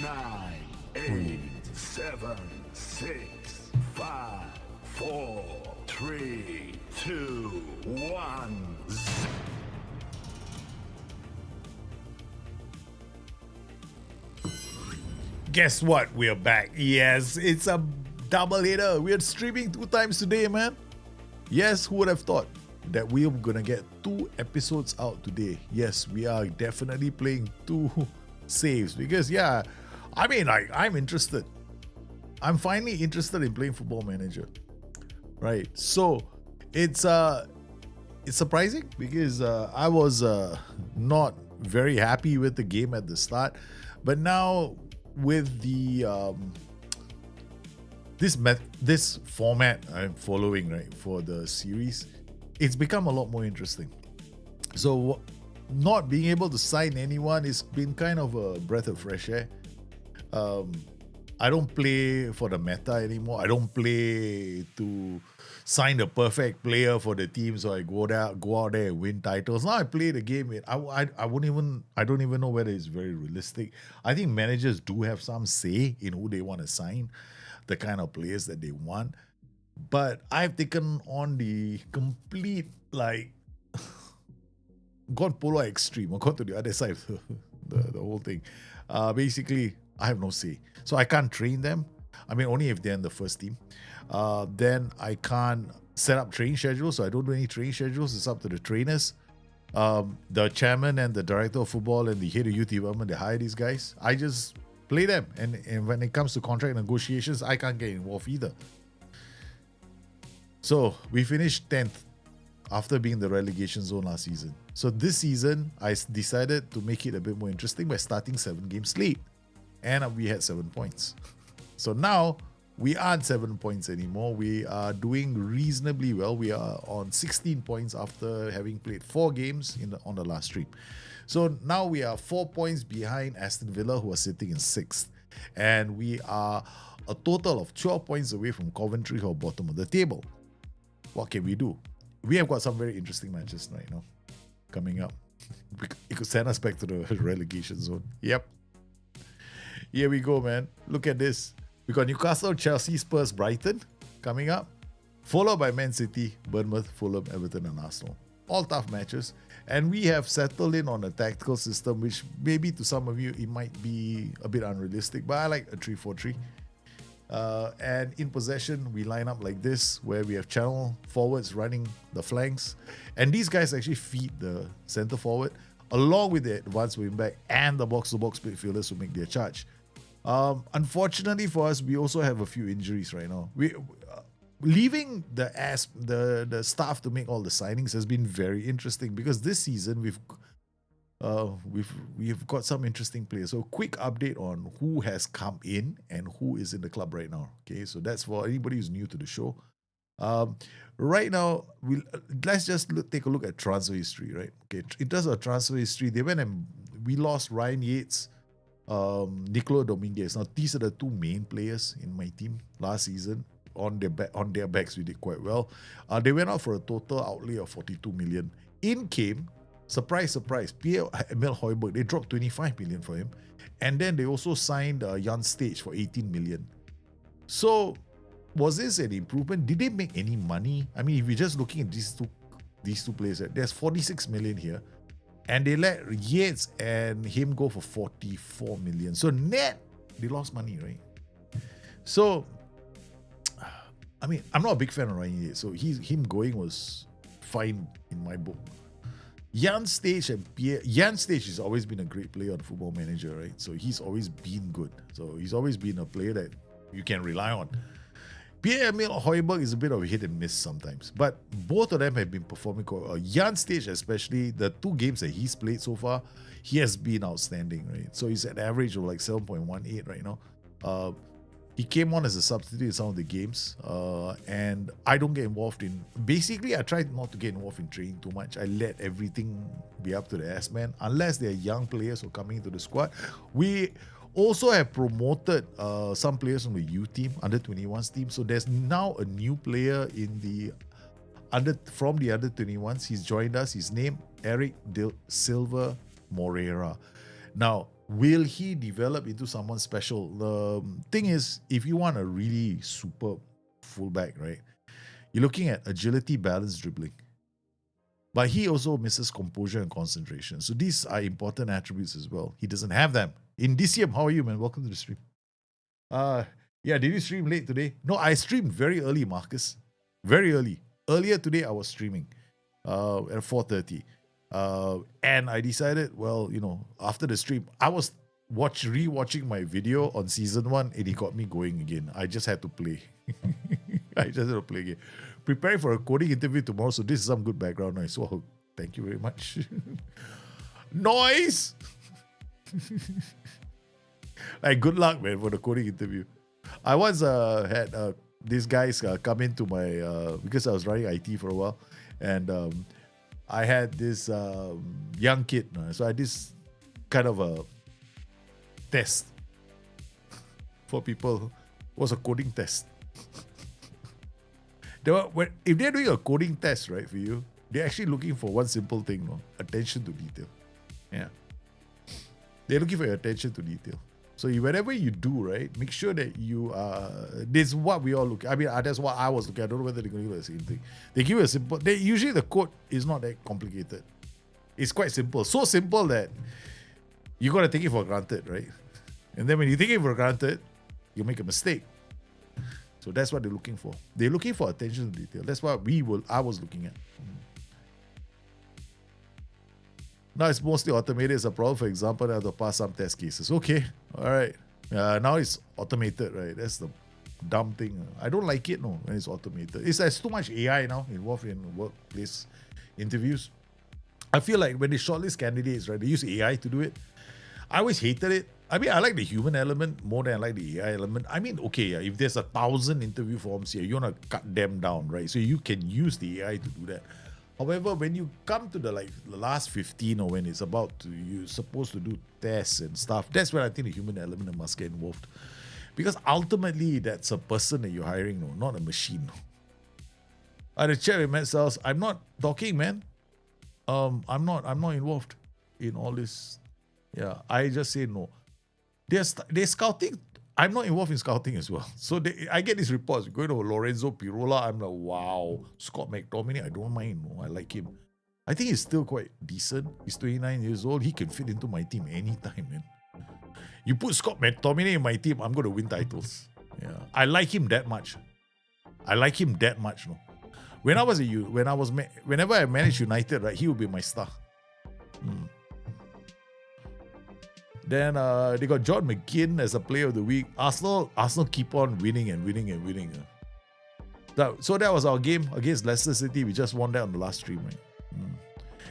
nine, eight, seven, six, five, four, three, two, one. Guess what? We're back. Yes, it's a double hitter. We're streaming 2 times today, man. Yes, who would have thought that we're gonna get 2 episodes out today? Yes, we are definitely playing 2 saves because, yeah, I'm interested. I'm finally interested in playing Football Manager, right? So it's surprising because I was not very happy with the game at the start, but now with the this format I'm following, right, for the series, it's become a lot more interesting. So not being able to sign anyone has been kind of a breath of fresh air. I don't play for the meta anymore. I don't play to sign the perfect player for the team so I go out there and win titles. Now I play the game. I don't even know whether it's very realistic. I think managers do have some say in who they want to sign, the kind of players that they want. But I've taken on the complete, like, gone polar extreme. I've gone to the other side of the whole thing. Basically, I have no say. So I can't train them. I mean, only if they're in the first team. Then I can't set up training schedules. So I don't do any training schedules. It's up to the trainers. The chairman and the director of football and the head of youth development, they hire these guys. I just play them. And when it comes to contract negotiations, I can't get involved either. So we finished 10th after being the relegation zone last season. So this season, I decided to make it a bit more interesting by starting 7 games late. And we had 7 points. So now we aren't 7 points anymore. We are doing reasonably well. We are on 16 points after having played 4 games on the last stream. So now we are 4 points behind Aston Villa, who are sitting in 6th. And we are a total of 12 points away from Coventry, who are bottom of the table. What can we do? We have got some very interesting matches right now coming up. It could send us back to the relegation zone. Yep. Here we go, man. Look at this. We got Newcastle, Chelsea, Spurs, Brighton coming up, followed by Man City, Bournemouth, Fulham, Everton, and Arsenal. All tough matches. And we have settled in on a tactical system, which maybe to some of you, it might be a bit unrealistic, but I like a 3-4-3. And in possession, we line up like this, where we have channel forwards running the flanks. And these guys actually feed the centre forward, along with the advanced wing back and the box-to-box midfielders who make their charge. Unfortunately for us, we also have a few injuries right now. Leaving the staff to make all the signings has been very interesting because this season we've got some interesting players. So quick update on who has come in and who is in the club right now. Okay, so that's for anybody who's new to the show. Right now, let's just take a look at transfer history, right? Okay, in terms of transfer history, we lost Ryan Yates, Nicolo Dominguez. Now, these are the 2 main players in my team last season. On their backs, we did quite well. They went out for a total outlay of 42 million. In came, surprise, Pierre-Emile Højbjerg. They dropped 25 million for him. And then they also signed Jan Stage for 18 million. So, was this an improvement? Did they make any money? I mean, if you're just looking at these two players, there's 46 million here. And they let Yates and him go for 44 million. So net, they lost money, right? So, I mean, I'm not a big fan of Ryan Yates. So him going was fine in my book. Jan Stage has always been a great player on Football Manager, right? So he's always been good. So he's always been a player that you can rely on. Pierre-Emile Højbjerg is a bit of a hit and miss sometimes, but both of them have been performing quite well. Jan Stage, especially, the 2 games that he's played so far, he has been outstanding, right? So he's at average of like 7.18 right now. He came on as a substitute in some of the games, and I don't get involved in... Basically, I try not to get involved in training too much. I let everything be up to the S-man, unless they're young players who are coming into the squad. We also have promoted some players from the youth team, under 21s team. So there's now a new player from the under 21s. He's joined us. His name, Eric De Silva Moreira. Now, will he develop into someone special? The thing is, if you want a really super fullback, right, you're looking at agility, balance, dribbling. But he also misses composure and concentration. So these are important attributes as well. He doesn't have them. In DCM, how are you, man? Welcome to the stream. Yeah, did you stream late today? No, I streamed very early, Marcus. Very early. Earlier today, I was streaming at 4:30. And I decided, well, after the stream, I was rewatching my video on season 1 and it got me going again. I just had to play. I just had to play again. Preparing for a coding interview tomorrow, so this is some good background noise. Oh, thank you very much. Noise! Like, good luck, man, for the coding interview. I once had these guys come into my, because I was running IT for a while, and I had this young kid. So I had this kind of a test for people. It was a coding test. If they're doing a coding test, right, for you, they're actually looking for one simple thing, attention to detail. Yeah. They're looking for your attention to detail. So whatever you do, right, make sure that you this is what we all look at. I mean, that's what I was looking at. I don't know whether they're going to give the same thing. They give you a simple, usually the code is not that complicated. It's quite simple. So simple that you got to take it for granted, right? And then when you take it for granted, you make a mistake. So that's what they're looking for. They're looking for attention to detail. That's what I was looking at. Now it's mostly automated. It's a problem. For example, I have to pass some test cases. Okay, all right. Now it's automated, right? That's the dumb thing. I don't like it, when it's automated. There's too much AI now involved in workplace interviews. I feel like when they shortlist candidates, right, they use AI to do it. I always hated it. I mean, I like the human element more than I like the AI element. I mean, okay, if there's 1,000 interview forms here, you want to cut them down, right? So you can use the AI to do that. However, when you come to the last 15 or when it's about to, you're supposed to do tests and stuff, that's where I think the human element must get involved. Because ultimately, that's a person that you're hiring, not a machine. I had a chat with Matt Sales. I'm not talking, man. I'm not involved in all this. Yeah, I just say no. They're scouting. I'm not involved in scouting as well. So I get these reports. Going to Lorenzo Pirola, I'm like, wow. Scott McTominay, I don't mind. No, I like him. I think he's still quite decent. He's 29 years old. He can fit into my team anytime, man. You put Scott McTominay in my team, I'm going to win titles. Yeah, I like him that much. No. Whenever I managed United, right, he would be my star. Then they got John McGinn as a player of the week. Arsenal keep on winning and winning. So that was our game against Leicester City. We just won that on the last stream, right?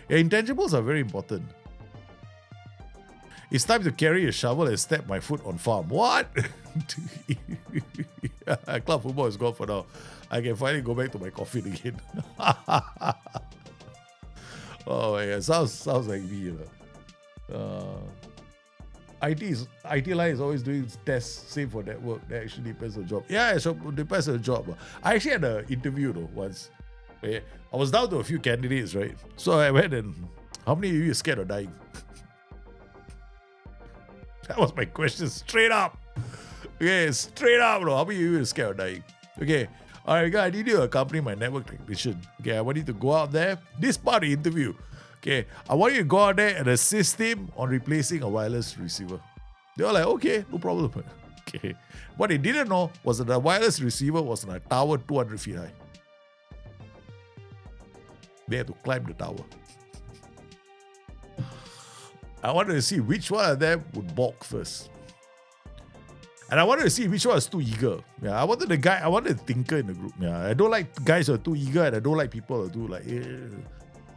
Yeah, intangibles are very important. It's time to carry a shovel and step my foot on farm. What? Club football is gone for now. I can finally go back to my coffin again. Oh yeah, sounds like me. IT line is always doing tests, same for network. That actually depends on the job. Yeah, it depends on the job. I actually had an interview once. I was down to a few candidates, right? So I went and, how many of you are scared of dying? That was my question, straight up. Okay, straight up, how many of you are scared of dying? Okay, all right, guys, I need you to accompany my network technician. Okay, I want you to go out there. This part of the interview. Okay, I want you to go out there and assist him on replacing a wireless receiver. They were like, okay, no problem. Okay. What they didn't know was that the wireless receiver was on a tower 200 feet high. They had to climb the tower. I wanted to see which one of them would balk first. And I wanted to see which one was too eager. Yeah, I wanted a thinker in the group. Yeah, I don't like guys who are too eager, and I don't like people who do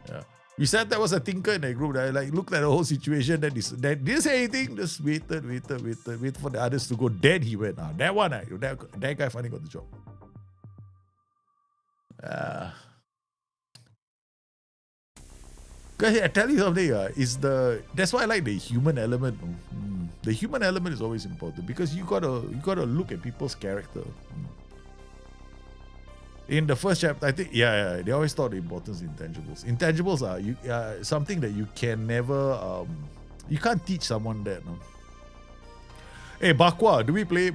yeah. We said there was a thinker in the group that looked at the whole situation, that didn't say anything, just waited for the others to go. Then he went. That guy finally got the job. Guys, I tell you something. That's why I like the human element. The human element is always important because you gotta look at people's character. In the first chapter, I think, they always taught the importance of intangibles. Intangibles are something that you can never You can't teach someone that, no? Hey, Bakwa, do we play?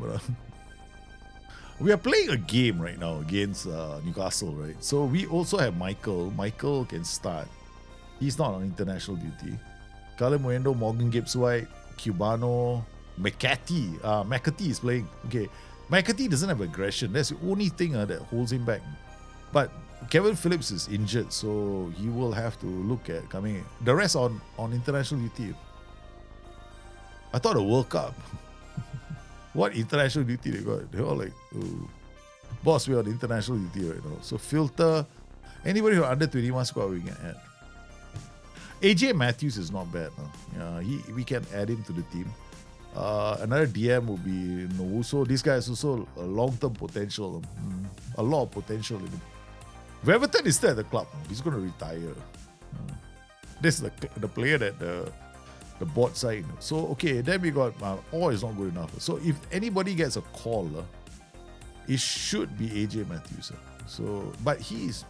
We are playing a game right now against Newcastle, right? So we also have Michael. Michael can start. He's not on international duty. Calamuendo, Morgan Gibbs-White, Cubano, McCarthy. McCarthy is playing. Okay, McCarthy doesn't have aggression. That's the only thing that holds him back. But Kevin Phillips is injured, so he will have to look at coming in. The rest on international duty. I thought a World Cup. What international duty they got? They're all like, oh, boss, we're on international duty right now. So filter anybody who are under 21 squad we can add. AJ Matthews is not bad. No? We can add him to the team. Another DM would be Nowuso. This guy has also a long-term potential. A lot of potential in him. Weverton is still at the club. He's going to retire. This is the player that the board side. So, okay, then we got all is not good enough. So, if anybody gets a call, it should be AJ Matthews. So, but he's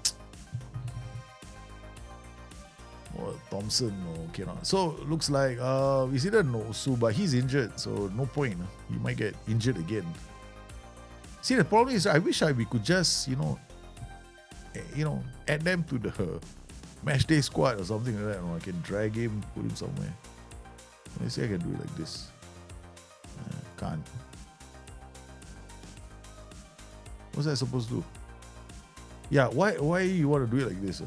Thompson, okay. So, looks like it's either Nosu, but he's injured. So, no point. He might get injured again. See, the problem is, I wish we could just, add them to the match day squad or something like that. I can drag him, put him somewhere. Let me see, I can do it like this. Can't. What's that supposed to do? Yeah, why you want to do it like this?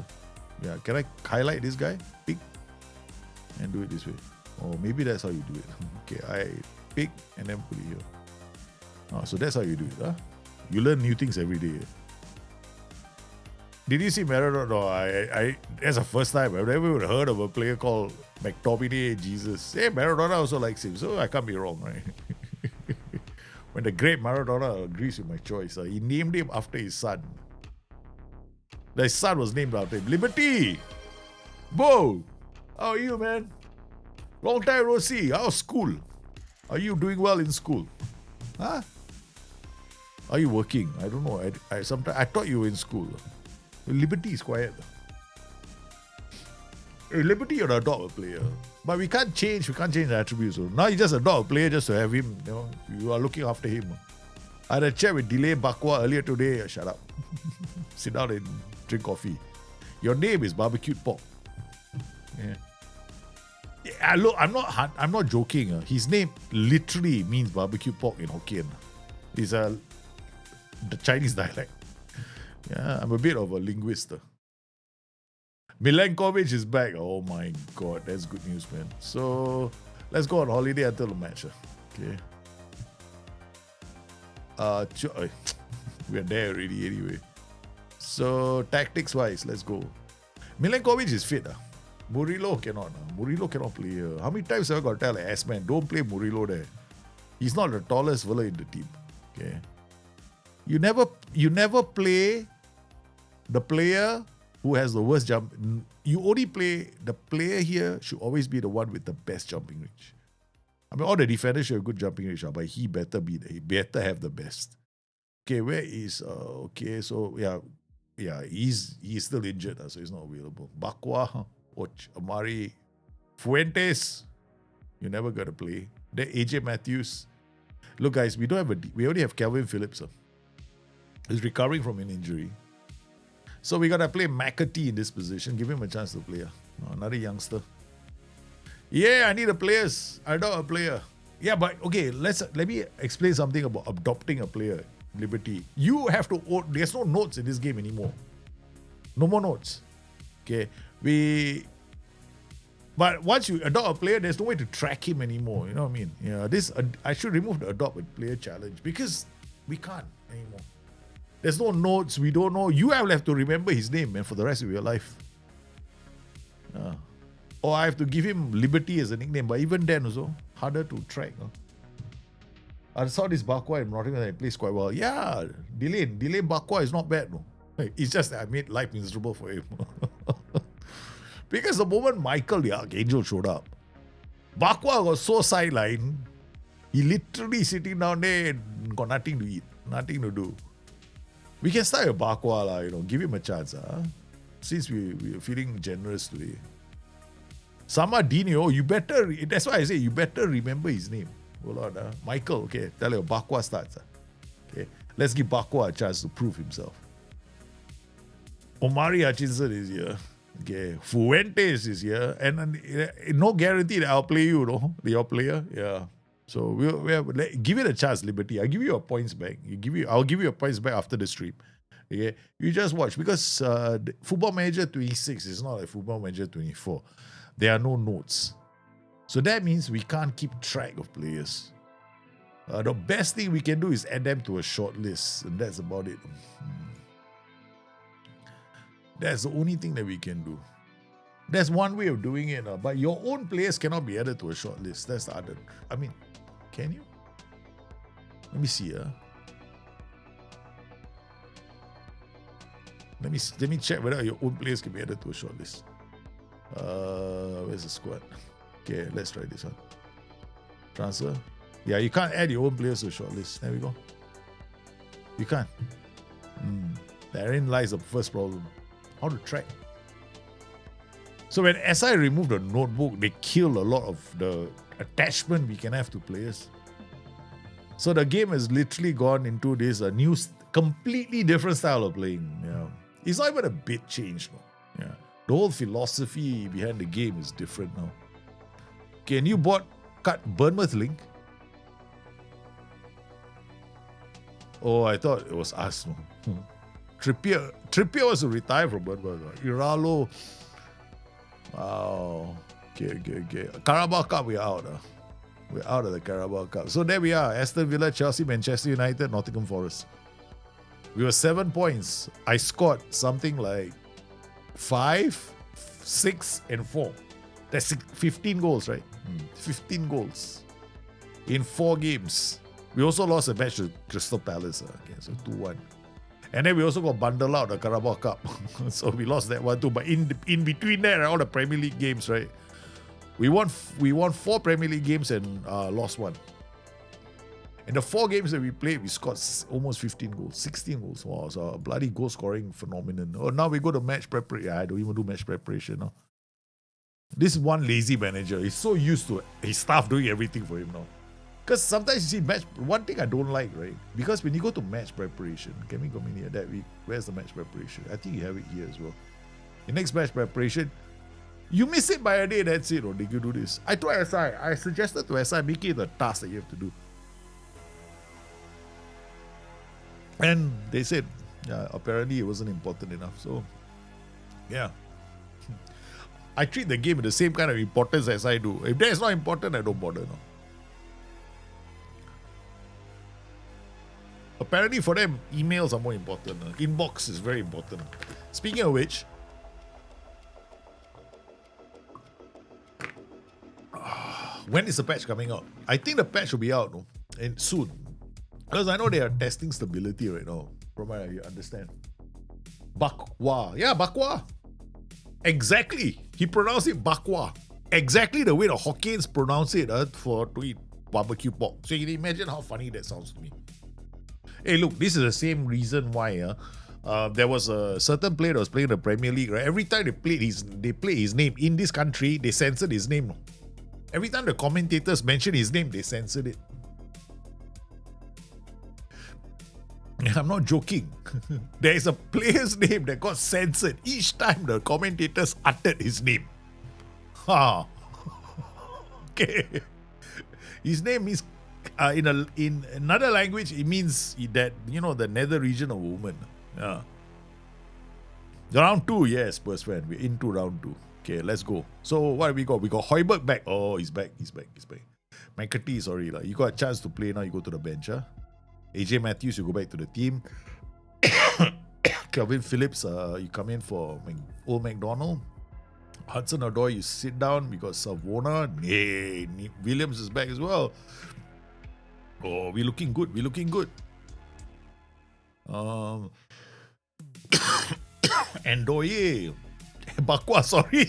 Yeah, can I highlight this guy? Pick. And do it this way. Or maybe that's how you do it. Okay, I pick and then put it here. Oh, so that's how you do it. Huh? You learn new things every day. Did you see Maradona? No, I that's the first time I've never heard of a player called McTominay Jesus. Hey, Maradona also likes him, so I can't be wrong, right? When the great Maradona agrees with my choice, he named him after his son. His son was named after him. Liberty! Bo! How are you, man? Long time no see. How's school? Are you doing well in school? Huh? Are you working? I don't know. I thought you were in school. Liberty is quiet. Liberty, you'll adopt a player. But we can't change the attributes. So now you just adopt a player just to have him, you are looking after him. I had a chat with Delay Bakwa earlier today. Shut up. Sit down and drink coffee. Your name is barbecued pork. Yeah. Look, I'm not joking. His name literally means barbecued pork in Hokkien. It's the Chinese dialect. Yeah, I'm a bit of a linguist. Milenkovic is back. Oh my God, that's good news, man. So let's go on holiday until the match. Okay. We're there already anyway. So tactics wise, let's go. Milenkovic is fit. Murillo cannot. Murillo cannot play here. How many times have I got to tell S-Man, don't play Murillo there? He's not the tallest fella in the team. Okay. You never play the player who has the worst jump. You only play the player here should always be the one with the best jumping range. I mean, all the defenders should have good jumping range, but he better have the best. Okay, where is okay? So yeah, he's still injured, so he's not available. Bakwa, Amari, Fuentes, you never got to play. Then AJ Matthews. Look, guys, we only have Calvin Phillips. He's recovering from an injury. So we got to play McAtee in this position. Give him a chance to play. Another youngster. Yeah, I need a player. Yeah, but okay, let me explain something about adopting a player. Liberty. You have to there's no notes in this game anymore. No more notes. Okay. But once you adopt a player, there's no way to track him anymore. You know what I mean? Yeah, I should remove the adopt a player challenge because we can't anymore. There's no notes. We don't know. You have to remember his name, man, for the rest of your life. Or I have to give him Liberty as a nickname. But even then also, harder to track. I saw this Bakwa in Nottingham that plays quite well. Yeah, Dylan Bakwa is not bad. No. It's just that I made life miserable for him. Because the moment Michael the Archangel showed up, Bakwa was so sidelined. He literally sitting down there and got nothing to eat, nothing to do. We can start with Bakwa, give him a chance. Since we're feeling generous today. Samadinho, you better, that's why I say you better remember his name. Hold on, Michael, okay, tell you, Bakwa starts. Okay, let's give Bakwa a chance to prove himself. Omari Hutchinson is here. Okay, Fuentes is here. And no guarantee that I'll play you, no? Your player, yeah. So we'll give it a chance, Liberty. I'll give you your points back. I'll give you your points back after the stream. Okay, you just watch because Football Manager 26 is not like Football Manager 24. There are no notes, so that means we can't keep track of players. The best thing we can do is add them to a short list, and that's about it. That's the only thing that we can do. That's one way of doing it, but your own players cannot be added to a short list. That's the other. I mean, can you? Let me see. Let me check whether your own players can be added to a short list. Where's the squad? Okay, let's try this one. Transfer. Yeah, you can't add your own players to a short list. There we go. You can't. Therein lies the first problem. How to track? So when SI removed the notebook, they killed a lot of the attachment we can have to players. So the game has literally gone into this new, completely different style of playing. Yeah, it's not even a bit changed now. Yeah, the whole philosophy behind the game is different now. Okay, and you cut Bournemouth link. Oh, I thought it was us. No? Trippier was to retire from Bournemouth. Iralo. Wow. Okay. Carabao Cup, we're out. We're out of the Carabao Cup. So there we are. Aston Villa, Chelsea, Manchester United, Nottingham Forest. We were 7 points. I scored something like 5, 6, and 4. That's 15 goals, right? 15 goals in 4 games. We also lost a match to Crystal Palace. Okay, so 2-1. And then we also got bundled out the Carabao Cup. So we lost that one too. But in between there, all the Premier League games, right? We won 4 Premier League games and lost 1. In the 4 games that we played, we scored almost 15 goals, 16 goals. Wow, so a bloody goal scoring phenomenon. Oh, now we go to match preparation. I don't even do match preparation now. This one lazy manager, he's so used to his staff doing everything for him now. Because sometimes you see one thing I don't like, right? Because when you go to match preparation, can we come in here that week? Where's the match preparation? I think you have it here as well. The next match preparation, you miss it by a day, that's it. Or they could do this. I told SI, I suggested to SI, make it a task that you have to do. And they said, yeah, apparently it wasn't important enough. So, yeah. I treat the game with the same kind of importance as I do. If that is not important, I don't bother. No. Apparently for them, emails are more important. Inbox is very important. Speaking of which, when is the patch coming out? I think the patch will be out soon. Because I know they are testing stability right now, from what I understand. Bakwa. Yeah, Bakwa. Exactly. He pronounced it Bakwa. Exactly the way the Hokkains pronounce it to eat barbecue pork. So you can imagine how funny that sounds to me. Hey, look, this is the same reason why there was a certain player that was playing the Premier League, right? Every time they played his name in this country, they censored his name. Every time the commentators mentioned his name, they censored it. I'm not joking. There is a player's name that got censored each time the commentators uttered his name. Okay. His name is in another language. It means that the nether region of woman. Yeah. Round 2, yes, Spurs fan. We're into round 2. Okay, let's go. So what have we got? We got Højbjerg back. Oh, he's back. McAtee, sorry. You got a chance to play now. You go to the bench. Huh? AJ Matthews, you go back to the team. Kelvin Phillips, you come in for Old McDonald. Hudson Odoi, you sit down. We got Savona. Hey, Williams is back as well. Oh, we're looking good. Ndoye. Bakwa, sorry.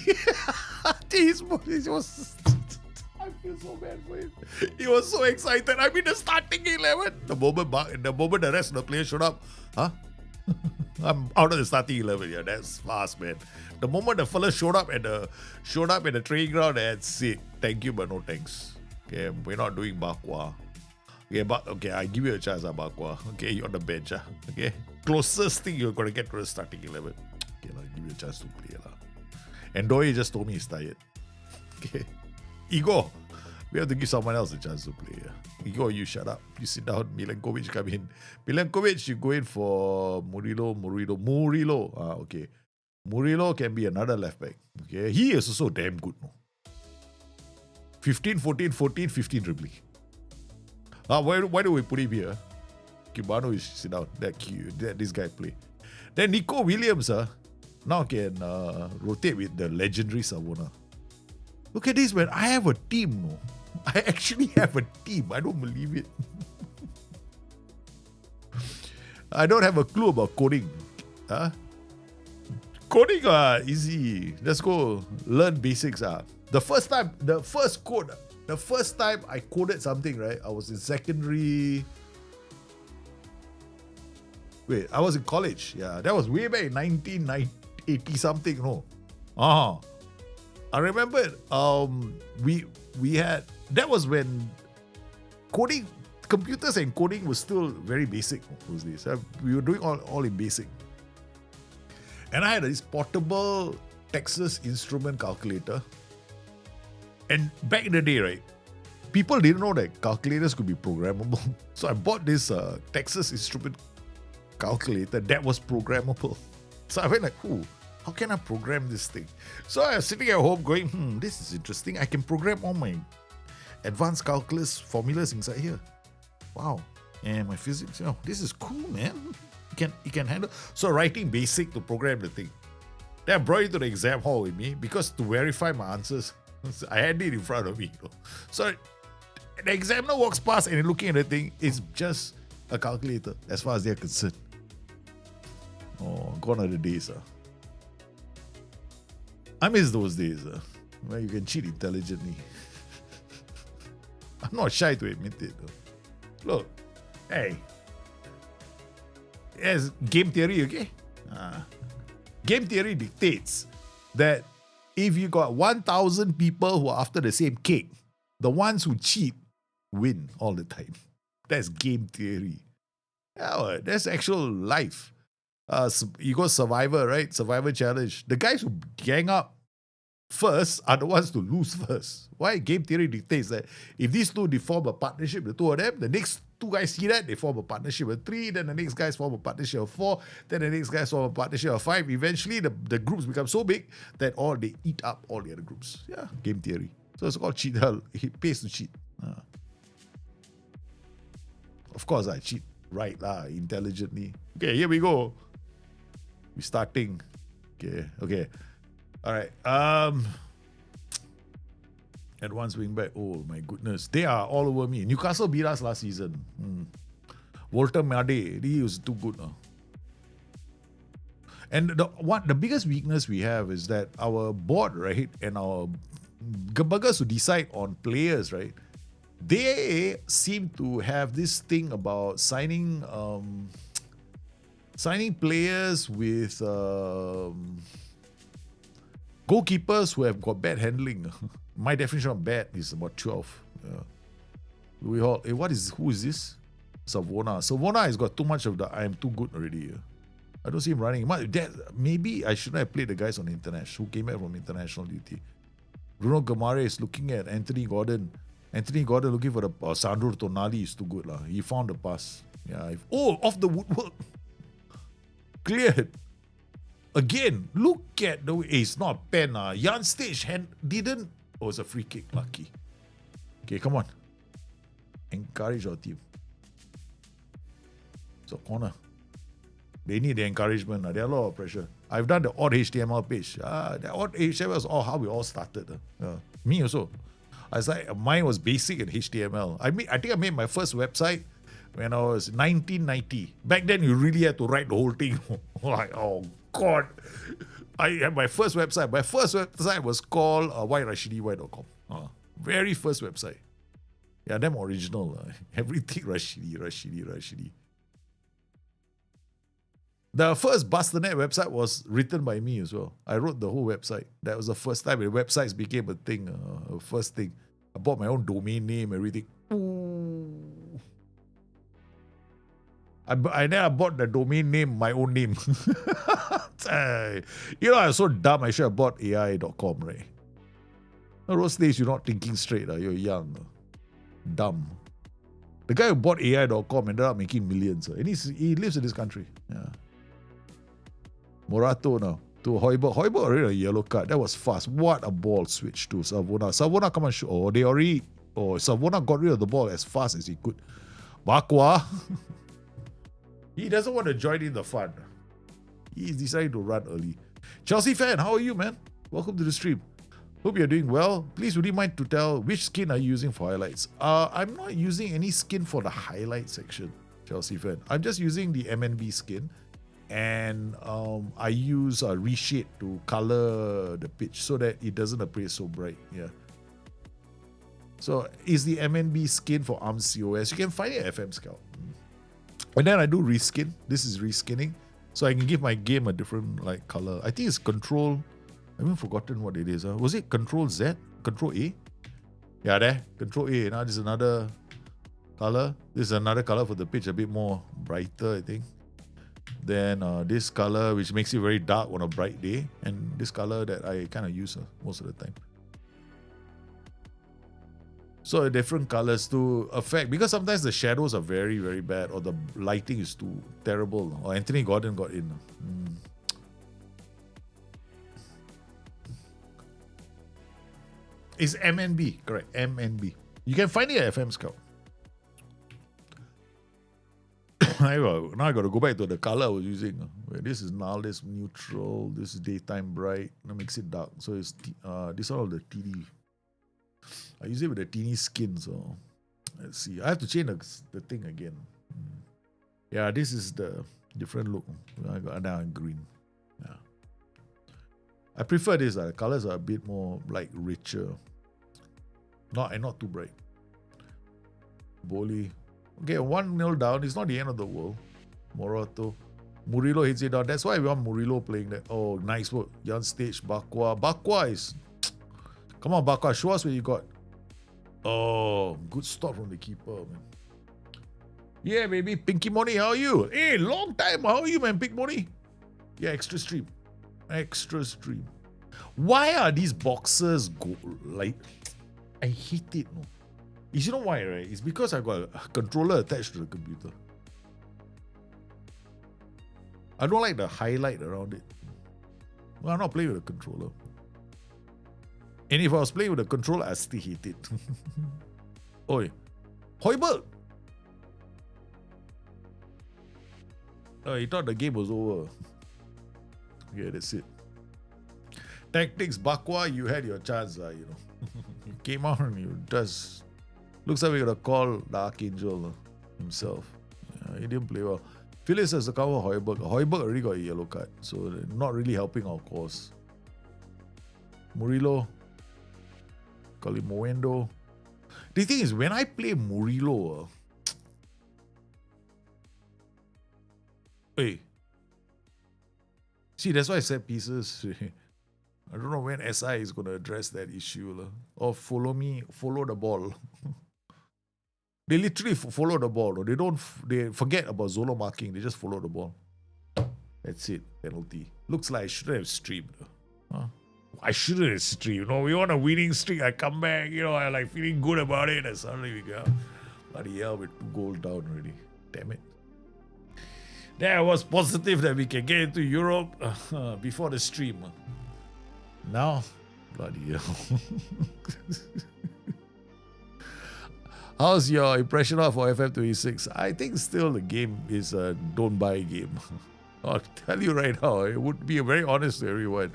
I feel so bad for him. He was so excited. I mean, the starting 11. The moment the rest of the players showed up. Huh? I'm out of the starting 11. Yeah, that's fast, man. The moment the fella showed up at the training ground, that's it. Thank you, but no thanks. Okay, we're not doing bakwa. Okay, but okay, I give you a chance, bakwa. Okay, you're on the bench. Okay, closest thing you're gonna get to the starting 11. Okay, I'll give you a chance to play. And Doi just told me he's tired. Okay, Ego, we have to give someone else a chance to play. Ego, you shut up. You sit down. Milenkovic come in. Milenkovic, you go in for Murillo. Okay. Murillo can be another left back. Okay, he is also damn good. No? 15, 14, 14, 15 dribbling. Why do we put him here? Kibano is sit down. That this guy play. Then Nico Williams now can rotate with the legendary Savona. Look at this, man. I have a team. No? I actually have a team. I don't believe it. I don't have a clue about coding. Coding easy. Let's go learn basics. The first time I coded something, right? I was in secondary. Wait, I was in college. Yeah, that was way back in 1980 something. No. I remember we had, that was when coding, computers and coding was still very basic those days. We were doing all in basic. And I had this portable Texas Instrument calculator. And back in the day, right, people didn't know that calculators could be programmable. So I bought this Texas Instrument calculator that was programmable. So I went like, how can I program this thing? So I was sitting at home going, this is interesting. I can program all my advanced calculus formulas inside here. Wow. And my physics, this is cool, man. You can handle. So writing basic to program the thing. Then I brought it to the exam hall with me because to verify my answers, I had it in front of me. So the examiner walks past and looking at the thing, it's just a calculator as far as they're concerned. Oh, gone are the days. I miss those days where you can cheat intelligently. I'm not shy to admit it though. Look, hey, it's game theory, okay? Game theory dictates that if you got 1,000 people who are after the same cake, the ones who cheat win all the time. That's game theory. Yeah, that's actual life. You go Survivor, right? Survivor challenge. The guys who gang up first are the ones to lose first. Why? Game theory dictates that if these two, they form a partnership, the two of them, the next two guys see that, they form a partnership of 3, then the next guys form a partnership of 4, then the next guys form a partnership of 5. Eventually, the groups become so big that they eat up all the other groups. Yeah, game theory. So it's called cheat. It pays to cheat. Of course, I cheat right intelligently. Okay, here we go. We're starting. Okay. All right. Advanced wingback. Oh my goodness. They are all over me. Newcastle beat us last season. Walter Made, he was too good. And the biggest weakness we have is that our board, right, and our buggers who decide on players, right, they seem to have this thing about signing players with goalkeepers who have got bad handling. My definition of bad is about 12. Who is this? Savona. Savona has got too much of the I am too good already. I don't see him running. Maybe I shouldn't have played the guys on international who came back from international duty. Bruno Guimaraes looking at Anthony Gordon. Anthony Gordon looking for the Sandro Tonali is too good. He found the pass. Yeah. Off the woodwork. Cleared. Again, look at the way. It's not pen. Jan Stage didn't. Oh, it's a free kick. Lucky. Okay, come on. Encourage our team. So, corner. They need the encouragement. There are a lot of pressure. I've done the odd HTML page. The odd HTML is how we all started. Me also. I was like, mine was basic in HTML. I think I made my first website when I was 1990. Back then, you really had to write the whole thing. Like, oh God. I had my first website. My first website was called whyrashidi.com. Very first website. Yeah, them original. Everything Rashidi. The first Bustthenet website was written by me as well. I wrote the whole website. That was the first time websites became a thing, first thing. I bought my own domain name, everything. Ooh. I bought the domain name, my own name. I was so dumb. I should have bought AI.com, right? Those days you're not thinking straight. You're young. Dumb. The guy who bought AI.com ended up making millions. And he lives in this country. Yeah. Morato now. To Hoiberg. Hoiberg already a yellow card. That was fast. What a ball switch to Savona. Savona come and show. Savona got rid of the ball as fast as he could. Bakwa. He doesn't want to join in the fun. He's decided to run early. Chelsea fan, how are you, man? Welcome to the stream. Hope you're doing well. Please, would you mind to tell which skin are you using for highlights? I'm not using any skin for the highlight section, Chelsea fan. I'm just using the MNB skin. And I use a reshade to color the pitch so that it doesn't appear so bright. Yeah. So it's the MNB skin for ARMS COS. You can find it at FM Scout. And then I do reskin. This is reskinning. So I can give my game a different color. I think it's Control. I haven't forgotten what it is. Was it Control Z? Control A? Yeah, there. Control A. Now this is another color. This is another color for the pitch, a bit more brighter, I think. Then this color, which makes it very dark on a bright day. And this color that I kind of use most of the time. So different colors to affect, because sometimes the shadows are very, very bad, or the lighting is too terrible, or Anthony Gordon got in. It's MNB, correct, MNB. You can find it at FM Scout. Now I got to go back to the color I was using. This is null, this neutral, this is daytime bright. That makes it dark. So it's this all the TD. I use it with a teeny skin, so let's see. I have to change the thing again. Yeah, this is the different look. I got now in green. Yeah, I prefer this. The colors are a bit more richer. Not too bright. Boli. Okay, 1-0 down. It's not the end of the world. Morato. Murillo hits it down. That's why we want Murillo playing that. Oh, nice work. Young stage. Bakwa. Bakwa is... Come on, Bakwa. Show us what you got. Oh, good stop from the keeper, man. Yeah, baby. Pinky Money, how are you? Hey, long time. How are you, man? Pink Money? Yeah, extra stream. Extra stream. Why are these boxes I hate it, no? You know why, right? It's because I got a controller attached to the computer. I don't like the highlight around it. Well, I'm not playing with a controller. And if I was playing with a controller, I still hate it. Oi. Hoiberg! Oh, he thought the game was over. Yeah, that's it. Tactics, Bakwa, you had your chance, you came out and you just... Looks like we're going to call the Archangel himself. He didn't play well. Phyllis has to cover Hoiberg. Hoiberg already got a yellow card, so not really helping our cause. Murillo. Kalimoendo. The thing is, when I play Murillo, hey, see, that's why I said pieces. I don't know when SI is going to address that issue. Or follow the ball. They literally follow the ball. They forget about Zolo marking. They just follow the ball. That's it. Penalty. Looks like I shouldn't have streamed. Huh? I shouldn't have streamed. We want a winning streak. I come back, I feeling good about it. And suddenly we go, bloody hell, with 2 goals down already. Damn it. Then I was positive that we can get into Europe before the stream. Now, bloody hell. How's your impression of for FF26? I think still the game is a don't buy game. I'll tell you right now, it would be very honest to everyone.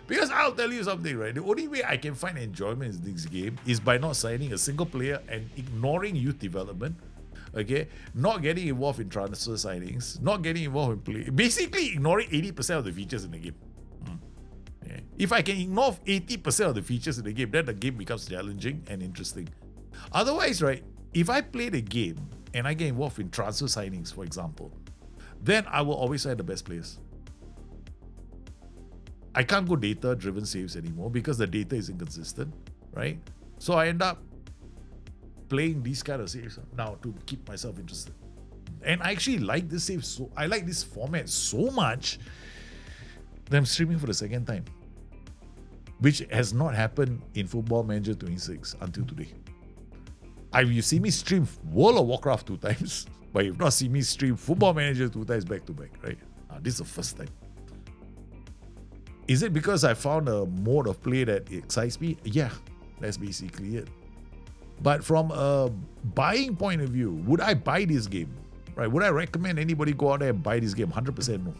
Because I'll tell you something, right? The only way I can find enjoyment in this game is by not signing a single player and ignoring youth development. Okay? Not getting involved in transfer signings. Not getting involved in play. Basically ignoring 80% of the features in the game. Yeah. If I can ignore 80% of the features in the game, then the game becomes challenging and interesting. Otherwise, right, if I play the game and I get involved in transfer signings, for example, then I will always have the best players. I can't go data-driven saves anymore because the data is inconsistent, right? So I end up playing these kind of saves now to keep myself interested. And I actually like this save, so I like this format so much that I'm streaming for the second time, which has not happened in Football Manager 26 until today. You see me stream World of Warcraft 2 times, but you've not seen me stream Football Manager 2 times back to back, right? This is the first time. Is it because I found a mode of play that excites me? Yeah, that's basically it. But from a buying point of view, would I buy this game? Right? Would I recommend anybody go out there and buy this game? 100% no.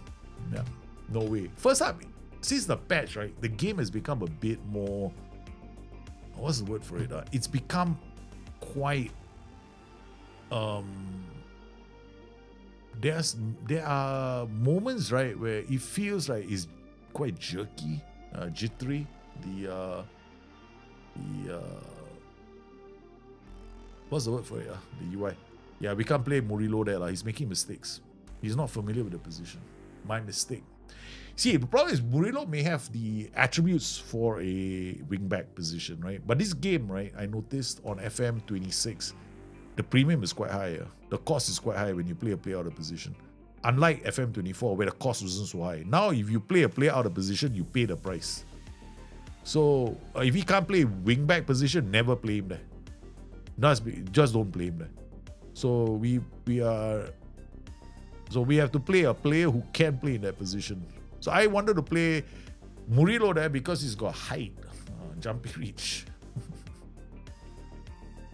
Yeah, no way. First up, since the patch, right, the game has become a bit more. What's the word for it? It's become quite. There are moments, right, where it feels like it's quite jerky, jittery. The what's the word for it? The UI. Yeah, we can't play Murillo there. He's making mistakes. He's not familiar with the position. My mistake. See, the problem is Murillo may have the attributes for a wingback position, right? But this game, right, I noticed on FM 26, the premium is quite high. The cost is quite high when you play a player out of position. Unlike FM 24, where the cost wasn't so high. Now, if you play a player out of position, you pay the price. So, if he can't play wingback position, never play him there. Just don't play him there. So we have to play a player who can play in that position. So I wanted to play Murillo there because he's got height, jumping reach.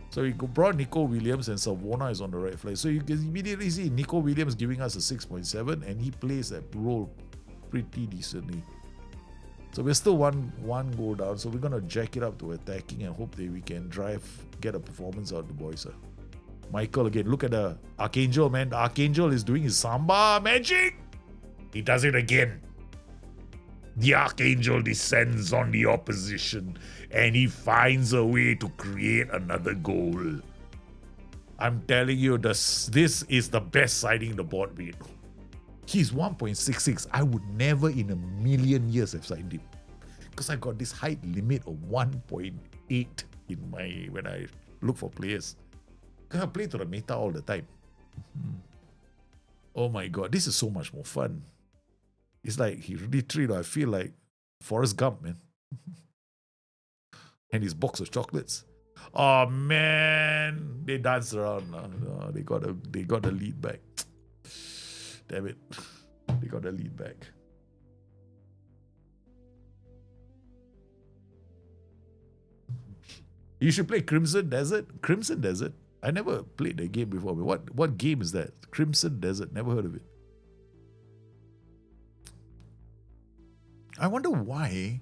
So he brought Nico Williams and Savona is on the right flank. So you can immediately see Nico Williams giving us a 6.7 and he plays that role pretty decently. So we're still one goal down. So we're going to jack it up to attacking and hope that we can get a performance out of the boys. Michael again, look at the Archangel, man. The Archangel is doing his Samba magic. He does it again. The Archangel descends on the opposition and he finds a way to create another goal. I'm telling you, this is the best siding in the board beat. He's 1.66. I would never in a million years have signed him because I got this height limit of 1.8 when I look for players. I play to the meta all the time. Oh my god, this is so much more fun. It's like he really treated, I feel like Forrest Gump, man. And his box of chocolates. Oh man, they danced around. They got the lead back. Damn it, they got the lead back. You should play Crimson Desert. Crimson Desert. I never played the game before. What game is that? Crimson Desert. Never heard of it. I wonder why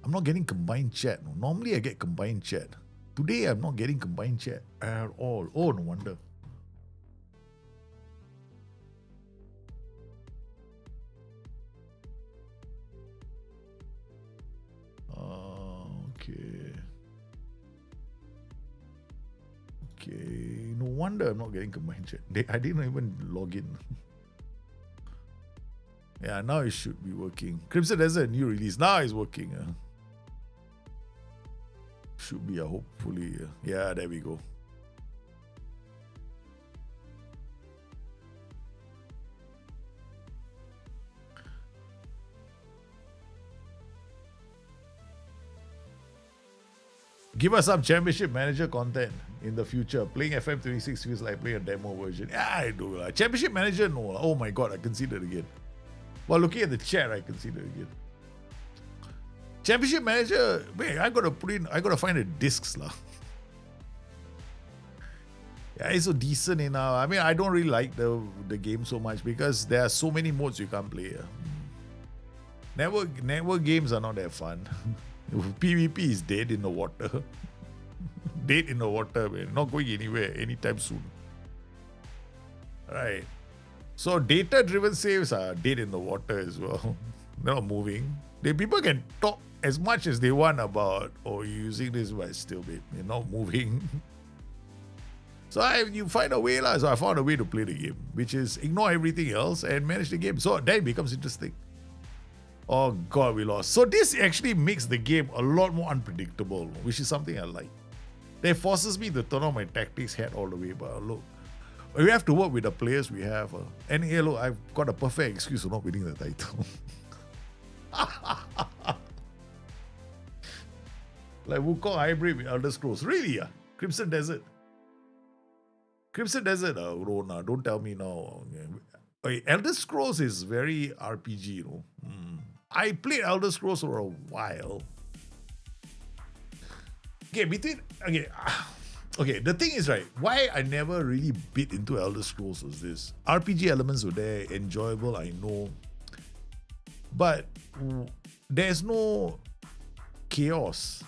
I'm not getting combined chat. Normally I get combined chat. Today I'm not getting combined chat at all. Oh, no wonder. Okay. No wonder I'm not getting combined chat. I didn't even log in. Yeah, now it should be working. Crimson has a new release. Now it's working. Should be, hopefully. Yeah, there we go. Give us some Championship Manager content in the future. Playing FM26 feels like playing a demo version. Yeah, I do. Championship Manager, no. Oh my god, I considered again. Well, looking at the chat, I considered again. Championship Manager, wait, I gotta find the discs lah. Yeah, it's so decent enough. I mean, I don't really like the game so much because there are so many modes you can't play. Network games are not that fun. PvP is dead in the water. Dead in the water, man. Not going anywhere anytime soon. Right. So data-driven saves are dead in the water as well. They're not moving. People can talk as much as they want about, you're using this, but still, they're not moving. So you find a way, lah. So I found a way to play the game, which is ignore everything else and manage the game. So then it becomes interesting. Oh God, we lost. So this actually makes the game a lot more unpredictable, which is something I like. That forces me to turn on my tactics hat all the way. But look, we have to work with the players we have. And here, look, I've got a perfect excuse for not winning the title. Like Wukong hybrid with Elder Scrolls. Really? Crimson Desert. Crimson Desert, Rona, don't tell me now. Okay, Elder Scrolls is very RPG, you know. I played Elder Scrolls for a while. Okay, the thing is, right, why I never really bit into Elder Scrolls was this. RPG elements were there, enjoyable, I know. But there's no chaos.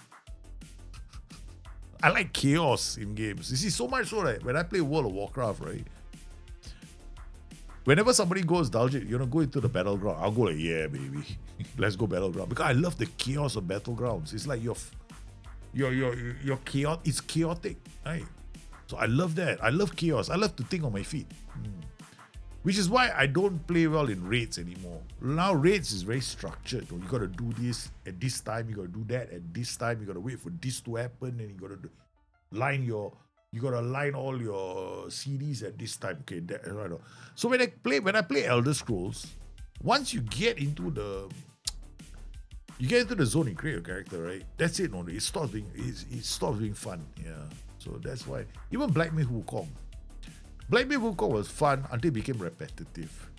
I like chaos in games. You see, so much so that when I play World of Warcraft, right, whenever somebody goes, Daljit, you know, go into the battleground, I'll go like, yeah, baby, let's go battleground. Because I love the chaos of battlegrounds. It's like your chaos. It's chaotic, right? So I love that. I love chaos. I love to think on my feet. Which is why I don't play well in raids anymore. Now raids is very structured. You got to do this at this time. You got to do that at this time. You got to wait for this to happen, and you got to line all your CDs at this time. Okay, that, right. So when I play Elder Scrolls, once you get into the zone, you create your character, right? That's it. No, it stops being fun. Yeah. So that's why even Black Myth Wukong. Black Myth Wukong was fun until it became repetitive.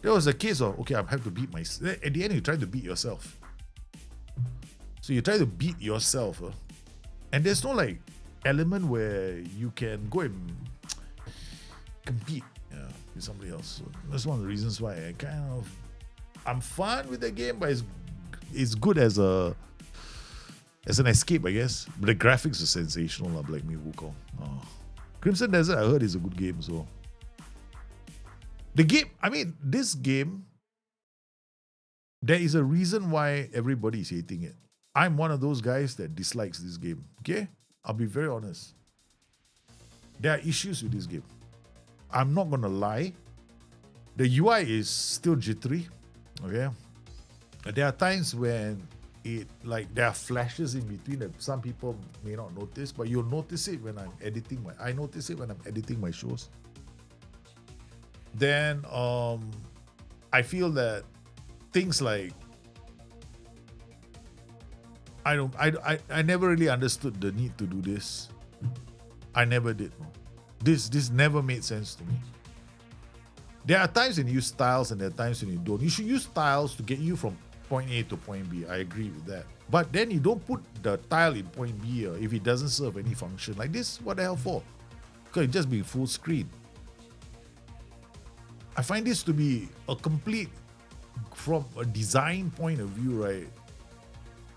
There was a case of, okay, I have to beat myself. At the end, you try to beat yourself. So you try to beat yourself. And there's no like element where you can go and compete with somebody else. So that's one of the reasons why I'm fun with the game, but it's good as an escape, I guess. But the graphics are sensational, Black Myth Wukong. Oh. Crimson Desert, I heard, is a good game. So this game, there is a reason why everybody is hating it. I'm one of those guys that dislikes this game. Okay? I'll be very honest. There are issues with this game. I'm not gonna lie. The UI is still jittery. Okay? There are times when there are flashes in between that some people may not notice, but you'll notice it when I notice it when I'm editing my shows. Then I feel that things like I never really understood the need to do this. I never did. This never made sense to me. There are times when you use tiles and there are times when you don't. You should use tiles to get you from point A to point B. I agree with that. But then you don't put the tile in point B if it doesn't serve any function. Like this, what the hell for? Because it just be full screen. I find this to be a complete, from a design point of view, right?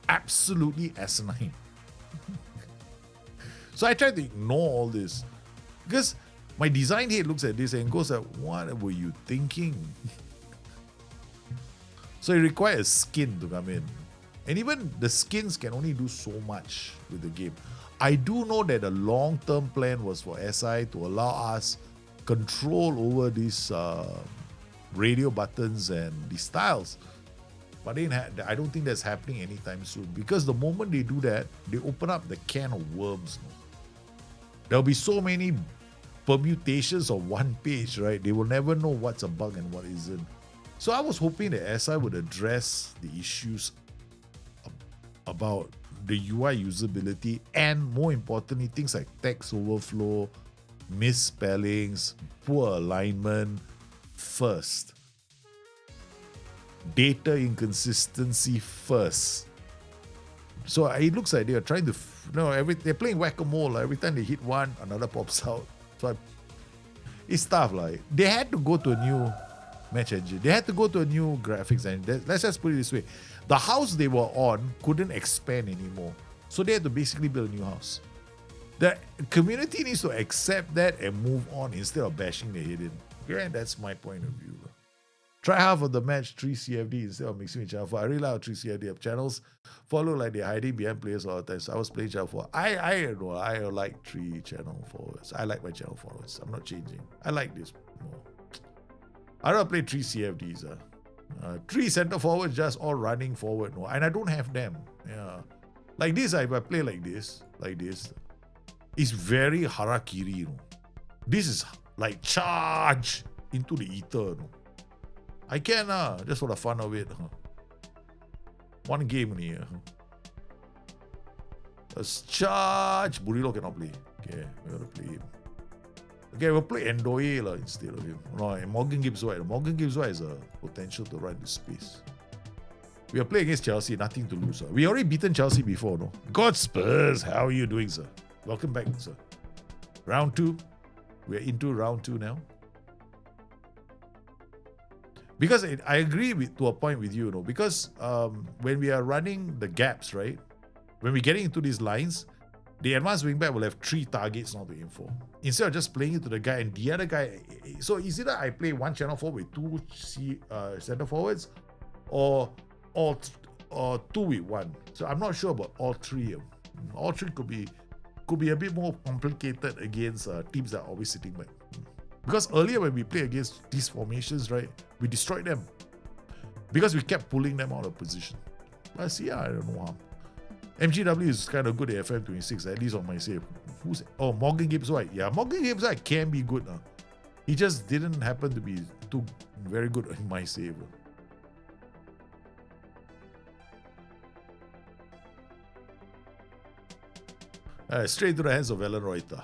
Absolutely asinine. So I try to ignore all this. Because my design head looks at this and goes like, what were you thinking? So it requires skin to come in. And even the skins can only do so much with the game. I do know that the long-term plan was for SI to allow us control over these radio buttons and these tiles. But I don't think that's happening anytime soon. Because the moment they do that, they open up the can of worms. There'll be so many permutations of one page, right? They will never know what's a bug and what isn't. So I was hoping that SI would address the issues about the UI usability and, more importantly, things like text overflow, misspellings, poor alignment first. Data inconsistency first. So it looks like they are trying to, they're playing whack-a-mole. Every time they hit one, another pops out. So it's tough. They had to go to a new match engine. They had to go to a new graphics engine. Let's just put it this way. The house they were on couldn't expand anymore. So they had to basically build a new house. The community needs to accept that and move on instead of bashing their head in. Okay, that's my point of view. Try half of the match 3 CFD instead of mixing with channel 4. I really like 3 CFD of channels. Follow like they're hiding behind players all the time. So I was playing channel 4. I don't know. I like 3 channel forwards. I like my channel forwards. I'm not changing. I like this more. I don't play 3 CFDs. 3 center forwards just all running forward. No, and I don't have them. Yeah. Like this, if I play like this, it's very harakiri. You know? This is like charge into the ether. You know? I can, just for the fun of it. One game only. A charge. Burilo cannot play. Okay, we gotta play him. Okay, we'll play Endoye instead of him. No, Morgan Gibbs White. Morgan Gibbs White has a potential to run the space. We are playing against Chelsea, nothing to lose. We already beaten Chelsea before, no? God Spurs, how are you doing, sir? Welcome back, sir. Round 2. We're into round 2 now. Because I agree to a point with you, because when we are running the gaps, right? When we're getting into these lines, the advanced wingback will have 3 targets now to aim for. Instead of just playing it to the guy and the other guy. So is it that I play one channel forward with 2 center forwards or 2 with 1? So I'm not sure about all 3. All 3 could be a bit more complicated against teams that are always sitting back. Because earlier when we play against these formations, right, we destroyed them. Because we kept pulling them out of position. But see, I don't know how. MGW is kind of good at FM26, at least on my save. Morgan Gibbs White. Yeah, Morgan Gibbs White can be good. He just didn't happen to be too very good in my save. Straight to the hands of Ellen Reuter.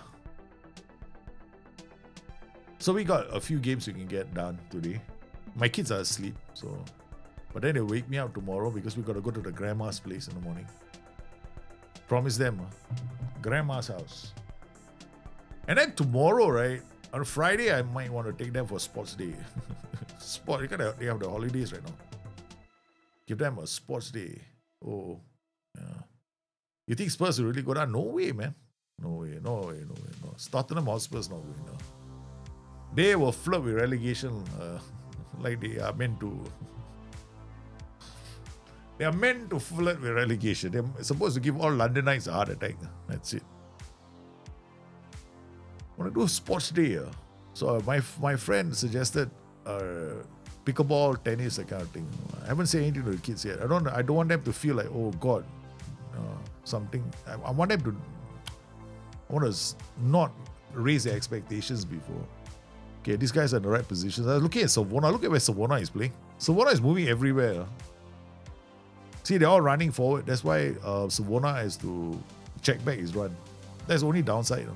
So we got a few games we can get done today. My kids are asleep, but then they'll wake me up tomorrow because we got to go to the grandma's place in the morning. Promise them, grandma's house. And then tomorrow, right, on Friday, I might want to take them for sports day. They have the holidays right now. Give them a sports day. Oh, yeah. You think Spurs will really go down? No way, man. No way. Tottenham Hotspur's not going down. They will flirt with relegation like they are meant to. They are meant to flirt with relegation. They're supposed to give all Londonites a heart attack. That's it. I want to do a sports day. So my friend suggested pickleball, tennis, that kind of thing. I haven't said anything to the kids yet. I don't want them to feel like, oh God, something. I want them to. I want to not raise their expectations before. Okay, these guys are in the right positions. I was looking at Savona. Look at where Savona is playing. Savona is moving everywhere. See, they're all running forward. That's why Savona has to check back his run. That's the only downside.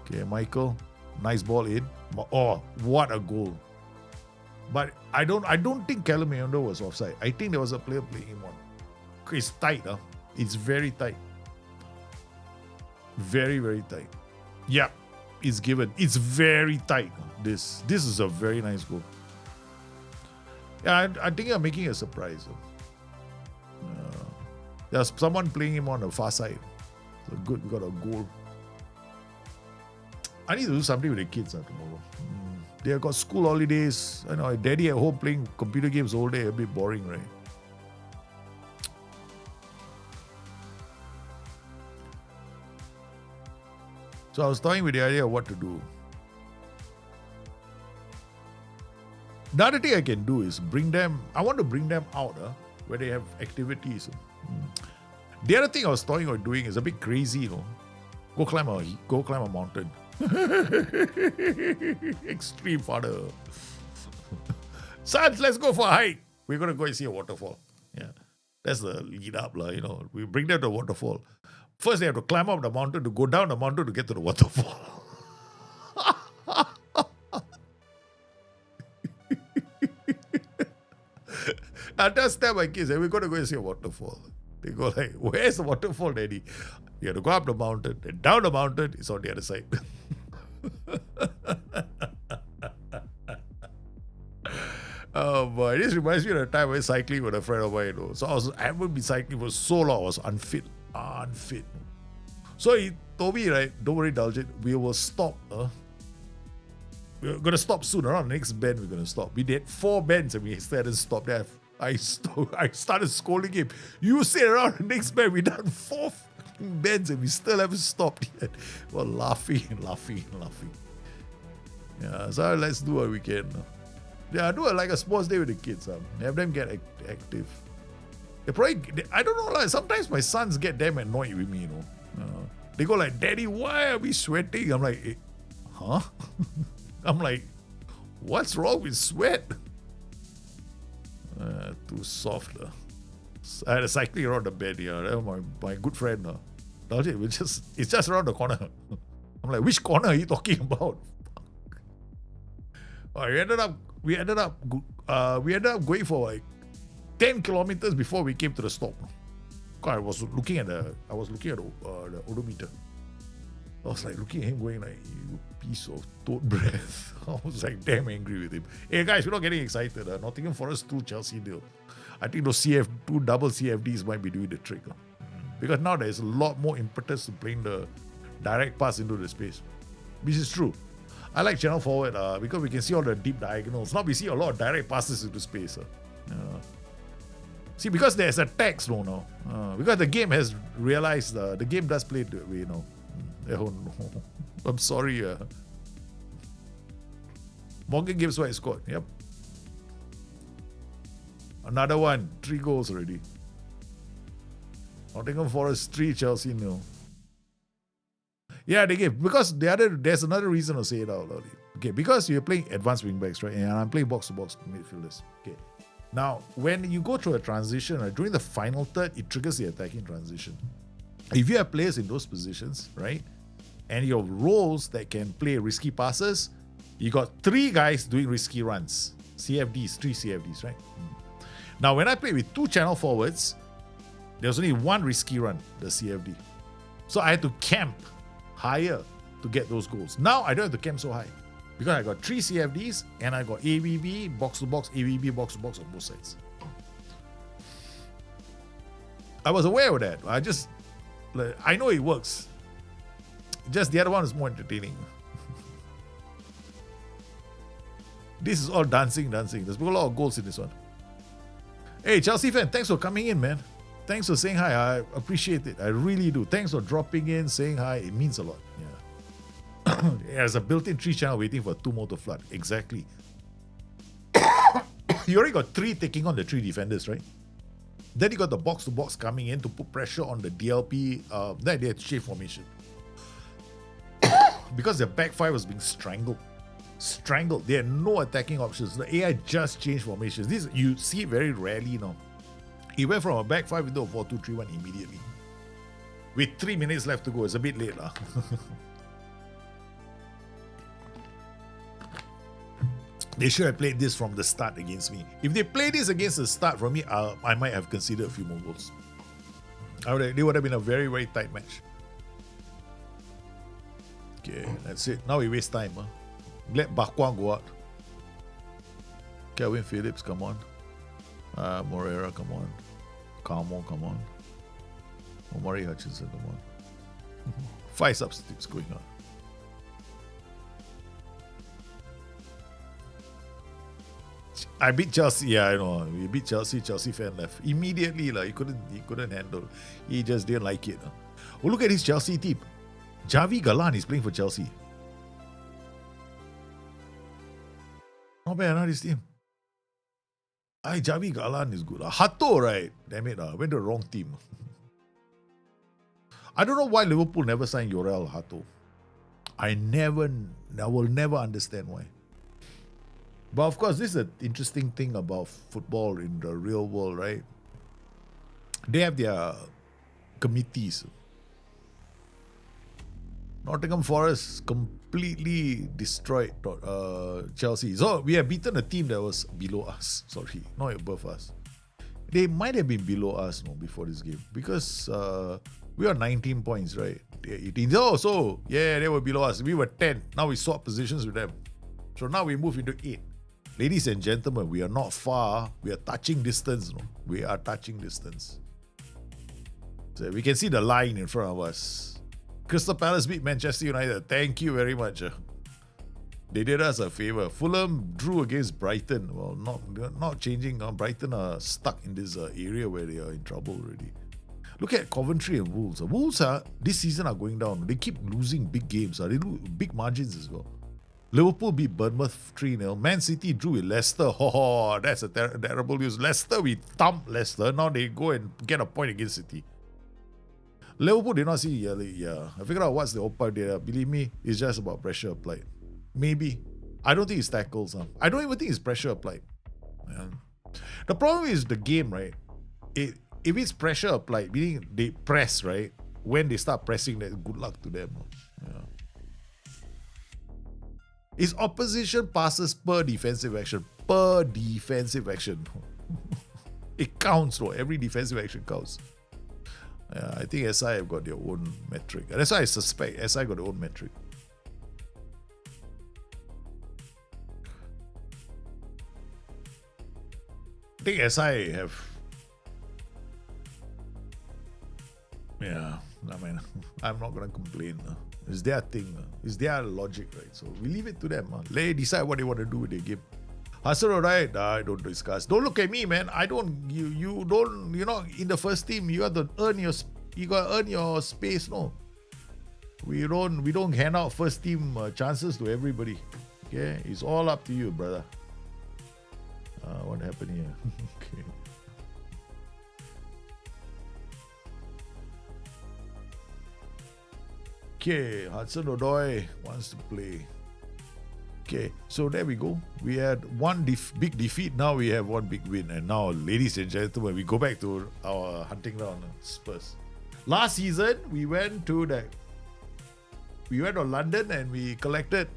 Okay, Michael, nice ball in. Oh, what a goal! But I don't think Callum Ayondo was offside. I think there was a player playing him on. It's tight, It's very tight. Very, very tight. Yeah, it's given. It's very tight. This is a very nice goal. Yeah, I think I'm making a surprise. There's someone playing him on the far side. So good, we got a goal. I need to do something with the kids tomorrow. They have got school holidays. I know, daddy at home playing computer games all day, a bit boring, right? So I was toying with the idea of what to do. The other thing I can do is I want to bring them out where they have activities. The other thing I was toying on doing is a bit crazy, Go climb a mountain. Extreme father. Sons, let's go for a hike. We're going to go and see a waterfall. Yeah. That's the lead up, We bring them to the waterfall. First, they have to climb up the mountain to go down the mountain to get to the waterfall. I just tell my kids, we're going to go and see a waterfall. They go like, where's the waterfall, Daddy? You have to go up the mountain, and down the mountain, it's on the other side. Oh boy, this reminds me of the time I was cycling with a friend of mine. So I haven't been cycling for so long, I was unfit. So he told me, right, don't worry, Daljit, we will stop we're going to stop soon. Around the next bend, we're going to stop. We did 4 bends and we still hadn't stopped there. I started scolding him. You said around the next bend, we done 4 bends and we still haven't stopped yet. We're laughing. Yeah, so let's do what we can. Yeah, do it like a sports day with the kids. Have them get active. They probably, I don't know, like sometimes my sons get damn annoyed with me, you know. They go like, Daddy, why are we sweating? I'm like, huh? I'm like, what's wrong with sweat? Too soft. I had a cycling around the bed here. That was my good friend. It's just around the corner. I'm like, which corner are you talking about? We ended up going for like 10 kilometers before we came to the stop. I was looking at the odometer. I was like looking at him going like, you piece of toad breath. I was like damn angry with him. Hey guys, we're not getting excited. Nottingham Forest 2 Chelsea nil. I think those 2 double CFDs might be doing the trick. Because now there's a lot more impetus to playing the direct pass into the space. Which is true. I like channel forward because we can see all the deep diagonals. Now we see a lot of direct passes into space. See, because there's a text now. Because the game has realized the game does play that way now. Oh no. I'm sorry. Morgan Gibbs White scored. Yep. Another one. 3 goals already. Nottingham Forest 3, Chelsea nil. Yeah, they gave. Because there's another reason to say it out loud. Okay, because you're playing advanced wingbacks, right? And I'm playing box-to-box midfielders. Okay. Now, when you go through a transition, right, during the final third, it triggers the attacking transition. If you have players in those positions, right, and your roles that can play risky passes, you got 3 guys doing risky runs. CFDs, 3 CFDs, right? Now, when I play with 2 channel forwards, there's only 1 risky run, the CFD. So I had to camp higher to get those goals. Now, I don't have to camp so high because I got 3 CFDs and I got AVB, box-to-box, AVB, box-to-box on both sides. I was aware of that. I know it works. Just the other one is more entertaining. This is all dancing. There's a lot of goals in this one. Hey, Chelsea fan, thanks for coming in, man. Thanks for saying hi. I appreciate it. I really do. Thanks for dropping in, saying hi. It means a lot. Yeah. There's a built-in 3 channel waiting for 2 more to flood. Exactly. You already got 3 taking on the 3 defenders, right? Then you got the box-to-box coming in to put pressure on the DLP. Then they had shape formation. Because their back 5 was being strangled. They had no attacking options. The AI just changed formations. This you see it very rarely now. He went from a back 5 into a 4-2-3-1 immediately. With 3 minutes left to go. It's a bit late. They should have played this from the start against me. If they played this against the start from me, I might have considered a few more goals. They would have been a very, very tight match. Okay, that's it. Now we waste time. Let Bakwang go out. Kelvin Phillips, come on. Moreira, come on. Carmo, come on. Omari Hutchinson, come on. 5 substitutes going on. I beat Chelsea. Yeah, I know. We beat Chelsea. Chelsea fan left immediately. He couldn't handle. He just didn't like it. Oh, look at his Chelsea team. Javi Galan is playing for Chelsea. Not bad, this team. Javi Galan is good. Hato, right? Damn it, went to the wrong team. I don't know why Liverpool never signed Yorel Hato. I will never understand why. But of course, this is an interesting thing about football in the real world, right? They have their committees. Nottingham Forest completely destroyed Chelsea. So we have beaten a team that was below us. Sorry, not above us. They might have been below us before this game because we are 19 points, right? They're 18. So yeah, they were below us. We were 10. Now we swap positions with them. So now we move into 8. Ladies and gentlemen, we are not far. We are touching distance. We are touching distance. So we can see the line in front of us. Crystal Palace beat Manchester United. Thank you very much. They did us a favor. Fulham drew against Brighton. Well, not changing. Brighton are stuck in this area where they are in trouble already. Look at Coventry and Wolves. Wolves this season are going down. They keep losing big games. They lose big margins as well. Liverpool beat Bournemouth 3-0. Man City drew with Leicester. Oh, that's a terrible news. Leicester, we thumped Leicester. Now they go and get a point against City. Liverpool did not see yeah. I figured out what's the Oppa data. Believe me, it's just about pressure applied. Maybe. I don't think it's tackles. I don't even think it's pressure applied. Yeah. The problem is the game, right? If it's pressure applied, meaning they press, right? When they start pressing, that good luck to them. Yeah. It's opposition passes per defensive action. Per defensive action. It counts, though. Every defensive action counts. Yeah, I think SI have got their own metric. That's why I suspect SI got their own metric. I think SI have. Yeah, I mean, I'm not gonna complain. It's their thing. It's their logic, right? So we leave it to them. They decide what they want to do with their game. Hassan, right? I don't discuss. Don't look at me, man. I don't. You don't. You know, in the first team, you have to earn your. You gotta earn your space. No, we don't hand out first team chances to everybody. Okay, it's all up to you, brother. What happened here? Okay. Okay, Hudson Odoi wants to play. Okay, so there we go. We had one big defeat. Now we have one big win. And now, ladies and gentlemen, we go back to our hunting ground, Spurs. Last season, we went to London and we collected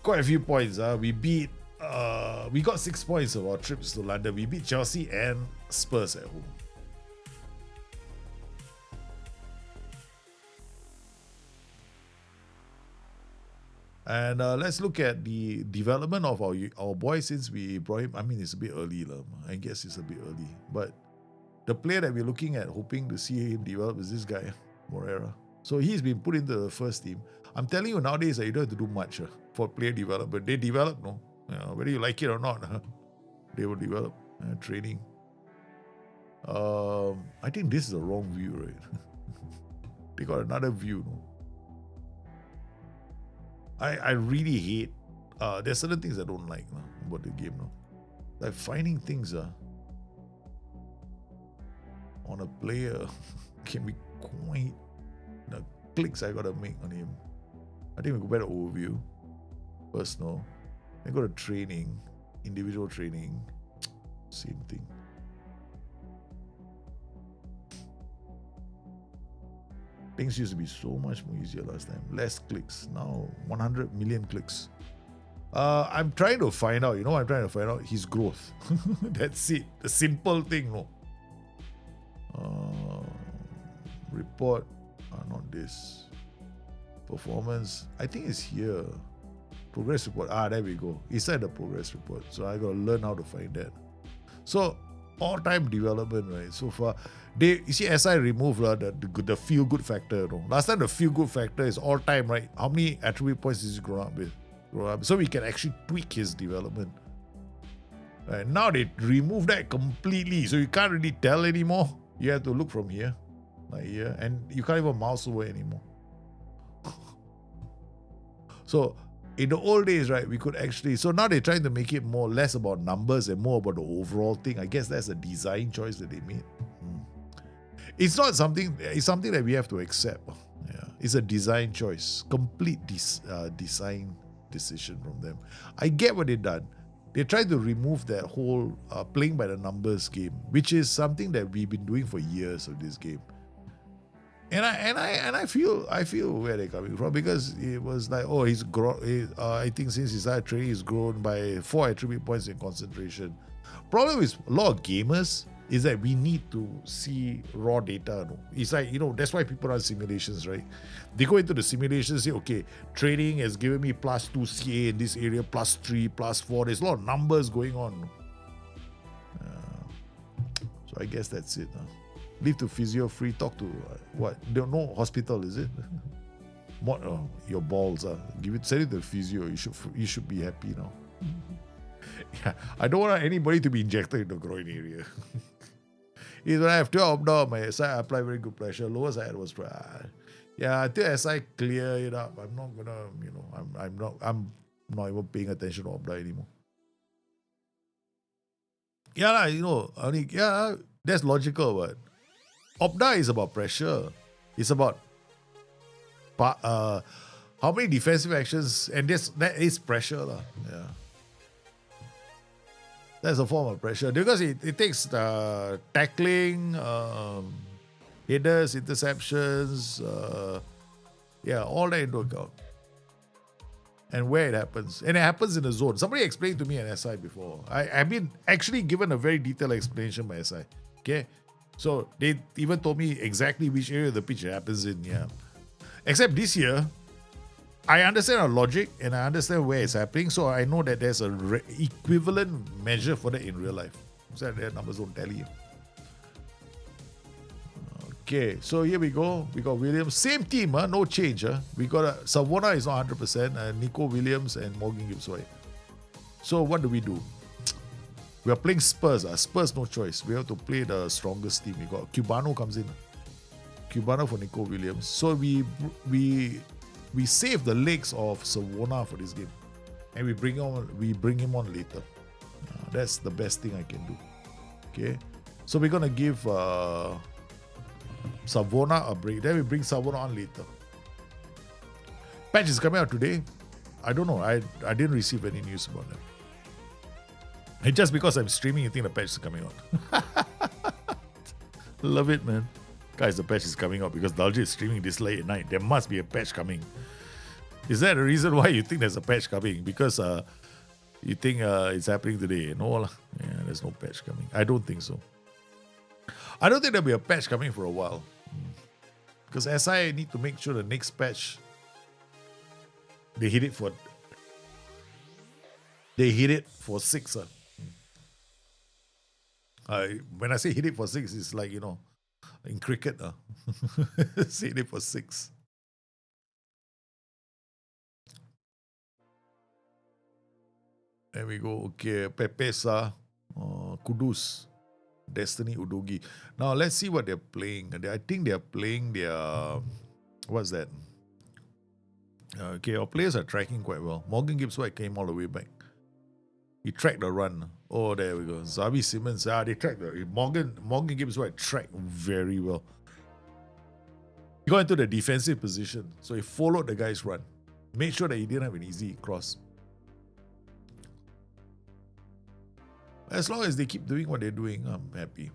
quite a few points. We got 6 points of our trips to London. We beat Chelsea and Spurs at home. And let's look at the development of our boy since we brought him. I mean, it's a bit early. I guess it's a bit early. But the player that we're looking at, hoping to see him develop, is this guy, Moreira. So he's been put into the first team. I'm telling you nowadays that you don't have to do much for player development. They develop, no? Whether you like it or not, they will develop. Training. I think this is the wrong view, right? They got another view, no? I really hate. There's certain things I don't like about the game now. Like finding things on a player can be quite the clicks I gotta make on him. I think we go back to overview, personal, then go to training, individual training, same thing. Things used to be so much more easier last time. Less clicks. Now 100 million clicks. I'm trying to find out. You know what I'm trying to find out? His growth. That's it. The simple thing, no. Report. Not this. Performance. I think it's here. Progress report. There we go. Inside the progress report. So I got to learn how to find that. So all-time development, right? So far, you see, SI removed the feel-good factor. No? Last time, the feel-good factor is all-time, right? How many attribute points is he grown up with? So we can actually tweak his development. Right? Now they remove that completely, so you can't really tell anymore. You have to look from here, like here, and you can't even mouse over anymore. So in the old days, right, we could actually. So now they're trying to make it less about numbers and more about the overall thing. I guess that's a design choice that they made. It's not something. It's something that we have to accept. Yeah, it's a design choice, complete design decision from them. I get what they've done. They tried to remove that whole playing by the numbers game, which is something that we've been doing for years of this game. And I feel where they're coming from, because it was like, oh, he's grown. I think since he started training, he's grown by 4 attribute points in concentration. Problem with a lot of gamers is that we need to see raw data. No? It's like, that's why people run simulations, right? They go into the simulation and say, okay, training has given me +2 CA in this area, +3, +4. There's a lot of numbers going on. So I guess that's it. Leave to physio free, talk to what? No hospital, is it? Your balls. Send it to the physio. You should be happy now. Yeah, I don't want anybody to be injected in the groin area. When I have 12 abdomen, my SI apply very good pressure. Lowest I had was until SI clear it up. I'm not gonna, I'm not even paying attention to abdomen anymore. That's logical, but Opda is about pressure. It's about how many defensive actions, and that is pressure. Yeah. That's a form of pressure because it takes tackling, headers, interceptions, all that into account. And where it happens. And it happens in the zone. Somebody explained to me an SI before. I've been actually given a very detailed explanation by SI. Okay? So they even told me exactly which area of the pitch it happens in. Yeah. Except this year, I understand our logic and I understand where it's happening. So I know that there's a equivalent measure for that in real life. So their numbers don't tally. Okay, so here we go. We got Williams. Same team, no change. We got Savona is not 100%, Nico Williams and Morgan Gibbs White. So what do? We are playing Spurs. Spurs, no choice. We have to play the strongest team. We got Cubano comes in. Cubano for Nico Williams. So we save the legs of Savona for this game. And we bring him on later. That's the best thing I can do. Okay. So we're gonna give Savona a break. Then we bring Savona on later. Patch is coming out today. I don't know. I didn't receive any news about that. And just because I'm streaming, you think the patch is coming out. Love it, man. Guys, the patch is coming out because Dalji is streaming this late at night. There must be a patch coming. Is that a reason why you think there's a patch coming? Because you think it's happening today? No, yeah, there's no patch coming. I don't think so. I don't think there'll be a patch coming for a while. Because SI need to make sure the next patch, they hit it for 6. When I say hit it for 6, it's like, in cricket. Say hit it for 6. There we go. Okay, Pepesa, Kudus. Destiny Udogi. Now let's see what they're playing. I think they're playing their what's that? Okay, our players are tracking quite well. Morgan Gibbs White came all the way back. He tracked the run. Oh, there we go. Zavi Simmons. They tracked the Morgan Gibbs White tracked very well. He got into the defensive position, so he followed the guy's run. Made sure that he didn't have an easy cross. As long as they keep doing what they're doing, I'm happy.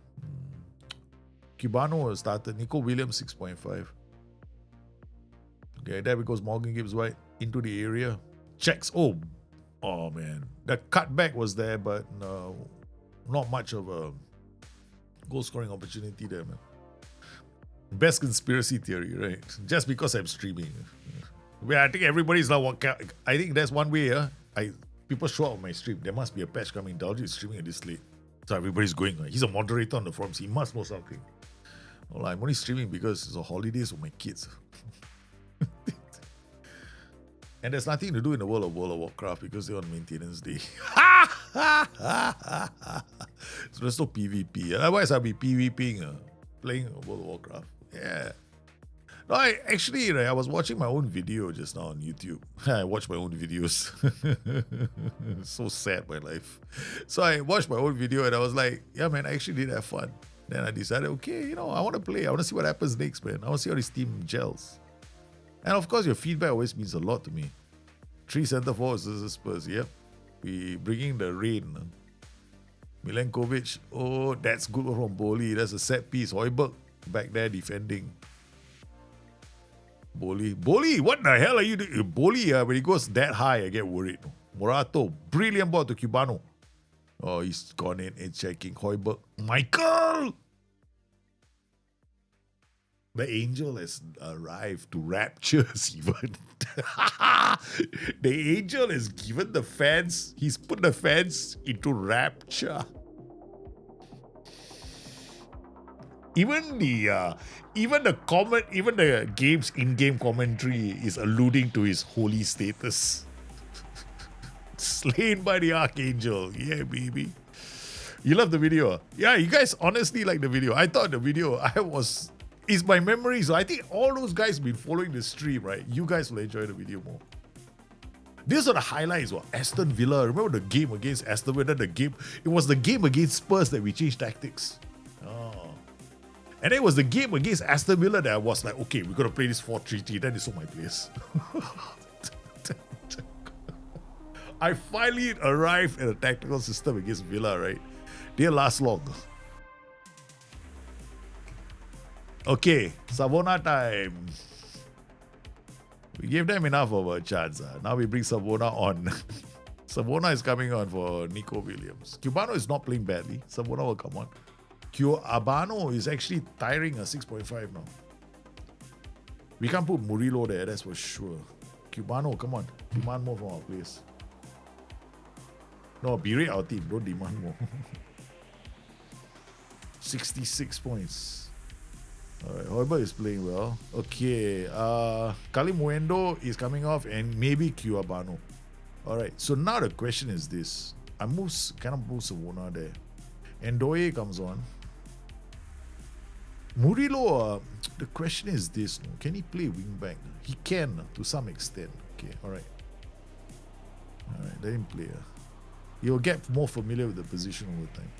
Cubano started. Nico Williams, 6.5. Okay, there goes Morgan Gibbs White into the area. Checks. Oh man. The cutback was there, but not much of a goal scoring opportunity there, man. Best conspiracy theory, right? Just because I'm streaming. I think everybody's now. I think that's one way. People show up on my stream. There must be a patch coming. Dalji is streaming at this late. So everybody's going. He's a moderator on the forums. He must know something. Well, I'm only streaming because it's a holidays with my kids. And there's nothing to do in the World of Warcraft because they're on maintenance day. So there's no PvP. Otherwise, I'll be PvPing, playing World of Warcraft. Yeah. No, I was watching my own video just now on YouTube. I watch my own videos. So sad, my life. So I watched my own video and I was like, yeah, man, I actually did have fun. Then I decided, okay, I want to play. I want to see what happens next, man. I want to see how this team gels. And of course, your feedback always means a lot to me. 3 center forwards versus Spurs. Yep. We bringing the rain. Milenkovic. Oh, that's good from Boli. That's a set piece. Højbjerg back there defending. Boli, what the hell are you doing? Boli, when he goes that high, I get worried. Morato, brilliant ball to Cubano. Oh, he's gone in and checking. Højbjerg. Michael! The angel has arrived to raptures even. The angel has given the fans, he's put the fans into rapture. Even the game's in-game commentary is alluding to his holy status. Slain by the Archangel. Yeah, baby. You love the video? Yeah, you guys honestly like the video. I thought the video, it's my memory. So I think all those guys been following the stream, right? You guys will enjoy the video more. These are the highlights. Aston Villa. Remember the game against Aston Villa? It was the game against Spurs that we changed tactics. Oh. And it was the game against Aston Villa that I was like, okay, we're going to play this 4-3-3. Then it's all my place. I finally arrived at a tactical system against Villa, right? Didn't last long. Okay, Savona time. We gave them enough of a chance. Now we bring Savona on. Savona is coming on for Nico Williams. Cubano is not playing badly. Savona will come on. Abano is actually tiring a 6.5 now. We can't put Murillo there, that's for sure. Cubano, come on. Demand more from our place. No, berate our team. Don't demand more. 66 points. Alright, Hoiberg is playing well. Okay, Kali Muendo is coming off and maybe Cuabano. Alright, so now the question is this. Cannot move Savona there. Ndoye comes on. Murillo, the question is this. Can he play wing back? He can to some extent. Okay, alright. Alright, let him play. He'll get more familiar with the position over time.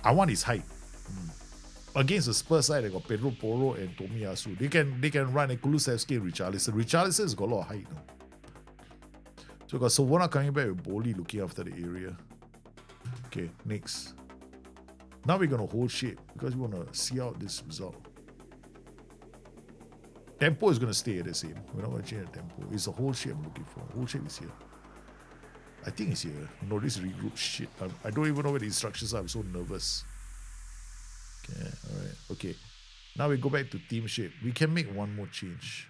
I want his height. Against the Spurs side, they got Pedro Porro and Tomiyasu. They can run a Kulusevski and Richarlison. Richarlison's got a lot of height now. So we got Savona coming back with Boli looking after the area. Okay, next. Now we're gonna hold shape because we wanna see out this result. Tempo is gonna stay the same. We're not gonna change the tempo. It's the whole shape I'm looking for. Whole shape is here. I think it's here. No, this regroup shit. I don't even know where the instructions are. I'm so nervous. Okay, alright. Okay. Now we go back to team shape. We can make one more change.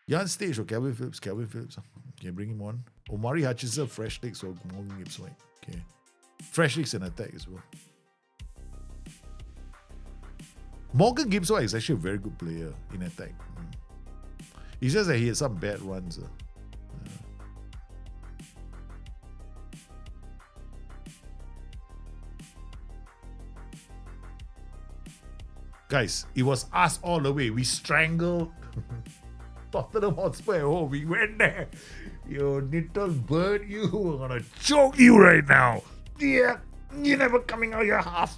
Jan Stage or Calvin Phillips? Calvin Phillips. Okay, bring him on. Omari Hutchinson, fresh legs or Morgan Gibbs White. Okay. Fresh legs and attack as well. Morgan Gibbs White is actually a very good player in attack. It's just that he had some bad runs. Guys, it was us all the way. We strangled Tottenham Hotspur at home. We went there. You little bird, you are gonna choke you right now. Yeah, you're never coming out your half.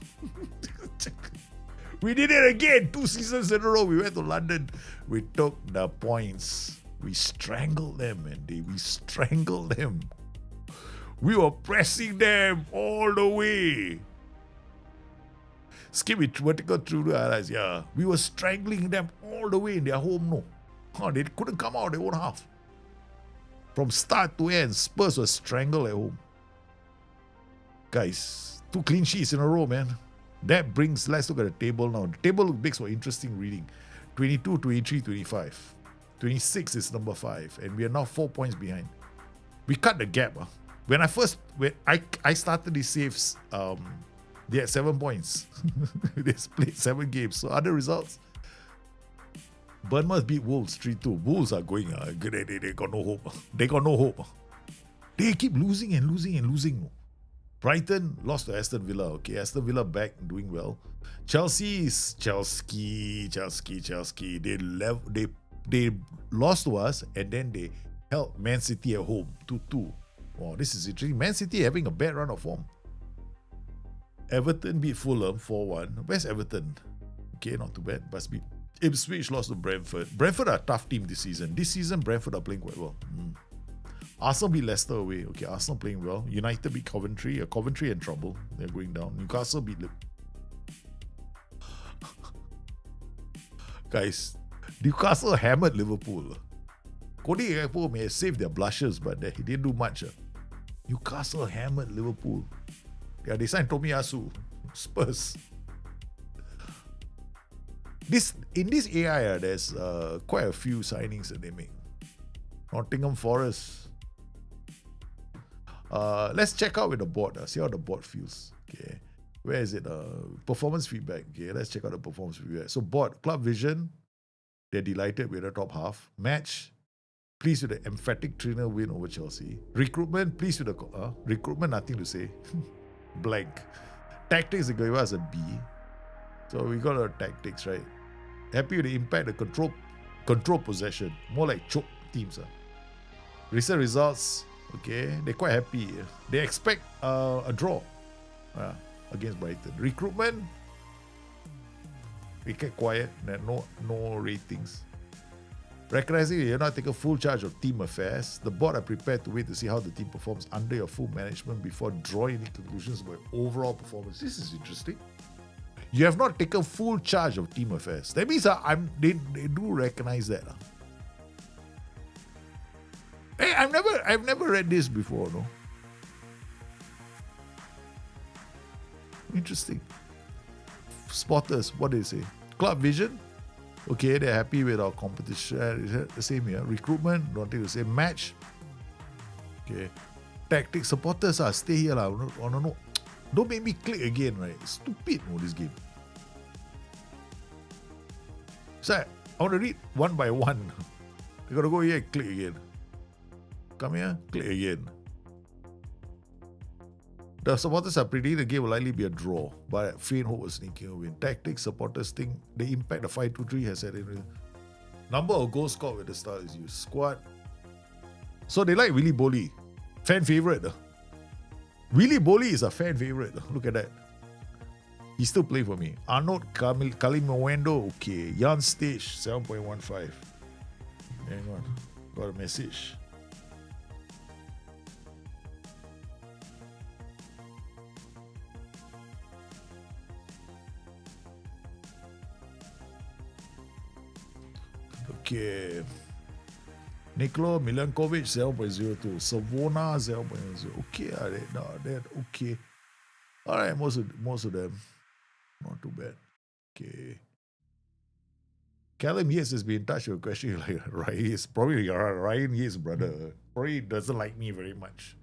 We did it again. 2 seasons in a row. We went to London. We took the points. We strangled them, and we strangled them. We were pressing them all the way. Skip it vertical through the highlights. Yeah, we were strangling them all the way in their home. No, they couldn't come out of their own half. From start to end, Spurs were strangled at home. Guys, 2 clean sheets in a row, man. That brings, let's look at the table now. The table makes for interesting reading. 22, 23, 25. 26 is number 5, and we are now 4 points behind. We cut the gap. When I started these saves, they had 7 points. They played 7 games. So other results. Bournemouth beat Wolves 3-2. Wolves are going. They got no hope. They got no hope. They keep losing and losing and losing. Brighton lost to Aston Villa. Okay, Aston Villa back doing well. Chelsea. They lost to us and then they held Man City at home 2-2. Wow, this is interesting. Man City having a bad run of form. Everton beat Fulham 4-1. Where's Everton? Okay, not too bad. But Ipswich lost to Brentford. Brentford are a tough team this season. This season, Brentford are playing quite well. Arsenal beat Leicester away. Okay, Arsenal playing well. United beat Coventry. Coventry in trouble. They're going down. Newcastle beat Guys, Newcastle hammered Liverpool. Cody Gakpo may have saved their blushes, but he didn't do much. Newcastle hammered Liverpool. Yeah, they signed Tomiyasu. Spurs. In this AI, there's quite a few signings that they make. Nottingham Forest. Let's check out with the board. See how the board feels. Okay. Where is it? Performance feedback. Okay, let's check out the performance feedback. So board, Club Vision, they're delighted with the top half. Match, pleased with the emphatic 3-0 win over Chelsea. Recruitment, pleased with the recruitment, nothing to say. Blank. Tactics, they gave us a B. So we got our tactics, right? Happy with the impact, the control possession. More like choke teams. Recent results, okay, they're quite happy. They expect a draw against Brighton. Recruitment, we kept quiet, no ratings. Recognizing you're not taking full charge of team affairs, the board are prepared to wait to see how the team performs under your full management before drawing any conclusions about overall performance. This is interesting. You have not taken full charge of team affairs. That means they do recognize that. Hey, I've never read this before, no. Interesting. Spotters, what do they say? Club Vision, okay, they're happy with our competition. The same here. Recruitment, don't think the same. Match, okay. Tactics, supporters, stay here. No. Don't make me click again, right? Stupid, this game. So, I want to read one by one. You gotta go here and click again. Come here, click again. The supporters are predicting the game will likely be a draw, but faint hope of sneaking a win. Tactics, supporters think the impact the 5-2-3 has had in number of goals scored with the start is used. Squad. So they like Willy Bolly. Fan favourite. Willy Bolly is a fan favourite. Look at that. He still play for me. Arnold Kalimowendo, okay. Jan Stage, 7.15. Hang on. Got a message. Okay. Nikolo Milankovic 0.02. Savona 0.0. Okay, that okay. Alright, most of them. Not too bad. Okay. Callum Yates has been in touch with a question like Ryan Yates. Probably Ryan Yates' brother. Probably doesn't like me very much.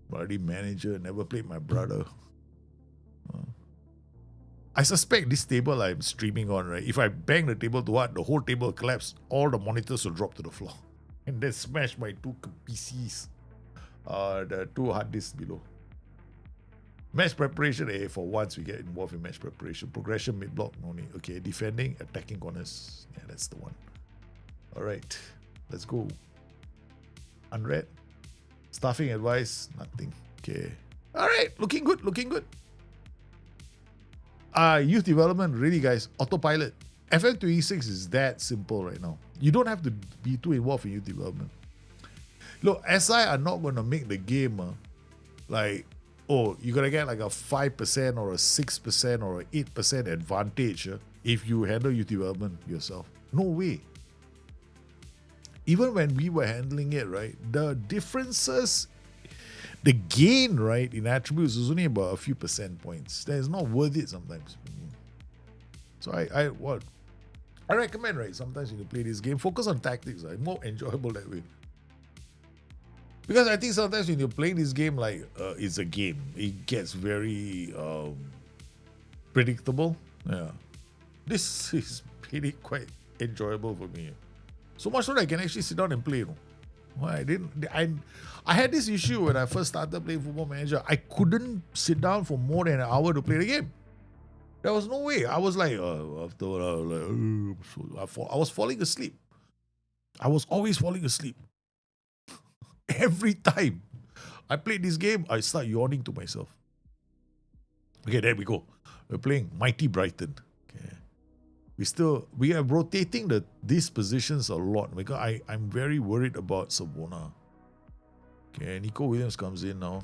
Bloody manager, never played my brother. I suspect this table I'm streaming on, right? If I bang the table to what? The whole table collapse. All the monitors will drop to the floor. And then smash my two PCs. The two hard disks below. Match preparation, for once we get involved in match preparation. Progression mid-block, no need. Okay, defending, attacking corners. Yeah, that's the one. Alright, let's go. Unread. Staffing advice, nothing. Okay. Alright, looking good. Youth development, really guys, autopilot. FM26 is that simple right now. You don't have to be too involved in youth development. Look, SI are not going to make the game like, oh, you're going to get like a 5% or a 6% or an 8% advantage if you handle youth development yourself. No way. Even when we were handling it, right, the differences, the gain, right, in attributes is only about a few percent points. That is not worth it sometimes. So I recommend, right, sometimes when you play this game, focus on tactics. It's more enjoyable that way. Because I think sometimes when you're playing this game, like, it's a game. It gets very predictable. Yeah. This is really quite enjoyable for me. So much so that I can actually sit down and play. I had this issue when I first started playing Football Manager. I couldn't sit down for more than an hour to play the game. There was no way. I was like, after I was falling asleep. I was always falling asleep. Every time I played this game, I start yawning to myself. Okay, there we go. We're playing Mighty Brighton. Okay, we are rotating these positions a lot because I'm very worried about Savona. Okay, Nico Williams comes in now.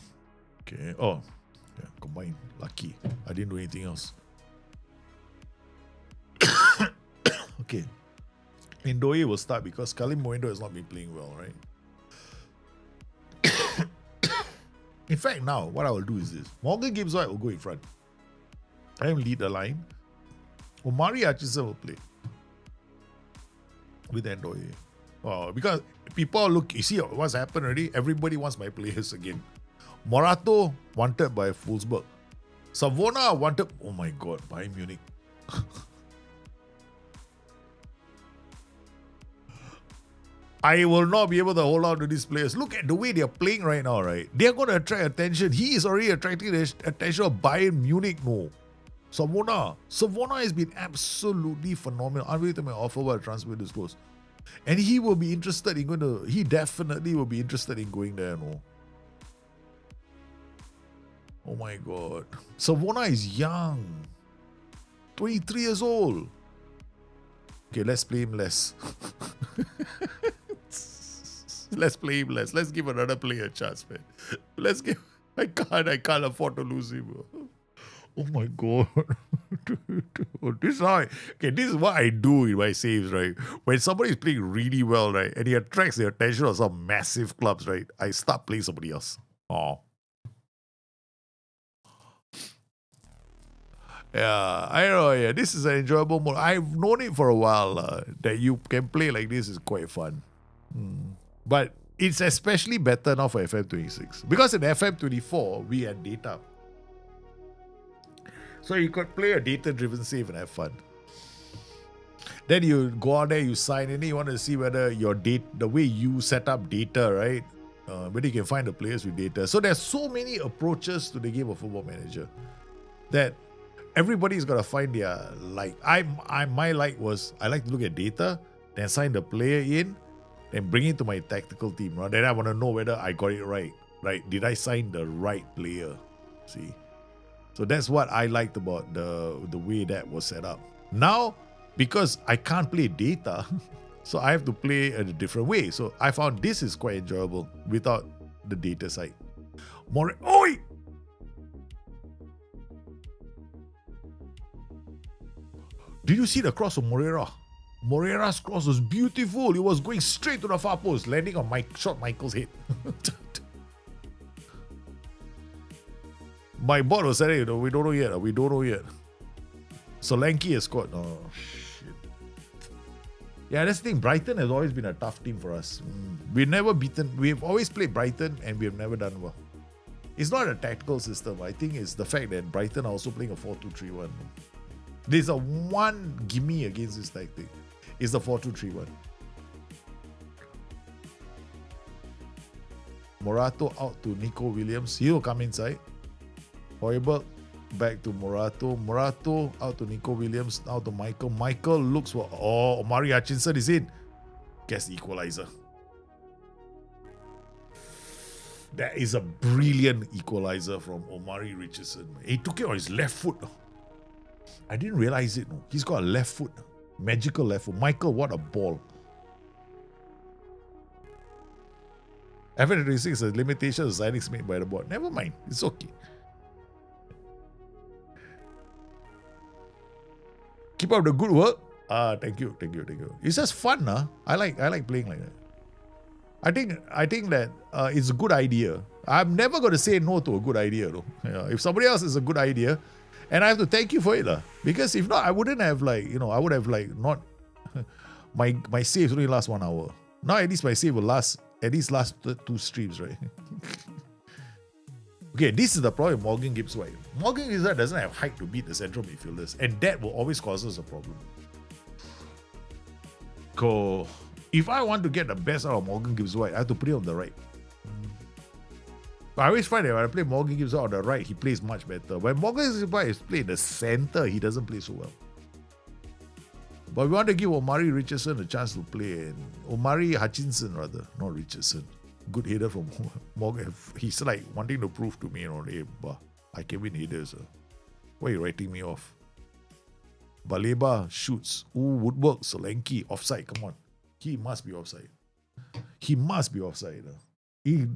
Okay, yeah, combined. Lucky, I didn't do anything else. Okay, Ndoye will start because Kalim Moendo has not been playing well, right? In fact, now what I will do is this: Morgan Gibbs White will go in front. I will lead the line. Omari Hutchinson will play with Ndoye. Because people look, you see what's happened already? Everybody wants my players again. Morato wanted by Wolfsburg. Savona wanted, oh my god, Bayern Munich. I will not be able to hold on to these players. Look at the way they're playing right now, right? They're going to attract attention. He is already attracting the attention of Bayern Munich. No. Savona has been absolutely phenomenal. Unwaiting my offer while transfer disclosed. And he will be interested in going to, he definitely will be interested in going there, no. Oh my god. Savona is young. 23 years old. Okay, let's play him less. Let's play him less. Let's give another player a chance, man. I can't afford to lose him. Oh my god. This is what I do in my saves, right? When somebody is playing really well, right, and he attracts the attention of some massive clubs, right, I start playing somebody else. Oh. Yeah, I know. Yeah, this is an enjoyable mode. I've known it for a while. That you can play like this is quite fun. But it's especially better now for FM26. Because in FM24, we had data. So you could play a data-driven save and have fun. Then you go out there, you sign in, you want to see whether your data, the way you set up data, right? Whether you can find the players with data. So there's so many approaches to the game of Football Manager that everybody's got to find their like. My like was, I like to look at data, then sign the player in, then bring it to my tactical team. Right? Then I want to know whether I got it right. Right? Did I sign the right player? See? So that's what I liked about the way that was set up. Now, because I can't play data, so I have to play a different way. So I found this is quite enjoyable without the data side. Oi! Did you see the cross of Moreira? Moreira's cross was beautiful. It was going straight to the far post, landing on Michael's head. My bot was saying, we don't know yet. Solanke has scored. Oh, shit. Yeah, that's the thing. Brighton has always been a tough team for us. We've always played Brighton and we've never done well. It's not a tactical system. I think it's the fact that Brighton are also playing a 4-2-3-1. There's a one gimme against this tactic. It's the 4-2-3-1. Morato out to Nico Williams. He'll come inside. Hoiberg back to Morato. Morato out to Nico Williams. Now to Michael. Michael looks for... Oh, Omari Hutchinson is in. Gets the equalizer. That is a brilliant equalizer from Omari Richardson. He took it on his left foot. I didn't realize it. No. He's got a left foot. Magical left foot. Michael, what a ball. FN26 is a limitation of signings made by the board. Never mind. It's okay. Keep up the good work. Thank you. It's just fun, huh? I like playing like that. I think that it's a good idea. I'm never going to say no to a good idea, though. Yeah, if somebody else is a good idea, and I have to thank you for it, because if not, I wouldn't have I would have not. my saves only last 1 hour. Now at least my save will last at least last 2 streams, right? Okay, this is the problem with Morgan Gibbs-White. Morgan Gibbs-White doesn't have height to beat the central midfielders, and that will always cause us a problem. So, if I want to get the best out of Morgan Gibbs-White, I have to put it on the right. But I always find that when I play Morgan Gibbs-White on the right, he plays much better. When Morgan Gibbs-White is playing the center, he doesn't play so well. But we want to give Omari Richardson a chance to play, and Omari Hutchinson rather, not Richardson. Good header from Morgan. He's like wanting to prove to me, hey, I can win headers. Why are you writing me off? Baleba shoots. Ooh, Woodwork, Solanke, offside. Come on. He must be offside. He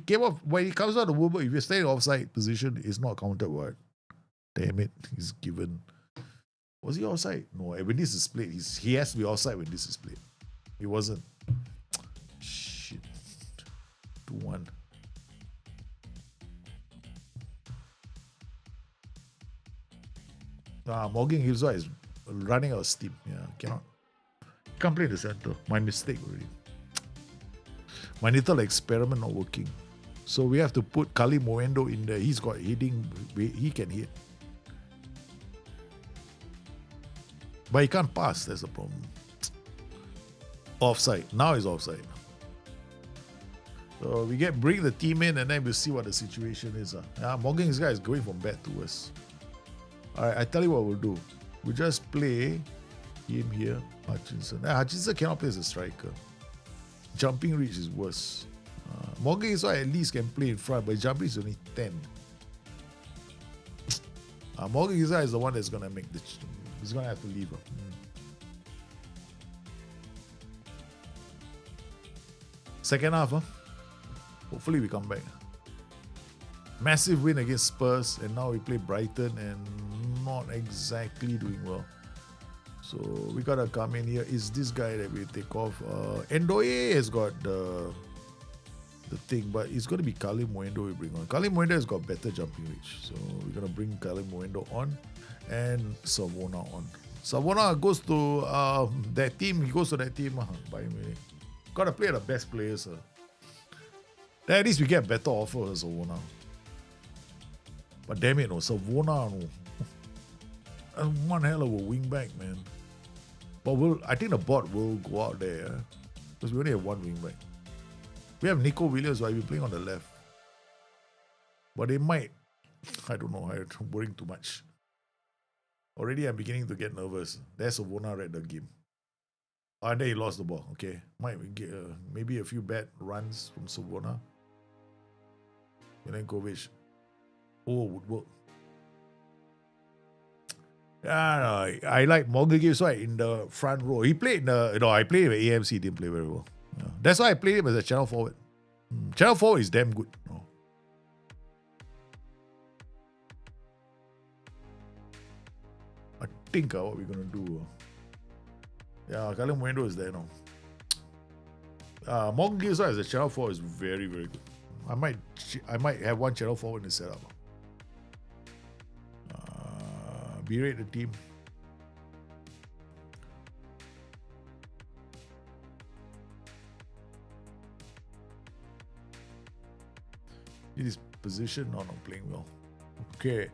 came off, when he comes out of Woodwork, if you're staying in offside position, it's not counted. What? Damn it. He's given. Was he offside? No, when this is played, he has to be offside when this is played. He wasn't. 2-1. Morgan Gibbs-White is running out of steam. Yeah, can't play in the center. My mistake already. My little experiment not working. So we have to put Kali Moendo in there. He's got hitting. He can hit. But he can't pass. That's the problem. Offside. Now he's offside. So we bring the team in and then we'll see what the situation is. Morgan's guy is going from bad to worse. Alright, I tell you what we'll do. We just play him here, Hutchinson. Hutchinson cannot play as a striker. Jumping reach is worse. Morgan's guy at least can play in front, but jumping is only 10. Morgan's guy is the one that's gonna make the. He's gonna have to leave. Second half, hopefully we come back. Massive win against Spurs, and now we play Brighton and not exactly doing well. So we gotta come in here. Is this guy that we take off? Ndoye has got the thing, but it's gonna be Kali Moendo we bring on. Kali Moendo has got better jumping reach, so we're gonna bring Kali Moendo on and Savona on. Savona goes to that team. He goes to that team. By me, gotta play the best players. Then at least we get better offer Savona. But damn it, no Savona, no. One hell of a wing back, man. But I think the bot will go out there because we only have one wing back. We have Nico Williams, who will be playing on the left. But they might. I don't know. I'm worrying too much. Already I'm beginning to get nervous. There's Savona read the game. And then he lost the ball. Okay. Might get maybe a few bad runs from Savona. Milenkovic. Oh, would work. I like Morgan Gibbs in the front row. He played in the. No, I played with AMC. He didn't play very well. Yeah. That's why I played him as a channel forward. Channel forward is damn good. No. I think what we're gonna do. Yeah, Kali Moendo is there now. Morgan Gibbs as a channel forward is very, very good. I might have one channel forward in the setup. Berate the team. In his position, not playing well. Okay.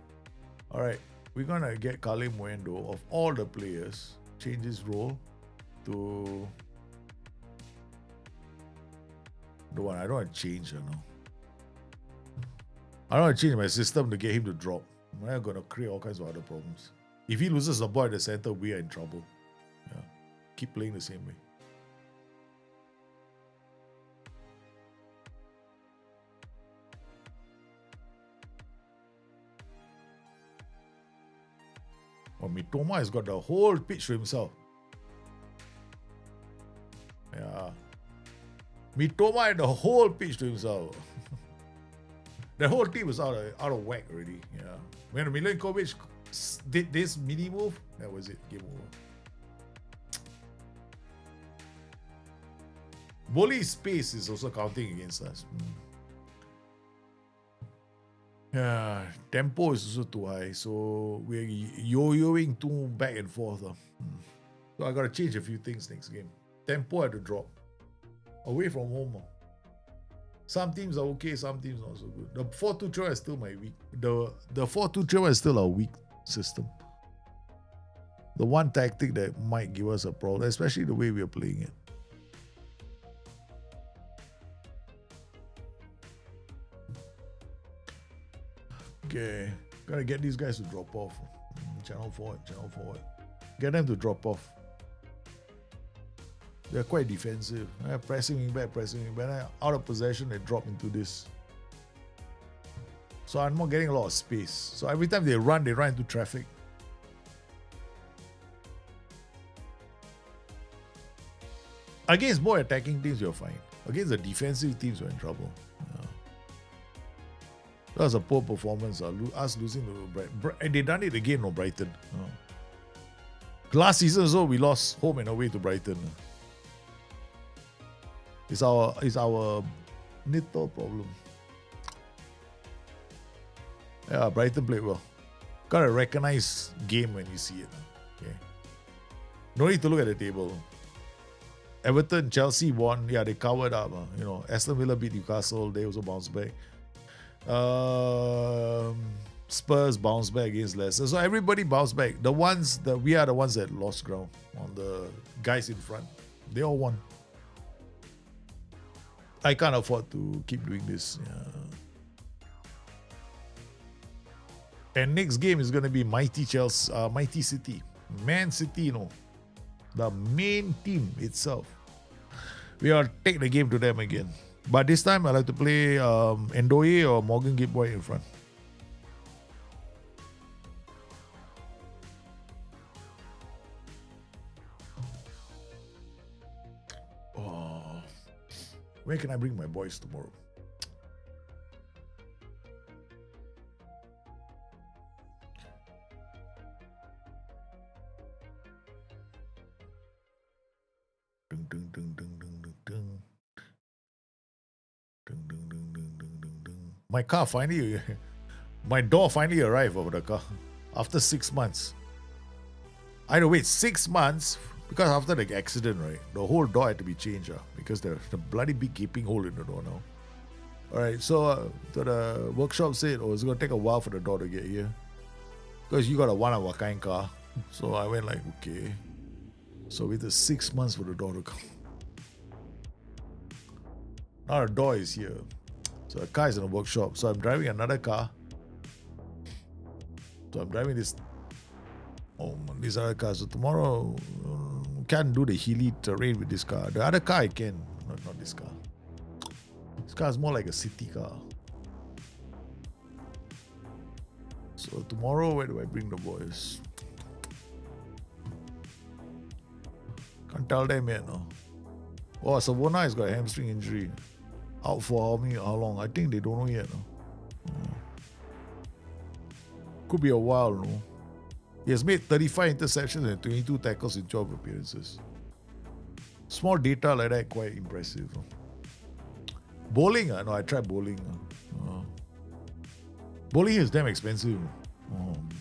Alright. We're gonna get Kali Moendo of all the players, change his role to the one. I don't want to change, I don't want to change my system to get him to drop. We're going to create all kinds of other problems. If he loses the ball at the center, we are in trouble. Yeah. Keep playing the same way. Well, Mitoma has got the whole pitch to himself. Yeah. Mitoma had the whole pitch to himself. The whole team was out of whack already. Yeah. When Milenkovic did this mini move, that was it. Game over. Boli's space is also counting against us. Yeah, tempo is also too high, so we're yo-yoing too back and forth. So I gotta change a few things next game. Tempo had to drop. Away from home. Some teams are okay, some teams not so good. The 4-2-3 is still my weak. The 4-2-3 is still our weak system. The one tactic that might give us a problem, especially the way we are playing it. Okay, gotta get these guys to drop off. Channel forward. Get them to drop off. They're quite defensive. Pressing back. Out of possession, they drop into this. So I'm not getting a lot of space. So every time they run into traffic. Against more attacking teams, you're fine. Against the defensive teams, you're in trouble. Yeah. That was a poor performance. Us losing to Brighton. And they done it again, Brighton. Last season, so we lost home and away to Brighton. It's our little problem. Yeah, Brighton played well. Gotta recognize game when you see it. Okay. No need to look at the table. Everton, Chelsea won. Yeah, they covered up. Aston Villa beat Newcastle. They also bounced back. Spurs bounced back against Leicester. So everybody bounced back. We are the ones that lost ground on the guys in front. They all won. I can't afford to keep doing this. And next game is going to be mighty Chelsea, mighty City, Man City. The main team itself. We are take the game to them again. But this time I like to play Ndoye or Morgan Gibbs in front. Where can I bring my boys tomorrow? My car finally, my door finally arrived over the car after 6 months. I had to wait 6 months because after the accident, right, the whole door had to be changed because there's a bloody big gaping hole in the door now. Alright, so the workshop said, it's going to take a while for the door to get here because you got a one-of-a-kind car. So I went like, okay. So waited 6 months for the door to come. Now the door is here. So the car is in the workshop. So I'm driving another car. So I'm driving this other car. So tomorrow, can't do the hilly terrain with this car. The other car I can, not this car. This car is more like a city car. So tomorrow, where do I bring the boys? Can't tell them yet, no. Oh, Savona has got a hamstring injury. Out for how long? I think they don't know yet, no. Could be a while, no. He has made 35 interceptions and 22 tackles in 12 appearances. Small data like that, quite impressive. Bowling? No, I tried bowling. Bowling is damn expensive.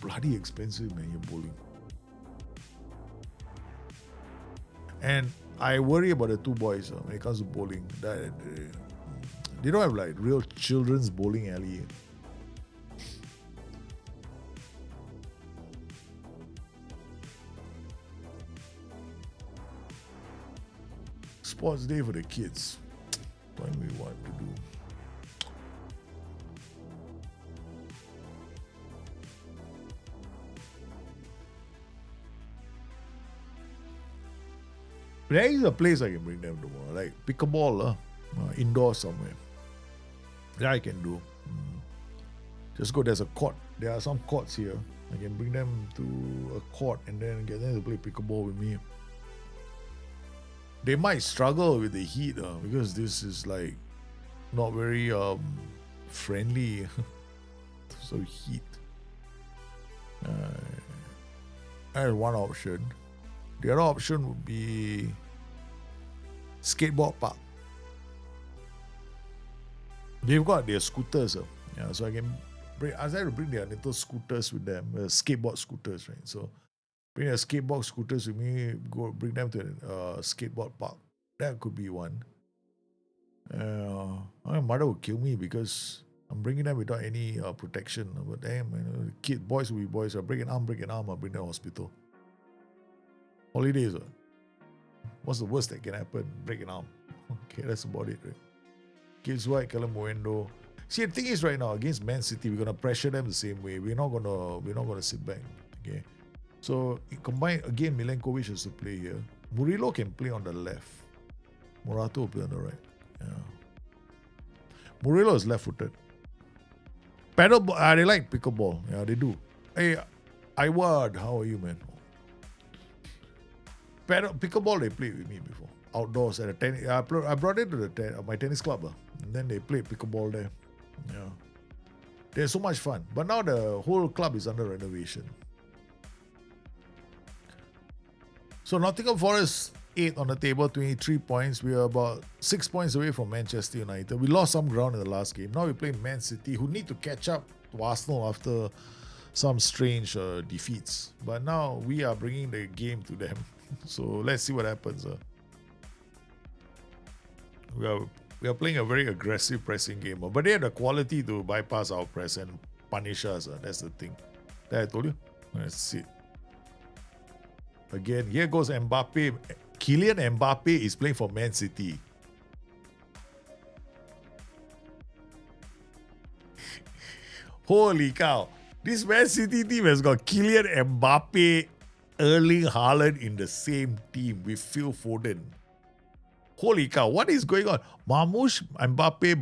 Bloody expensive, man, you're bowling. And I worry about the two boys when it comes to bowling. They don't have like real children's bowling alley. Sports day for the kids. Telling me what to do. There is a place I can bring them tomorrow, like pickleball, indoor somewhere. That I can do. Just go, there's a court. There are some courts here. I can bring them to a court and then get them to play pickleball with me. They might struggle with the heat because this is like not very friendly. So heat. That's one option. The other option would be skateboard park. They've got their scooters. So I have to bring their little scooters with them, skateboard scooters, right? So bring their skateboard scooters with me, go bring them to a skateboard park. That could be one. My mother would kill me because I'm bringing them without any protection. But damn, boys will be boys. I'll break an arm, I'll bring them to hospital. Holidays. What's the worst that can happen? Break an arm. Okay, that's about it, right? Kids white, Calamuendo. See, the thing is right now, against Man City, we're gonna pressure them the same way. We're not gonna sit back. Okay. So combine again, Milenkovic has to play here. Murillo can play on the left. Morato will play on the right. Yeah. Murillo is left-footed. Paddleball, they like pickleball. Yeah, they do. Hey, Iwad, how are you, man? Pickleball, they played with me before. Outdoors at a tennis. I brought it to my tennis club. And then they played pickleball there. Yeah. They're so much fun. But now the whole club is under renovation. So Nottingham Forest 8 on the table, 23 points. We are about 6 points away from Manchester United. We lost some ground in the last game. Now we play Man City, who need to catch up to Arsenal after some strange defeats. But now we are bringing the game to them. So let's see what happens. We are playing a very aggressive pressing game, but they have the quality to bypass our press and punish us. That's the thing. That I told you. Let's see. Again, here goes Mbappe. Kylian Mbappe is playing for Man City. Holy cow. This Man City team has got Kylian Mbappe, Erling Haaland in the same team with Phil Foden. Holy cow, what is going on? Marmoush, Mbappe,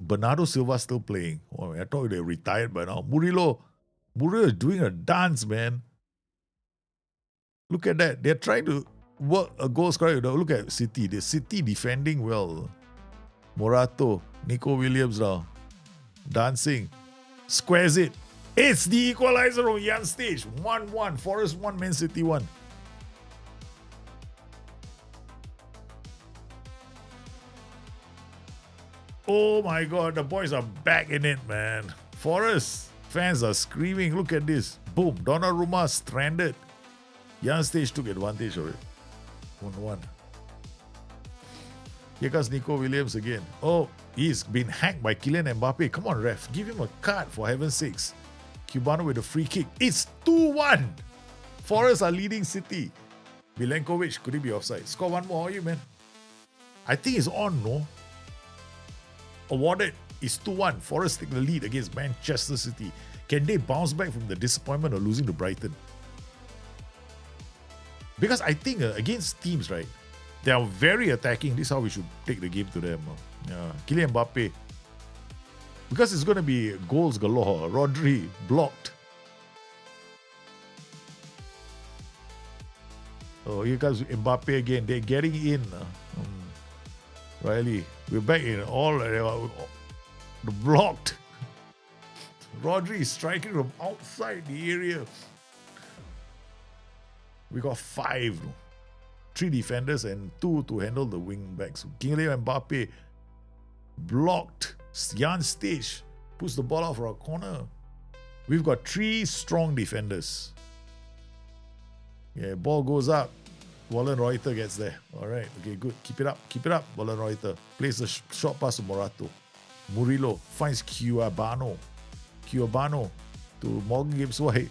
Bernardo Silva still playing. Oh, I thought they retired by now. Murillo is doing a dance, man. Look at that. They're trying to work a goal scorer. Look at City. The City defending well. Morato, Nico Williams now. Dancing. Squares it. It's the equalizer on Jan stage. 1-1. Forest 1, Man City 1. Oh my God, the boys are back in it, man. Forest fans are screaming. Look at this. Boom. Donnarumma stranded. Jan stage took advantage of it. 1-1. Here comes Nico Williams again. Oh, he's been hacked by Kylian Mbappe. Come on, ref. Give him a card for heaven's sakes. Cubano with a free kick. It's 2-1. Forest are leading City. Milenkovic, could he be offside? Score one more, are you, man? I think it's on, no? Awarded. It's 2-1. Forest take the lead against Manchester City. Can they bounce back from the disappointment of losing to Brighton? Because I think against teams, right, they are very attacking. This is how we should take the game to them. Kylian Mbappe. Because it's going to be goals galore. Rodri blocked. Oh, here comes Mbappe again. They're getting in. Riley, we're back in all blocked. Rodri is striking from outside the area. We got 5. 3 defenders and 2 to handle the wing backs. Kylian Mbappe blocked. Jan stage puts the ball out for a corner. We've got 3 strong defenders. Yeah, ball goes up. Wallen Reuter gets there. All right, okay, good. Keep it up. Keep it up, Wallen Reuter. Plays the short pass to Morato. Murillo finds Cubano to Morgan Gibbs-White.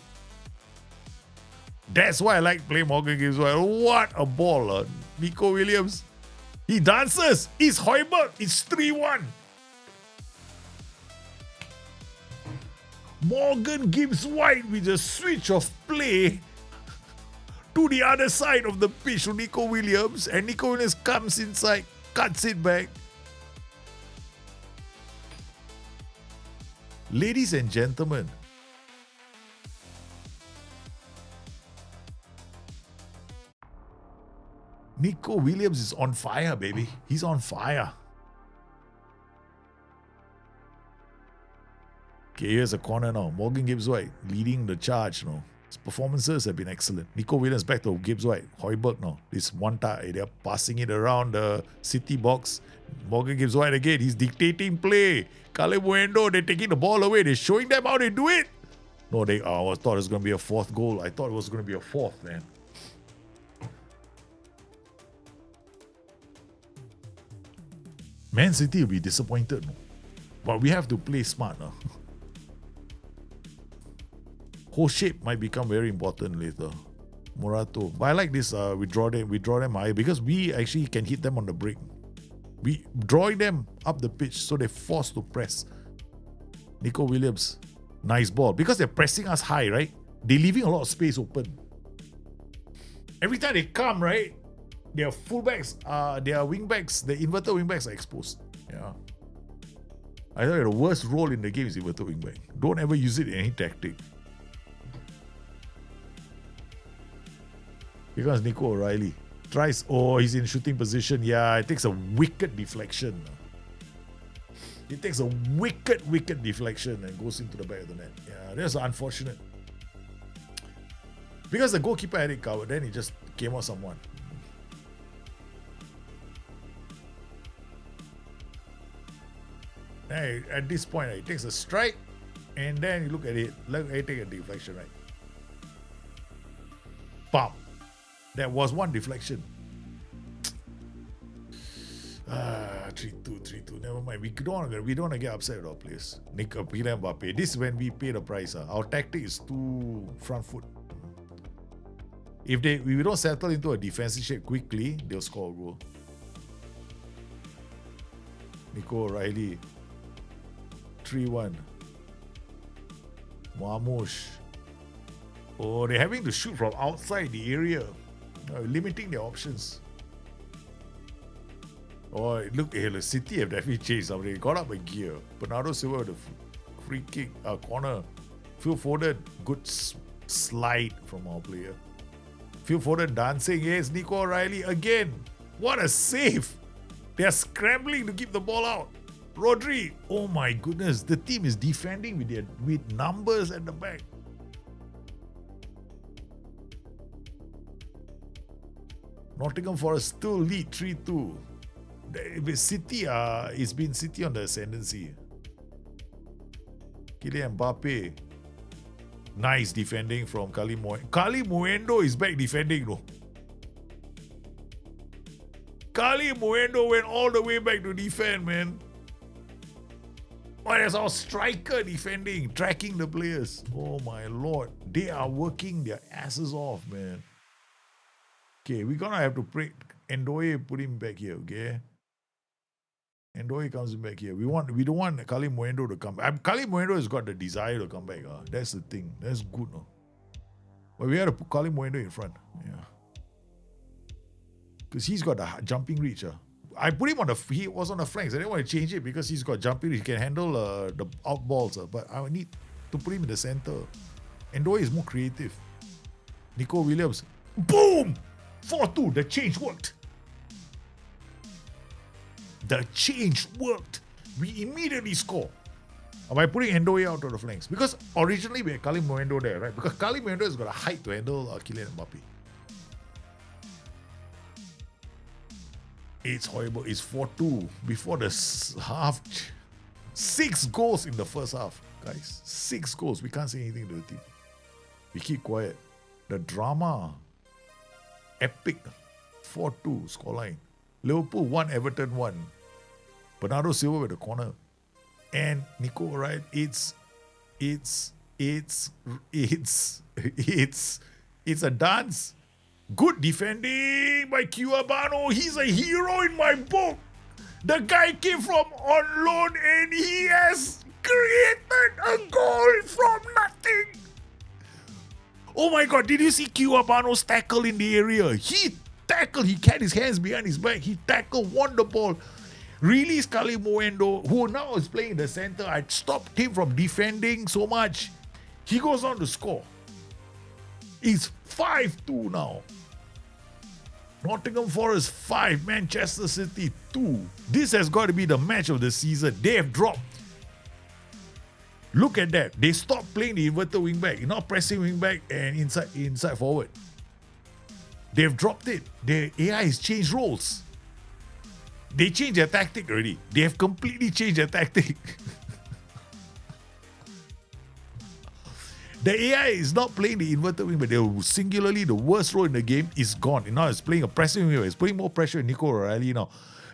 That's why I like playing Morgan Gibbs-White. What a ball. Nico Williams. He dances. It's Højbjerg. It's 3-1. Morgan Gibbs-White with a switch of play to the other side of the pitch to Nico Williams. And Nico Williams comes inside, cuts it back. Ladies and gentlemen, Nico Williams is on fire, baby. He's on fire. Okay, here's a corner now. Morgan Gibbs-White leading the charge now. His performances have been excellent. Nico Williams back to Gibbs-White. Højbjerg now. This one tie. They're passing it around the City box. Morgan Gibbs-White again. He's dictating play. Caleb Muendo, they're taking the ball away. They're showing them how they do it. No, I thought it was going to be a 4th goal. I thought it was going to be a 4th, man. Man City will be disappointed. No? But we have to play smart now. Whole shape might become very important later. Morato. But I like this. We draw them high because we actually can hit them on the break. We drawing them up the pitch so they're forced to press. Nico Williams. Nice ball. Because they're pressing us high, right? They're leaving a lot of space open. Every time they come, right? Their fullbacks, their wingbacks, the inverted wingbacks are exposed. Yeah. I thought the worst role in the game is inverted wingback. Don't ever use it in any tactic. Here comes Nico O'Reilly. Tries. Oh, he's in shooting position. Yeah, it takes a wicked deflection. It takes a wicked deflection and goes into the back of the net. Yeah, that's unfortunate. Because the goalkeeper had it covered, then he just came out someone. Hey, at this point, he takes a strike and then you look at it. Look at it, take a deflection, right? Bam. That was one deflection. 3-2, 3-2. Never mind. We don't want to get upset with our players. Kylian Mbappe. This is when we pay the price. Our tactic is too front foot. If we don't settle into a defensive shape quickly, they'll score a goal. Nico O'Reilly. 3-1. Marmoush. Oh, they're having to shoot from outside the area. Limiting their options. Oh, look, the City have definitely changed something. They got up a gear. Bernardo Silva with the free kick, corner. Phil Foden, good slide from our player. Phil Foden dancing. Yes, Nico O'Reilly again. What a save. They are scrambling to keep the ball out. Rodri. Oh my goodness. The team is defending with numbers at the back. Nottingham Forest still lead 3-2. City, it's been City on the ascendancy. Kylian Mbappe. Nice defending from Kali Muendo. Kali Muendo is back defending, no? Kali Muendo went all the way back to defend, man. Oh, that's our striker defending, tracking the players. Oh my lord. They are working their asses off, man. Okay, we're gonna have to pray. Ndoye put him back here, okay? Ndoye comes back here. We don't want Kali Muendo to come back. Kali Muendo has got the desire to come back. That's the thing. That's good, no? But we had to put Kali Muendo in front. Yeah. Because he's got the jumping reach. I put him he was on the flanks. I didn't want to change it because he's got jumping reach. He can handle the out balls. But I need to put him in the center. Ndoye is more creative. Nico Williams. Boom! 4-2. The change worked. The change worked. We immediately score by putting Ndoye out to the flanks. Because originally we had Kali Muendo there, right? Because Kali Muendo has got a height to handle Kylian Mbappe. It's horrible. It's 4-2 before the half. 6 goals in the first half, guys. 6 goals. We can't say anything to the team. We keep quiet. The drama. Epic. 4-2 scoreline. Liverpool 1, Everton 1. Bernardo Silva with the corner. And Nico O'Reilly, it's a dance. Good defending by Cuabano. He's a hero in my book. The guy came from on loan and he has created a goal from nothing. Oh my God, did you see Cuabano's tackle in the area? He tackled, he had his hands behind his back. He tackled, won the ball. Released Kali Muendo, who now is playing in the center. I stopped him from defending so much. He goes on to score. It's 5-2 now. Nottingham Forest 5, Manchester City 2. This has got to be the match of the season. They have dropped. Look at that. They stopped playing the inverted wing back, not pressing wing back and inside forward. They've dropped it. The AI has changed roles. They changed their tactic already. They have completely changed their tactic. The AI is not playing the inverted wing, but singularly the worst role in the game is gone. Now it's playing a pressing wing. It's putting more pressure on Nico O'Reilly now.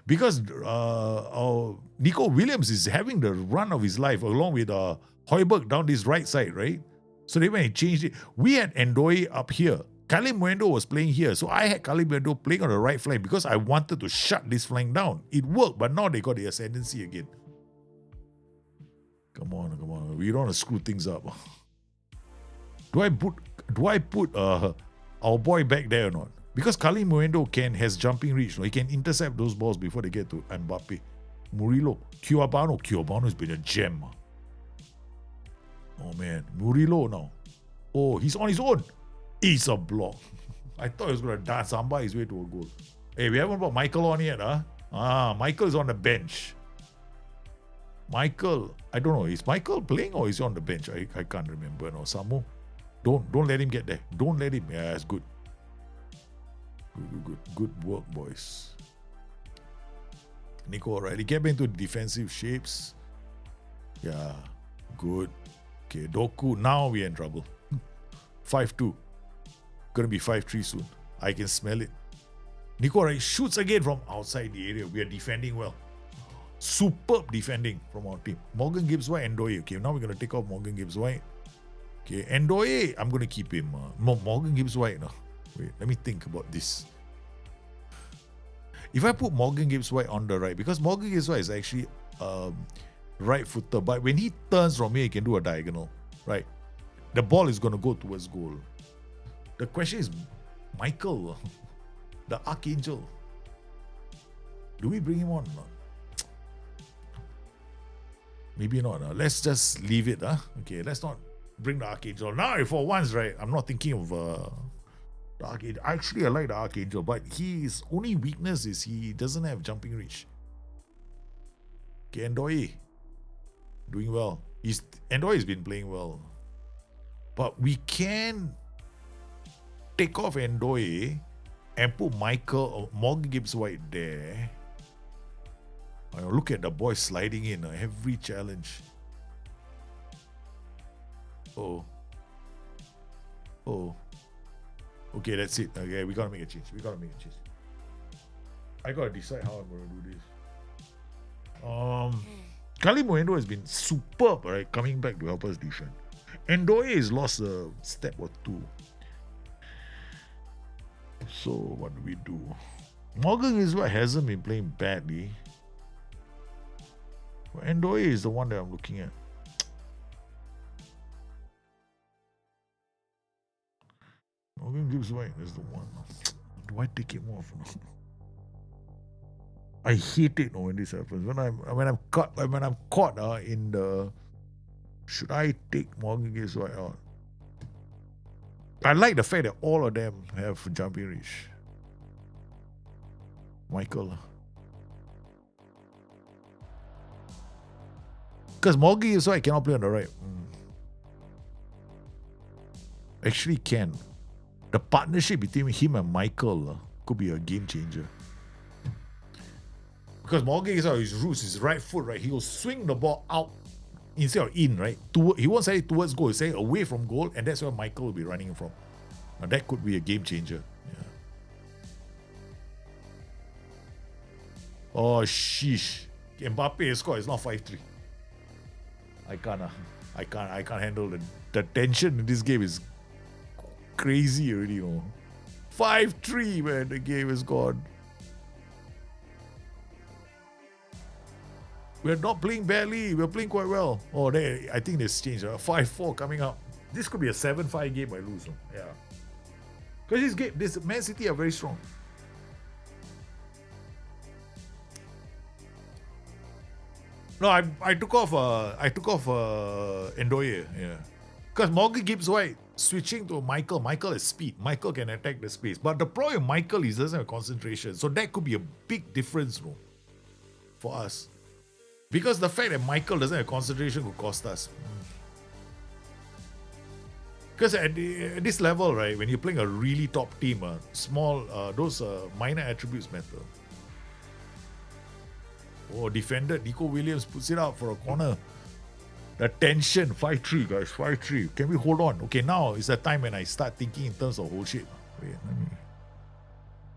Because Nico Williams is having the run of his life along with Højbjerg down this right side, right? So they went and changed it. We had Ndoye up here. Kali Muendo was playing here. So I had Kali Muendo playing on the right flank because I wanted to shut this flank down. It worked, but now they got the ascendancy again. Come on. We don't want to screw things up. Do I put our boy back there or not? Because Kali Muendo has jumping reach. He can intercept those balls before they get to Mbappe. Murillo. Cuabano has been a gem. Oh man. Murillo now. Oh, he's on his own. It's a block. I thought he was going to dance samba his way to a goal. Hey, we haven't brought Michael on yet, huh? Michael is on the bench. Michael, I don't know. Is Michael playing or is he on the bench? I can't remember. No, Samu. Don't let him get there. Don't let him. Yeah, it's good. Good work, boys. Nico O'Reilly, get back into defensive shapes. Yeah, good. Okay, Doku, now we're in trouble. 5-2. Gonna be 5-3 soon. I can smell it. Nico O'Reilly shoots again from outside the area. We are defending well. Superb defending from our team. Morgan Gibbs-White, Ndoye. Okay, now we're going to take off Morgan Gibbs-White. Okay, Ndoye, I'm going to keep him. Morgan Gibbs-White. No. Wait, let me think about this. If I put Morgan Gibbs-White on the right, because Morgan Gibbs-White is actually right footer, but when he turns from here, he can do a diagonal, right? The ball is going to go towards goal. The question is, Michael, the Archangel, do we bring him on or not? Maybe not. Let's just leave it. Okay, let's not bring the Archangel. Now, for once, right, I'm not thinking of the Archangel. Actually, I like the Archangel, but his only weakness is he doesn't have jumping reach. Okay, Ndoye, doing well. Ndoye has been playing well. But we can take off Ndoye and put Michael or Morgan Gibbs-White there. Look at the boy sliding in every challenge. Oh. Okay, that's it. Okay, we gotta make a change. I gotta decide how I'm gonna do this. Kali Moendo has been superb, right? Coming back to help us defend. Ndoye has lost a step or two. So what do we do? Morgan Gibbs-White hasn't been playing badly. Ndoye is the one that I'm looking at. Morgan Gibbs-White is the one. Do I take him off? I hate it when this happens. When I'm caught in the, should I take Morgan Gibbs-White out? I like the fact that all of them have jumping reach. Michael. Because Morgan Gibbs-White cannot play on the right. Actually can. The partnership between him and Michael could be a game changer. Because Morgan Gibbs-White, his roots, his right foot, right? He will swing the ball out instead of in, right? He won't send it towards goal, he'll send it away from goal, and that's where Michael will be running from. Now that could be a game changer. Yeah. Oh, sheesh. Mbappe score is not 5-3. I can't handle the tension in this game is crazy already, you know. 5-3, man, the game is gone. We're not playing badly, we're playing quite well. Oh, I think this changed. 5-4 coming up. This could be a 7-5 game I lose. Yeah. Because this Man City are very strong. No, I took off Ndoye, yeah. Because Morgan Gibbs-White switching to Michael. Michael has speed. Michael can attack the space. But the problem with Michael is he doesn't have concentration. So that could be a big difference, no, for us. Because the fact that Michael doesn't have concentration could cost us. Because at this level, right, when you're playing a really top team, those minor attributes matter. Oh, defender Nico Williams puts it out for a corner. The tension, 5-3, guys, 5-3. Can we hold on? Okay, now is the time when I start thinking in terms of hold shape. Wait, let me.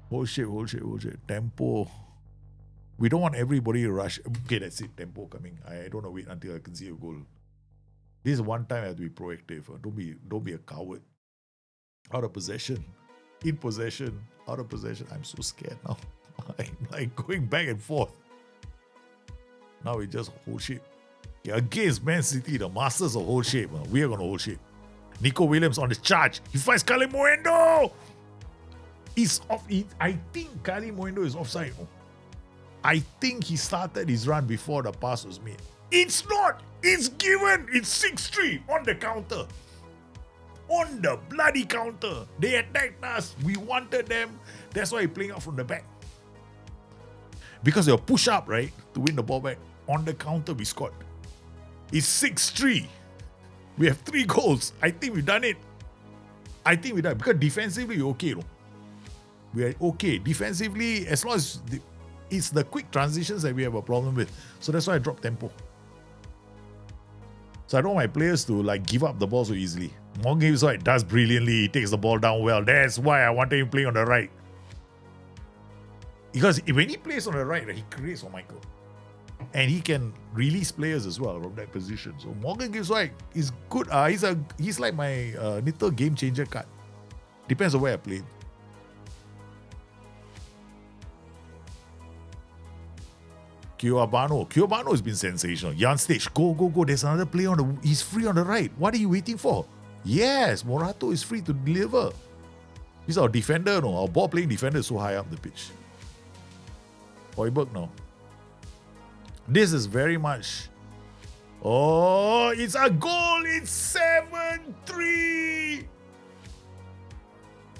Hold shape. Tempo. We don't want everybody to rush. Okay, that's it. Tempo coming. I don't want to wait until I can see a goal. This is one time I have to be proactive. Don't be a coward. Out of possession. In possession. Out of possession. I'm so scared now. I'm like going back and forth. Now we just hold shape. Okay, against Man City, the masters of hold shape. We are going to hold shape. Nico Williams on the charge. He finds Kali Moendo. He's off. I think Kali Moendo is offside. I think he started his run before the pass was made. It's not. It's given. It's 6-3 on the counter. On the bloody counter. They attacked us. We wanted them. That's why he's playing out from the back. Because they'll push up, right, to win the ball back. On the counter, we scored. It's 6-3. We have 3 goals. I think we've done it. Because defensively, we're okay. No? We are okay. Defensively, as long as it's the quick transitions that we have a problem with. So that's why I dropped tempo. So I don't want my players to give up the ball so easily. Morgan Gibbs-White does brilliantly. He takes the ball down well. That's why I wanted him playing on the right. Because when he plays on the right, he creates for Michael. And he can release players as well from that position. So Morgan Gibbs White is good. He's like my little game changer card. Depends on where I play. Kyobano has been sensational. Jan Stage, go. There's another player he's free on the right. What are you waiting for? Yes, Morato is free to deliver. He's our defender, no? Our ball playing defender is so high up the pitch. Hoiberg now. This is very much. Oh, it's a goal. It's 7-3.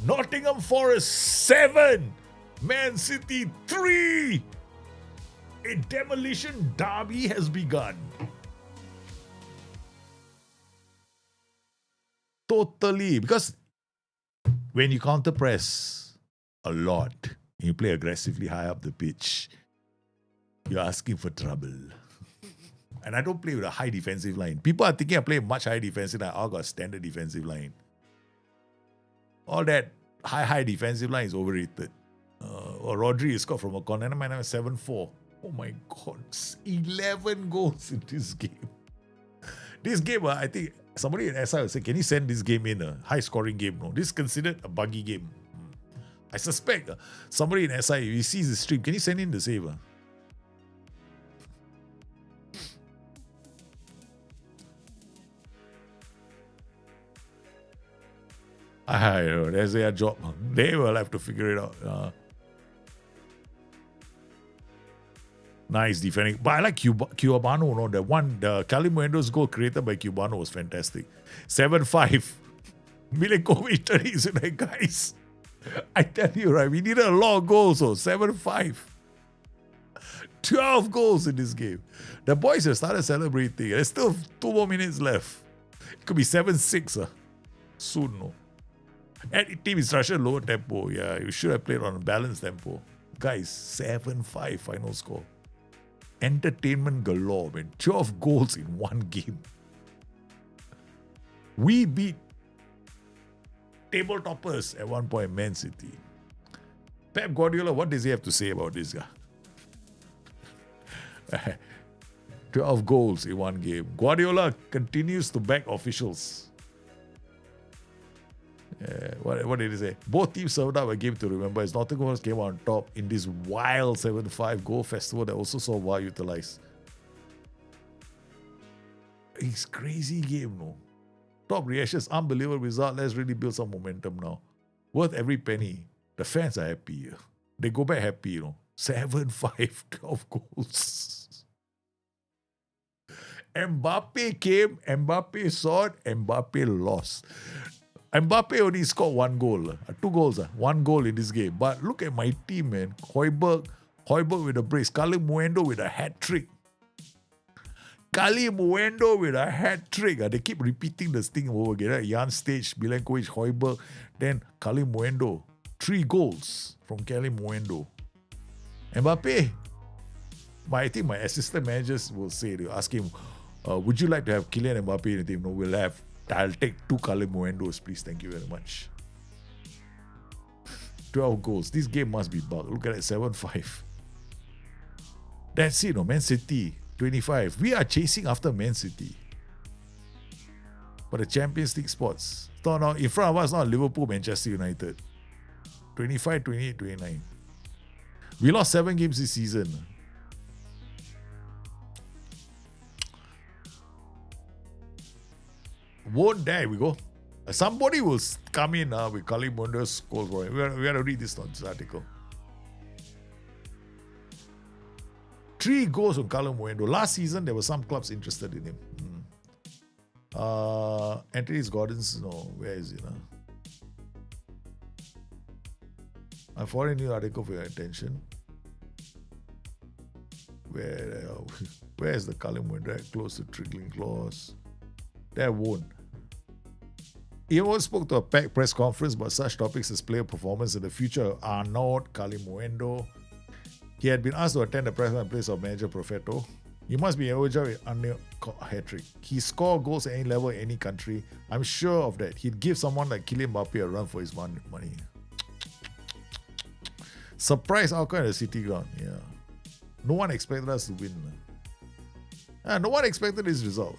Nottingham Forest 7. Man City 3. A demolition derby has begun. Totally. Because when you counter press a lot, you play aggressively high up the pitch, you're asking for trouble. And I don't play with a high defensive line. People are thinking I play much higher defensive line. I've got a standard defensive line. All that high defensive line is overrated. Rodri is scored from a corner. Man, 7-4. Oh my God. 11 goals in this game. This game, I think somebody in SI will say, can you send this game in a high scoring game? No, this is considered a buggy game. I suspect somebody in SI, if he sees the stream, can you send in the save? I know, that's their job. They will have to figure it out. Nice defending. But I like Kyobano, no? The Kalimuendo's goal created by Kyobano was fantastic. 7-5. Milenkovic turned into that, guys. I tell you, right, we needed a lot of goals, so 7-5. 12 goals in this game. The boys have started celebrating. There's still 2 more minutes left. It could be 7-6 soon, no? And team instruction, lower tempo. Yeah, you should have played on a balanced tempo. Guys, 7-5 final score. Entertainment galore, man. 12 goals in one game. We beat table toppers at one point, Man City. Pep Guardiola, what does he have to say about this guy? 12 goals in one game. Guardiola continues to back officials. What did he say? Both teams served up a game to remember as Nottingham Forest came on top in this wild 7-5 goal festival that also saw VAR utilized. It's crazy game, no? Top reactions, unbelievable result. Let's really build some momentum now. Worth every penny. The fans are happy. They go back happy, 7-5, 12 goals. Mbappe came, Mbappe saw it, Mbappe lost. Mbappe only scored 1 goal. 2 goals. 1 goal in this game. But look at my team, man. Hoiberg with a brace. Kalimuendo with a hat-trick. Kalimuendo with a hat-trick. They keep repeating this thing over again. Right? Jan Stage, Milenkovic, Hoiberg. Then Kalimuendo. 3 goals from Kalimuendo. Mbappe. I think my assistant managers will say, they'll ask him, would you like to have Kylian Mbappe in the team? No, we'll have. I'll take 2 Kalimuendos, please. Thank you very much. 12 goals. This game must be bugged. Look at that, 7-5. That's it, Man City, 25. We are chasing after Man City. But the Champions League spots. Now, in front of us, now Liverpool, Manchester United. 25, 28, 29. We lost 7 games this season. Won't die, we go. Somebody will come in with Kalimundo's goal for him. We got to read this article. 3 goals from Kalimuendo. Last season, there were some clubs interested in him. Anthony Gordon's, no, where is he now? I found a new article for your attention. Where is the Kalimuendo? Close to triggering clause. That won't. He once spoke to a packed press conference about such topics as player performance and the future of Arnaud Kalimuendo. He had been asked to attend the press in place of manager Profeto. You must be overjoyed with Arnaud hat-trick. He scored goals at any level in any country. I'm sure of that. He'd give someone like Kylian Mbappe a run for his money. Surprise outcome at the City ground. Yeah. No one expected us to win. No one expected this result.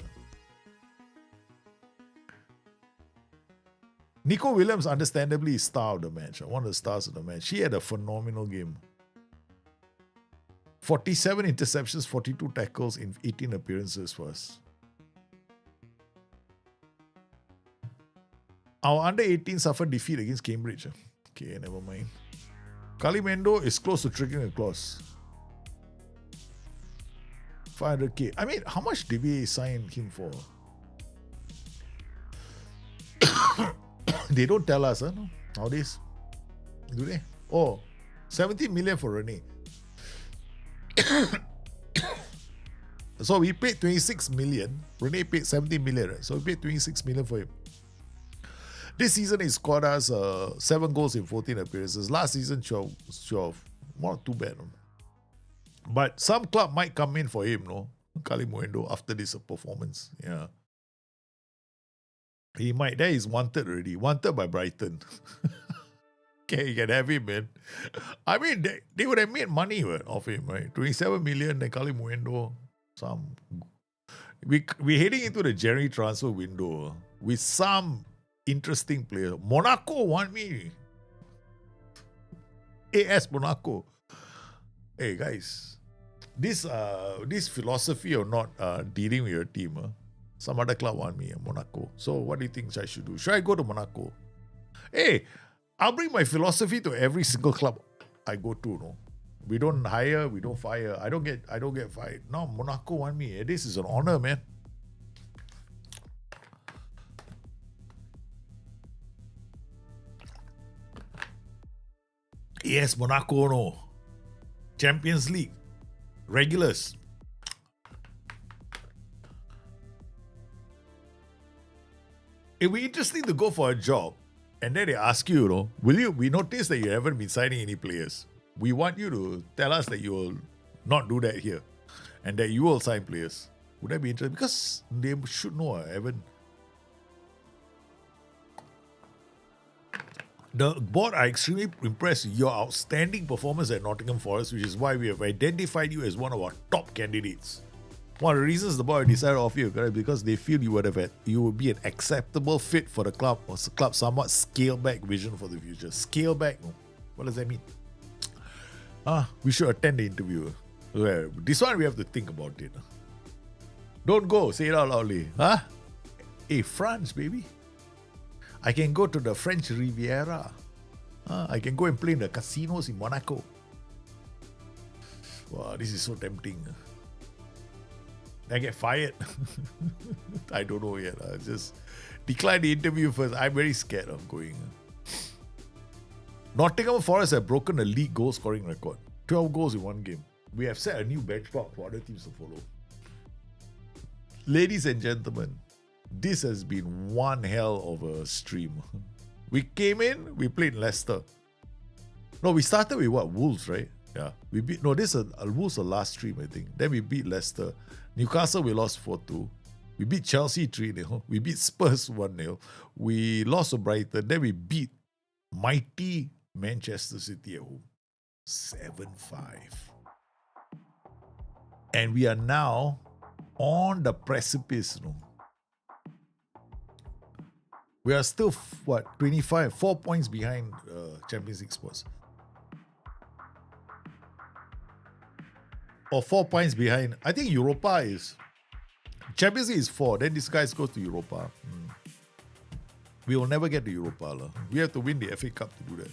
Nico Williams, understandably, is star of the match. One of the stars of the match. She had a phenomenal game. 47 interceptions, 42 tackles in 18 appearances for us. Our under-18 suffered defeat against Cambridge. Okay, never mind. Kalimendo is close to triggering a clause. 500k. I mean, how much did we sign him for? They don't tell us, no? Nowadays. Do they? Oh, 17 million for Rene. So we paid 26 million. Rene paid 17 million, right? So we paid 26 million for him. This season he scored us 7 goals in 14 appearances. Last season, 12. Not too bad. No? But some club might come in for him, no? Kalimuendo after this performance. Yeah. He might. There he's wanted already. Wanted by Brighton. Okay, you can have him, man. I mean, they would have made money off him, right? 27 million, then Kalimuendo. We're heading into the January transfer window with some interesting players. Monaco want me. AS Monaco. Hey guys, this philosophy of not dealing with your team, some other club want me, Monaco. So what do you think I should do? Should I go to Monaco? Hey, I'll bring my philosophy to every single club I go to. No, we don't hire, we don't fire. I don't get fired. No, Monaco want me. This is an honor, man. Yes, Monaco, no. Champions League. Regulars. It'd be interesting to go for a job and then they ask you, we notice that you haven't been signing any players. We want you to tell us that you will not do that here and that you will sign players. Would that be interesting? Because they should know, Evan. The board are extremely impressed with your outstanding performance at Nottingham Forest, which is why we have identified you as one of our top candidates. One of the reasons the board decided to offer you, correct, because they feel you would be an acceptable fit for the club, or the club somewhat scale back vision for the future. Scale back, what does that mean? We should attend the interview. This one we have to think about it. Don't go, say it out loudly. Hey, France, baby. I can go to the French Riviera. I can go and play in the casinos in Monaco. Wow, this is so tempting. I get fired. I don't know yet. Just decline the interview first. I'm very scared of going. Nottingham Forest have broken the league goal scoring record. 12 goals in one game. We have set a new benchmark for other teams to follow. Ladies and gentlemen, this has been one hell of a stream. We came in, we played Leicester. No, we started with what? Wolves, right? Yeah. This is Wolves the last stream, I think. Then we beat Leicester. Newcastle, we lost 4-2. We beat Chelsea 3-0. We beat Spurs 1-0. We lost to Brighton. Then we beat mighty Manchester City at home 7-5. And we are now on the precipice. We are still, 25, 4 points behind Champions League spots. Or 4 points behind. I think Europa is. Champions League is 4. Then this guy goes to Europa. We will never get to Europa. We have to win the FA Cup to do that.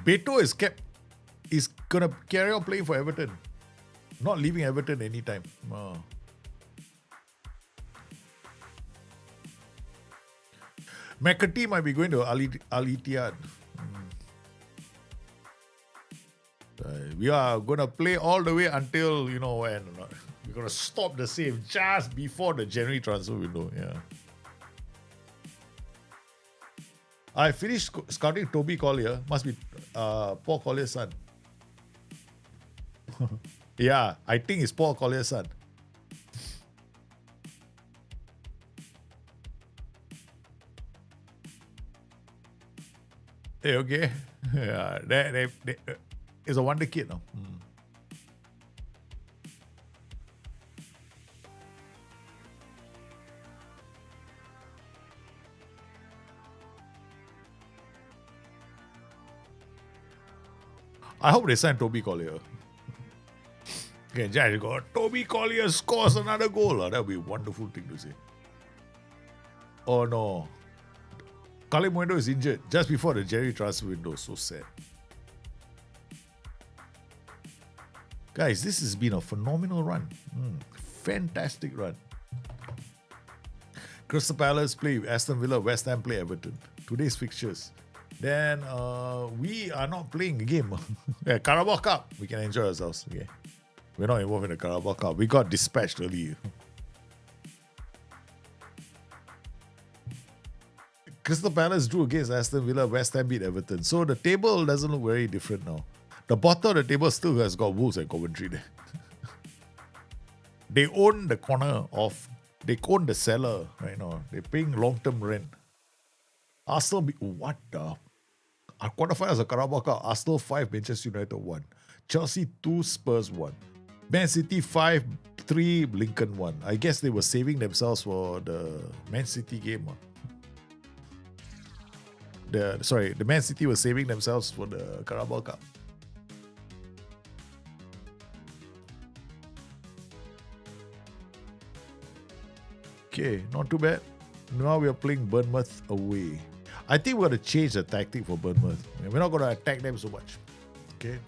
Beto is going to carry on playing for Everton. Not leaving Everton anytime. McAtee might be going to Al Ittihad. We are going to play all the way until, when. We're going to stop the save just before the January transfer window. Yeah. I finished scouting Toby Collier. Must be Paul Collier's son. Yeah, I think it's Paul Collier's son. Hey, okay. Yeah, it's a wonder kid now. I hope they sign Toby Collier. Okay, Jack, go. Toby Collier scores another goal. That would be a wonderful thing to see. Oh no. Kale Muendo is injured just before the Jerry transfer window. So sad. Guys, this has been a phenomenal run. Fantastic run. Crystal Palace play Aston Villa, West Ham play Everton. Today's fixtures. Then we are not playing a game. Yeah, Carabao Cup. We can enjoy ourselves. Okay. We're not involved in the Carabao Cup. We got dispatched early. Crystal Palace drew against Aston Villa, West Ham beat Everton. So the table doesn't look very different now. The bottom of the table still has got Wolves and Coventry there. They own the corner of, they own the cellar right now. They're paying long-term rent. Arsenal, what the? Our quarterfinals of Carabao Cup, Arsenal 5, Manchester United 1. Chelsea 2, Spurs 1. Man City 5, 3, Lincoln 1. I guess they were saving themselves for the Man City game. The Man City was saving themselves for the Carabao Cup. Okay, not too bad. Now we are playing Bournemouth away. I think we're going to change the tactic for Bournemouth. We're not going to attack them so much. Okay?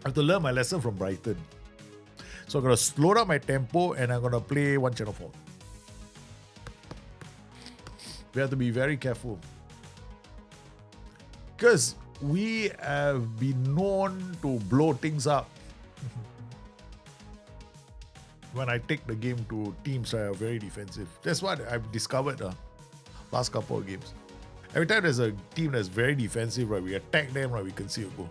I have to learn my lesson from Brighton. So I'm going to slow down my tempo and I'm going to play one channel forward. We have to be very careful. Because we have been known to blow things up when I take the game to teams that are very defensive. That's what I've discovered last couple of games. Every time there's a team that's very defensive, right, we attack them, right, we concede a goal.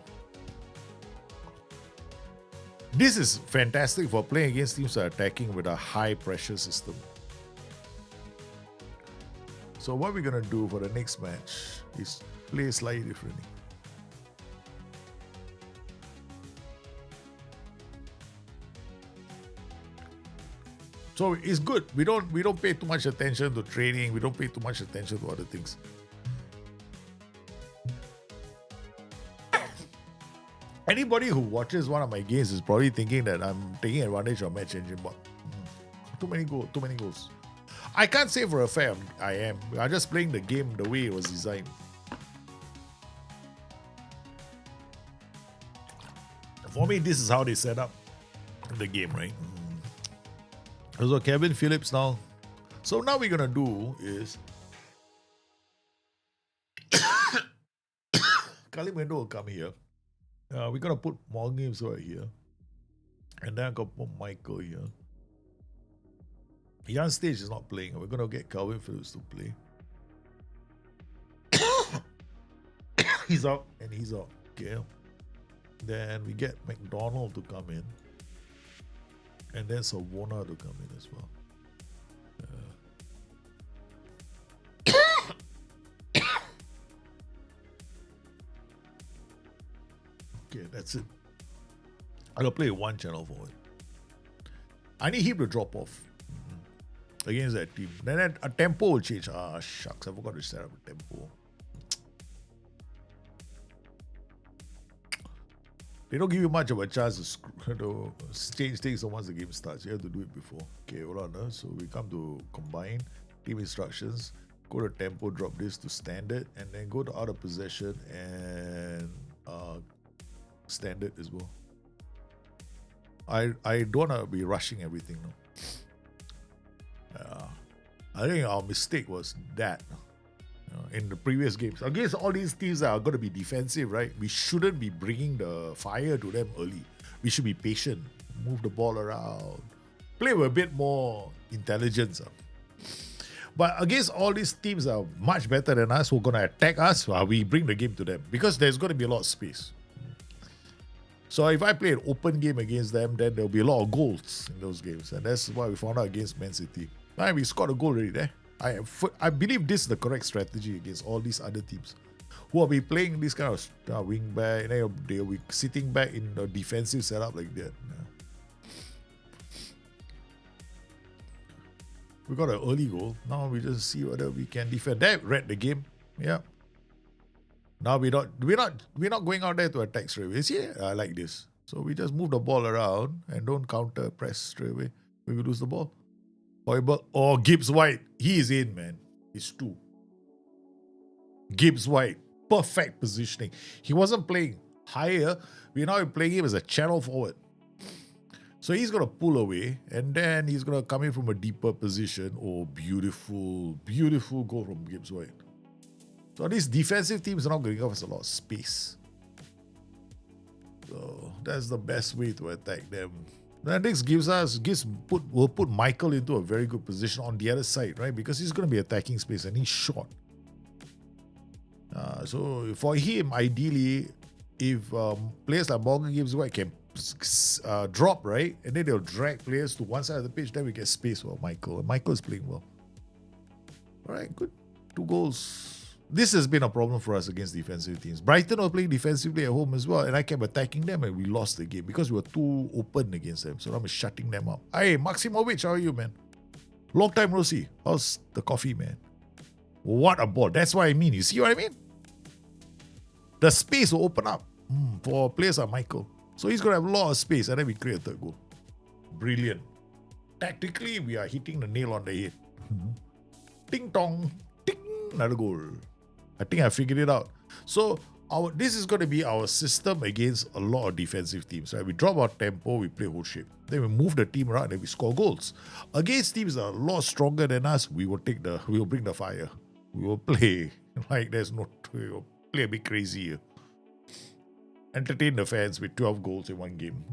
This is fantastic for playing against teams that are attacking with a high pressure system. So what we're going to do for the next match is play slightly differently. So it's good. We don't pay too much attention to training. We don't pay too much attention to other things. Anybody who watches one of my games is probably thinking that I'm taking advantage of match engine, but too many goals. I can't say for a fact I am. I'm just playing the game the way it was designed. For me, this is how they set up the game, right? So Kevin Phillips now. So now we're gonna do is Kalimendo will come here. We're gonna put more games right here. And then I'm gonna put Michael here. Jan Stage is not playing. We're gonna get Calvin Phillips to play. He's out and he's out. Okay. Then we get McDonald to come in. And then Savona to come in as well. Okay, that's it. I'm going to play one channel forward. I need him to drop off against that team. Then a tempo will change. Ah, shucks. I forgot to set up a tempo. They don't give you much of a chance to change things once the game starts. You have to do it before. Okay, hold on. So we come to combine, team instructions, go to tempo, drop this to standard, and then go to out of possession and standard as well. I don't want to be rushing everything. No. I think our mistake was that. In the previous games. Against all these teams that are going to be defensive, right? We shouldn't be bringing the fire to them early. We should be patient. Move the ball around. Play with a bit more intelligence. But against all these teams that are much better than us, who are going to attack us, we bring the game to them. Because there's going to be a lot of space. So if I play an open game against them, then there'll be a lot of goals in those games. And that's what we found out against Man City. We scored a goal already there. I believe this is the correct strategy against all these other teams who will be playing this kind of wing back, and they'll be sitting back in a defensive setup like that. We got an early goal. Now we just see whether we can defend. That read the game. Yeah. Now we're not going out there to attack straight away. See, I like this. So we just move the ball around and don't counter press straight away when we lose the ball. Oh, Gibbs White. He is in, man. He's 2. Gibbs White. Perfect positioning. He wasn't playing higher. We're now playing him as a channel forward. So he's going to pull away and then he's going to come in from a deeper position. Oh, beautiful, beautiful goal from Gibbs White. So these defensive teams are not going to give us a lot of space. So that's the best way to attack them. Then this will put Michael into a very good position on the other side, right? Because he's going to be attacking space and he's short. So for him, ideally, if players like Morgan Gibbs White can drop, right? And then they'll drag players to one side of the pitch, then we get space for Michael. And Michael is playing well. All right, good. 2 goals. This has been a problem for us against defensive teams. Brighton were playing defensively at home as well, and I kept attacking them and we lost the game because we were too open against them. So I'm shutting them up. Hey, Maximovic, how are you, man? Long time no see. How's the coffee, man? What a ball. That's what I mean. You see what I mean? The space will open up for players like Michael. So he's going to have a lot of space and then we create a 3rd goal. Brilliant. Tactically, we are hitting the nail on the head. Ding dong. Ding. Another goal. I think I figured it out. So this is going to be our system against a lot of defensive teams. Right? We drop our tempo, we play whole shape. Then we move the team around and we score goals. Against teams that are a lot stronger than us, we will bring the fire. We will play like we will play a bit crazy here. Entertain the fans with 12 goals in one game.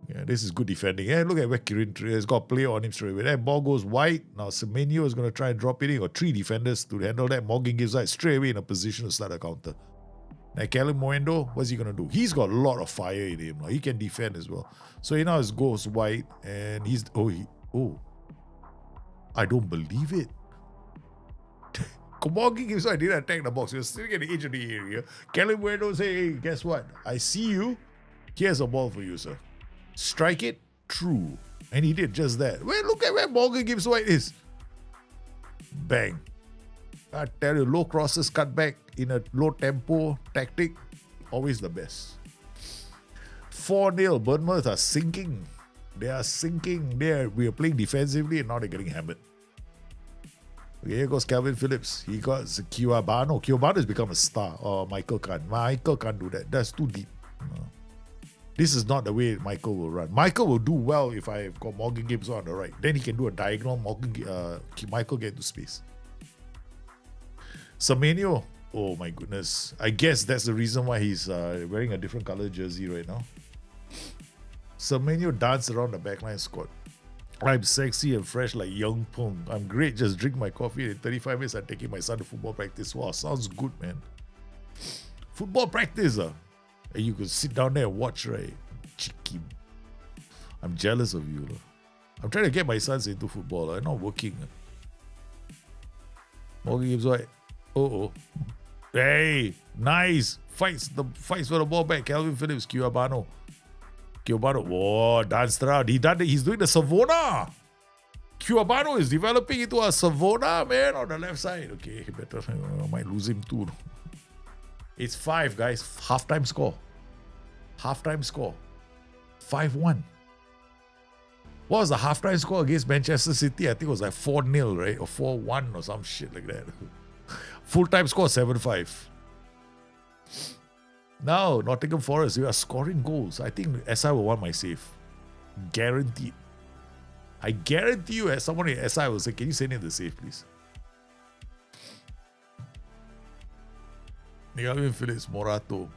Yeah, this is good defending. Yeah, look at where Kirin has got a player on him straight away. That ball goes wide. Now Semenyo is going to try and drop it in. Or 3 defenders to handle that. Morgan gives that straight away in a position to start a counter. Now Callum Moendo, what's he going to do? He's got a lot of fire in him. He can defend as well. So he now goes wide and he's... I don't believe it. Morgan gives I didn't attack the box. He was sitting at the edge of the area. Callum Moendo say, hey, guess what? I see you. Here's a ball for you, sir. Strike it, true. And he did just that. Well, look at where Morgan Gibbs White is. Bang. I tell you, low crosses cut back in a low tempo tactic, always the best. 4-0. Bournemouth are sinking. They are sinking. We are playing defensively and now they're getting hammered. Okay, here goes Calvin Phillips. He got Kiwabano. Kiwabano has become a star. Oh, Michael can't. Michael can't do that. That's too deep. This is not the way Michael will run. Michael will do well if I've got Morgan Gibbs on the right. Then he can do a diagonal. Michael get into space. Semenyo. Oh my goodness. I guess that's the reason why he's wearing a different color jersey right now. Semenyo danced around the backline squad. I'm sexy and fresh like Young Pung. I'm great. Just drink my coffee and in 35 minutes I'm taking my son to football practice. Wow, sounds good, man. Football practice, and you could sit down there and watch, right? Cheeky. I'm jealous of you. I'm trying to get my sons into football. I'm not working. Morgan Gibbs White. Hey, nice. Fights for the ball back. Calvin Phillips, Kiwabano. Whoa, danced around. He's doing the Savona. Kiwabano is developing into a Savona, man, on the left side. Okay, better. I might lose him too. It's 5, guys. Halftime score. 5-1. What was the halftime score against Manchester City? I think it was like 4-0, right? Or 4-1 or some shit like that. Full-time score 7-5. Now, Nottingham Forest, we are scoring goals. I think SI will want my save. Guaranteed. I guarantee you, as someone in SI will say, can you send in the save, please? Calvin Phillips, Morato.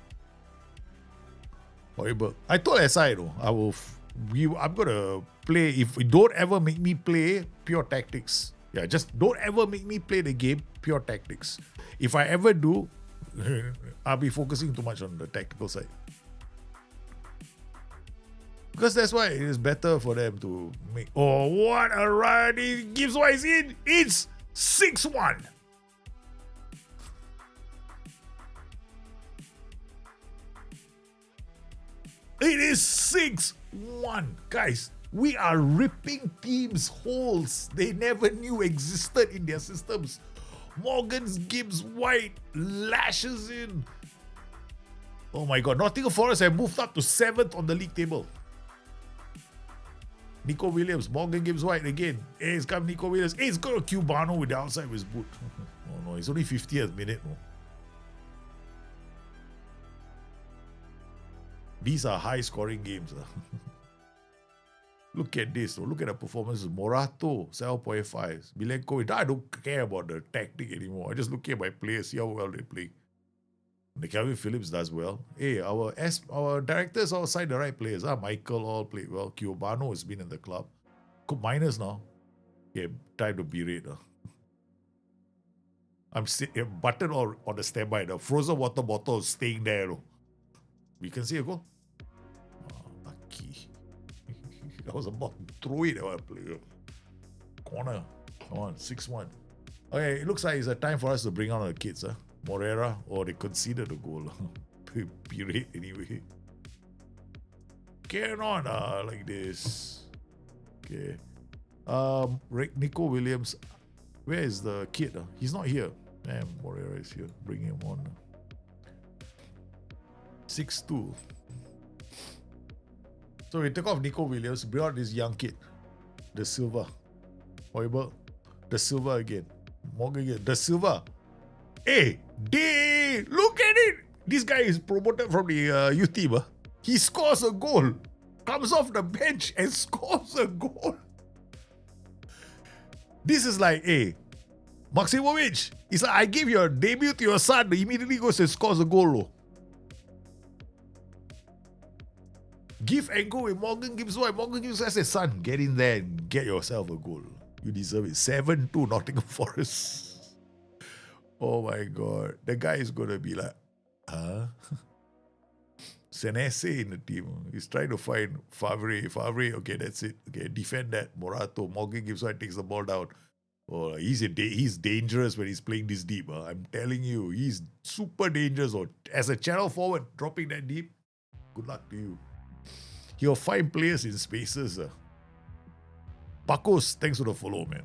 Horrible. I told SI though, I'm gonna play. If you don't ever make me play pure tactics, just don't ever make me play the game pure tactics. If I ever do, I'll be focusing too much on the tactical side. Because that's why it is better for them to make. Oh, what a run! He gives what is in. It's 6-1. It is 6-1. Guys, we are ripping teams' holes they never knew existed in their systems. Morgan's Gibbs White lashes in. Oh my God, Nottingham Forest have moved up to 7th on the league table. Nico Williams, Morgan Gibbs White again. Hey, it's come Nico Williams. Hey, it's got a Cubano with the outside of his boot. Oh no, it's only 50th minute. No. These are high scoring games. Look at this. Look at the performances. Morato, 7.5. Milenkovic. I don't care about the tactic anymore. I just look at my players, see how well they play. The Calvin Phillips does well. Hey, our directors all signed the right players. Michael all played well. Cubano has been in the club. Minus now. Yeah, time to berate. I'm button all on the standby. The frozen water bottle is staying there. We can see a goal. Lucky. I was about to throw it at our player. Corner. Come on, 6-1. Okay, it looks like it's a time for us to bring on the kids. Morera, or they conceded a goal. Berate anyway. Carry on like this. Okay. Nico Williams. Where is the kid? He's not here. Man, Morera is here. Bring him on. 6-2. So we took off Nico Williams, brought out this young kid. De Silva. Horrible. De Silva again. Morgan again. De Silva. Hey, look at it. This guy is promoted from the youth team. He scores a goal. Comes off the bench and scores a goal. This is like, hey, Maximovic. It's like, I give your debut to your son. He immediately goes and scores a goal. Give and go with Morgan Gibbs White. Morgan Gibbs White says, son, get in there and get yourself a goal. You deserve it. 7-2 Nottingham Forest. Oh my God. The guy is going to be like, huh? Senese in the team. He's trying to find Favre. Favre, okay, that's it. Okay, defend that. Morato. Morgan Gibbs White takes the ball down. Oh, he's dangerous when he's playing this deep. I'm telling you, he's super dangerous. As a channel forward, dropping that deep, good luck to you. He'll find players in spaces. Pacos, thanks for the follow, man.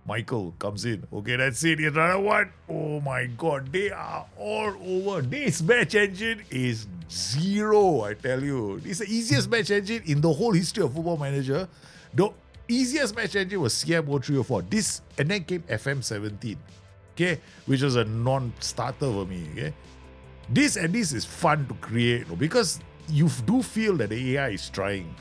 Michael comes in. Okay, that's it. Another one. Oh my God, they are all over. This match engine is 0, I tell you. It's the easiest match engine in the whole history of Football Manager. The easiest match engine was CMO 304. This, and then came FM17. Okay, which was a non-starter for me. Okay, this is fun to create because you do feel that the AI is trying.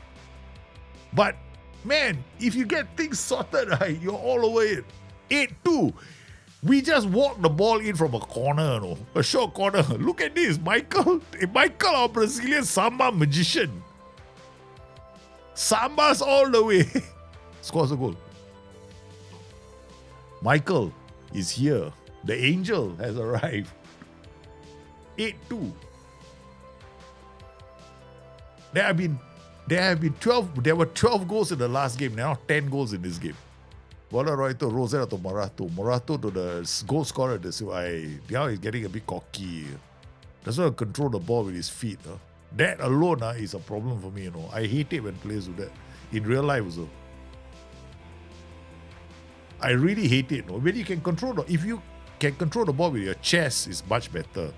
But man, if you get things sorted right, you're all over it. 8-2. We just walked the ball in from a corner, a short corner. Look at this. Michael, our Brazilian Samba magician. Samba's all the way. Scores a goal. Michael is here. The angel has arrived. 8-2. There were 12 goals in the last game. Now 10 goals in this game. Bola Roito, Rosetta to Morato. Morato to the goal scorer. Now he's getting a bit cocky. Doesn't want to control the ball with his feet. That alone is a problem for me. I hate it when players do that. In real life also. I really hate it. When you can if you can control the ball with your chest, it's much better.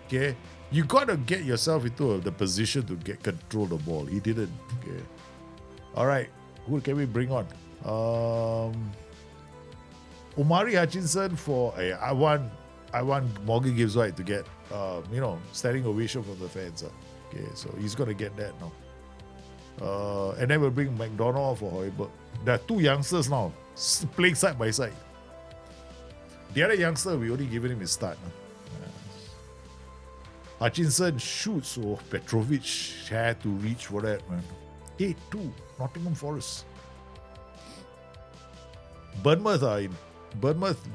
Okay? You gotta get yourself into the position to control the ball. He didn't. Okay. All right. Who can we bring on? Omari Hutchinson for I want Morgan Gibbs White to get standing ovation from the fans. Okay, so he's gonna get that now. And then we'll bring McDonald for Hoiberg. There are 2 youngsters now playing side by side. The other youngster, we only given him his start. Hutchinson shoots, so Petrovic had to reach for that, man. 8-2, Nottingham Forest. Bournemouth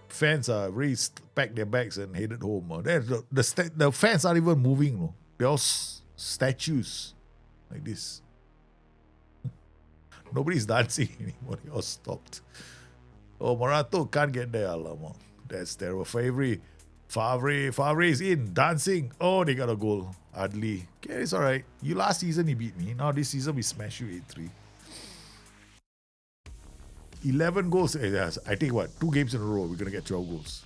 fans are really packed their bags and headed home. The fans aren't even moving. No. They're all statues like this. Nobody's dancing anymore. They all stopped. Oh, Morato can't get there, Alamak. That's terrible. Favre is in, dancing. Oh, they got a goal. Adli. Okay, it's all right. You last season, he beat me. Now this season, we smash you 8-3. 11 goals. Yes, I think what? 2 games in a row, we're going to get 12 goals.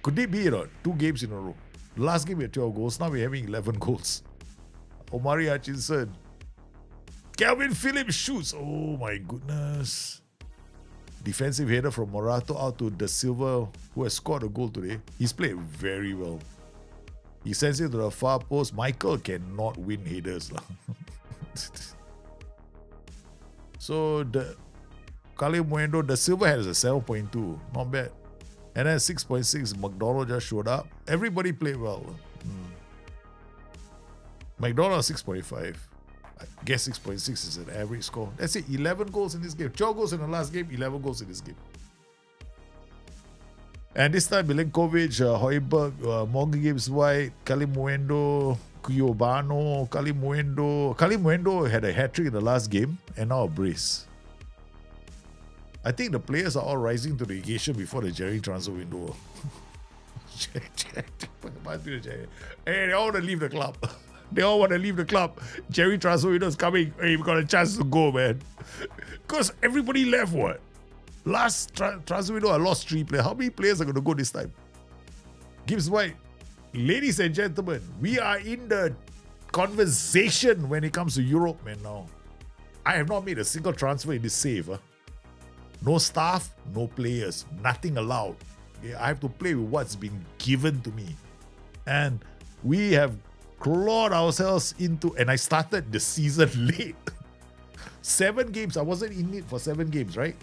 Could it be it or 2 games in a row? Last game we had 12 goals. Now we're having 11 goals. Omari Hutchinson. Calvin Phillips shoots. Oh my goodness. Defensive header from Morato out to Da Silva, who has scored a goal today. He's played very well. He sends it to the far post. Michael cannot win headers. So the Kali Muendo, Da Silva has a 7.2. Not bad. And then 6.6, McDonald just showed up. Everybody played well. McDonald 6.5. I guess 6.6 is an average score. That's it. 11 goals in this game. 12 goals in the last game, 11 goals in this game. And this time, Milinkovic, Højbjerg, Morgan Gibbs White, Kalimuendo, Kuyobano, Kalimuendo. Kalimuendo had a hat-trick in the last game and now a brace. I think the players are all rising to the occasion before the January transfer window. Hey, they all want to leave the club. They all want to leave the club. Jerry transfer window is coming. Hey, we got a chance to go, man. Because everybody left, what? Last transfer window, I lost 3 players. How many players are going to go this time? Gibbs White. Ladies and gentlemen, we are in the conversation when it comes to Europe, man, now. I have not made a single transfer in this save. No staff, no players. Nothing allowed. Okay? I have to play with what's been given to me. And we have clawed ourselves into, and I started the season late. 7 games. I wasn't in it for 7 games, right?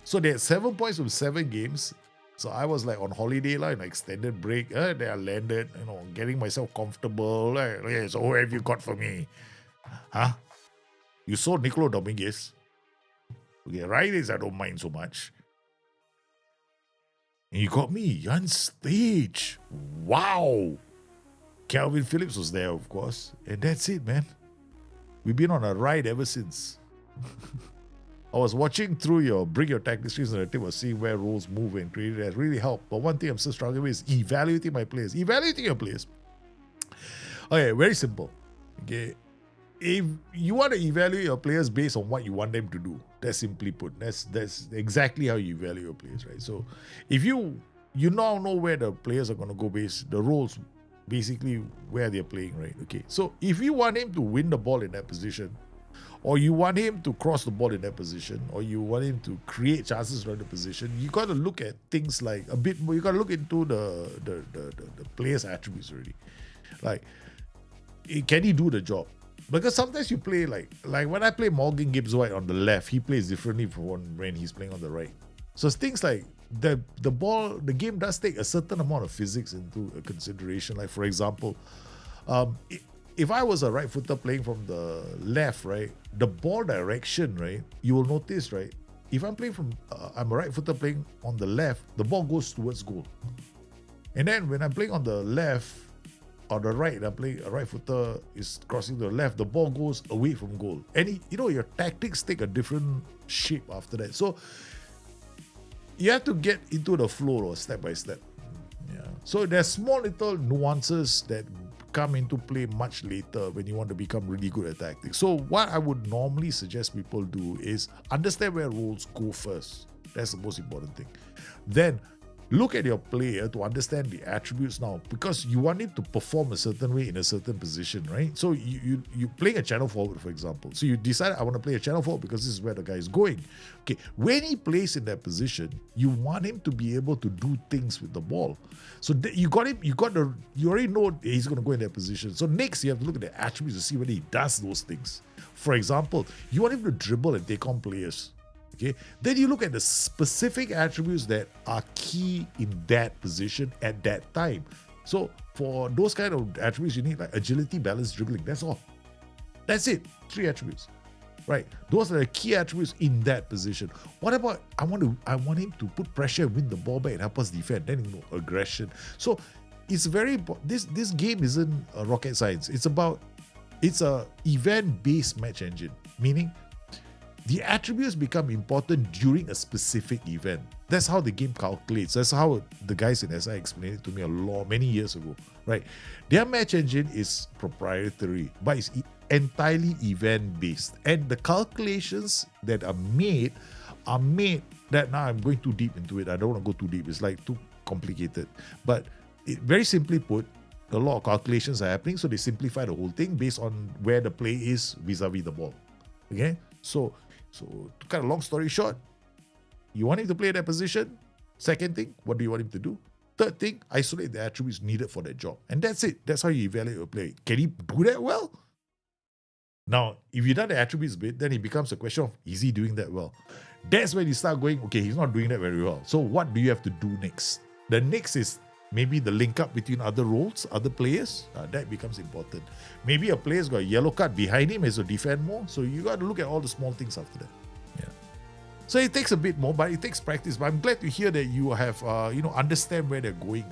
So they had 7 points from 7 games. So I was like on holiday, like an extended break. Then I landed, getting myself comfortable. So who have you got for me? Huh? You saw Nicolo Dominguez. Okay, Riders I don't mind so much. And you got me on stage. Wow. Calvin Phillips was there, of course. And that's it, man. We've been on a ride ever since. I was watching through your Bring Your Tactics narrative, was seeing where roles move and create. It has really helped. But one thing I'm still struggling with is evaluating my players. Evaluating your players. Okay, very simple. Okay. If you want to evaluate your players based on what you want them to do, that's simply put. That's exactly how you evaluate your players, right? So if you now know where the players are going to go based, the roles basically where they're playing, right? Okay. So if you want him to win the ball in that position, or you want him to cross the ball in that position, or you want him to create chances around the position, you got to look at things like a bit more. You got to look into the player's attributes already. Like, can he do the job? Because sometimes you play like when I play Morgan Gibbs White on the left, he plays differently from when he's playing on the right. So it's things like the game does take a certain amount of physics into consideration. Like, for example, if I was a right footer playing from the left, right, the ball direction, right, you will notice, right, if I'm playing from, I'm a right footer playing on the left, the ball goes towards goal. And then when I'm playing on the left or the right, I'm playing a right footer is crossing to the left, the ball goes away from goal. And your tactics take a different shape after that. So you have to get into the flow or step by step. Yeah. So there's small little nuances that come into play much later when you want to become really good at tactics. So what I would normally suggest people do is understand where roles go first. That's the most important thing. Then look at your player to understand the attributes now, because you want him to perform a certain way in a certain position, right? So you playing a channel forward, for example. So you decide, I want to play a channel forward because this is where the guy is going. Okay, when he plays in that position, you want him to be able to do things with the ball. So you already know he's going to go in that position. So next, you have to look at the attributes to see whether he does those things. For example, you want him to dribble and take on players. Okay. Then you look at the specific attributes that are key in that position at that time. So for those kind of attributes, you need like agility, balance, dribbling. That's all. That's it. 3 attributes. Right. Those are the key attributes in that position. What about I want him to put pressure and win the ball back and help us defend. Then aggression. So it's very important. This game isn't a rocket science. It's a event-based match engine. Meaning The attributes become important during a specific event. That's how the game calculates. That's how the guys in SI explained it to me many years ago, right? Their match engine is proprietary, but it's entirely event-based. And the calculations that are made that now I'm going too deep into it. I don't want to go too deep. It's like too complicated. But very simply put, a lot of calculations are happening, so they simplify the whole thing based on where the play is vis-a-vis the ball. Okay? So to cut a long story short, you want him to play that position. Second thing, what do you want him to do? Third thing, isolate the attributes needed for that job. And that's it. That's how you evaluate a player. Can he do that well? Now, if you've done the attributes bit, then it becomes a question of, is he doing that well? That's when you start going, okay, he's not doing that very well. So what do you have to do next? The next is maybe the link up between other roles, other players. That becomes important. Maybe a player's got a yellow card behind him, has to defend more. So you got to look at all the small things after that. Yeah. So it takes a bit more, but it takes practice. But I'm glad to hear that you have, understand where they're going.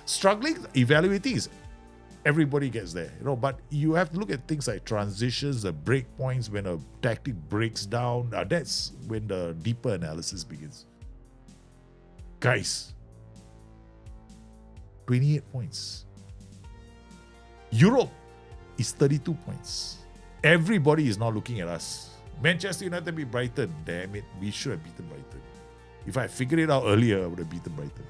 Struggling, evaluating is everybody gets there, but you have to look at things like transitions, the break points, when a tactic breaks down. That's when the deeper analysis begins. Guys, 28 points. Europe is 32 points. Everybody is now looking at us. Manchester United beat Brighton. Damn it, we should have beaten Brighton. If I figured it out earlier, I would have beaten Brighton.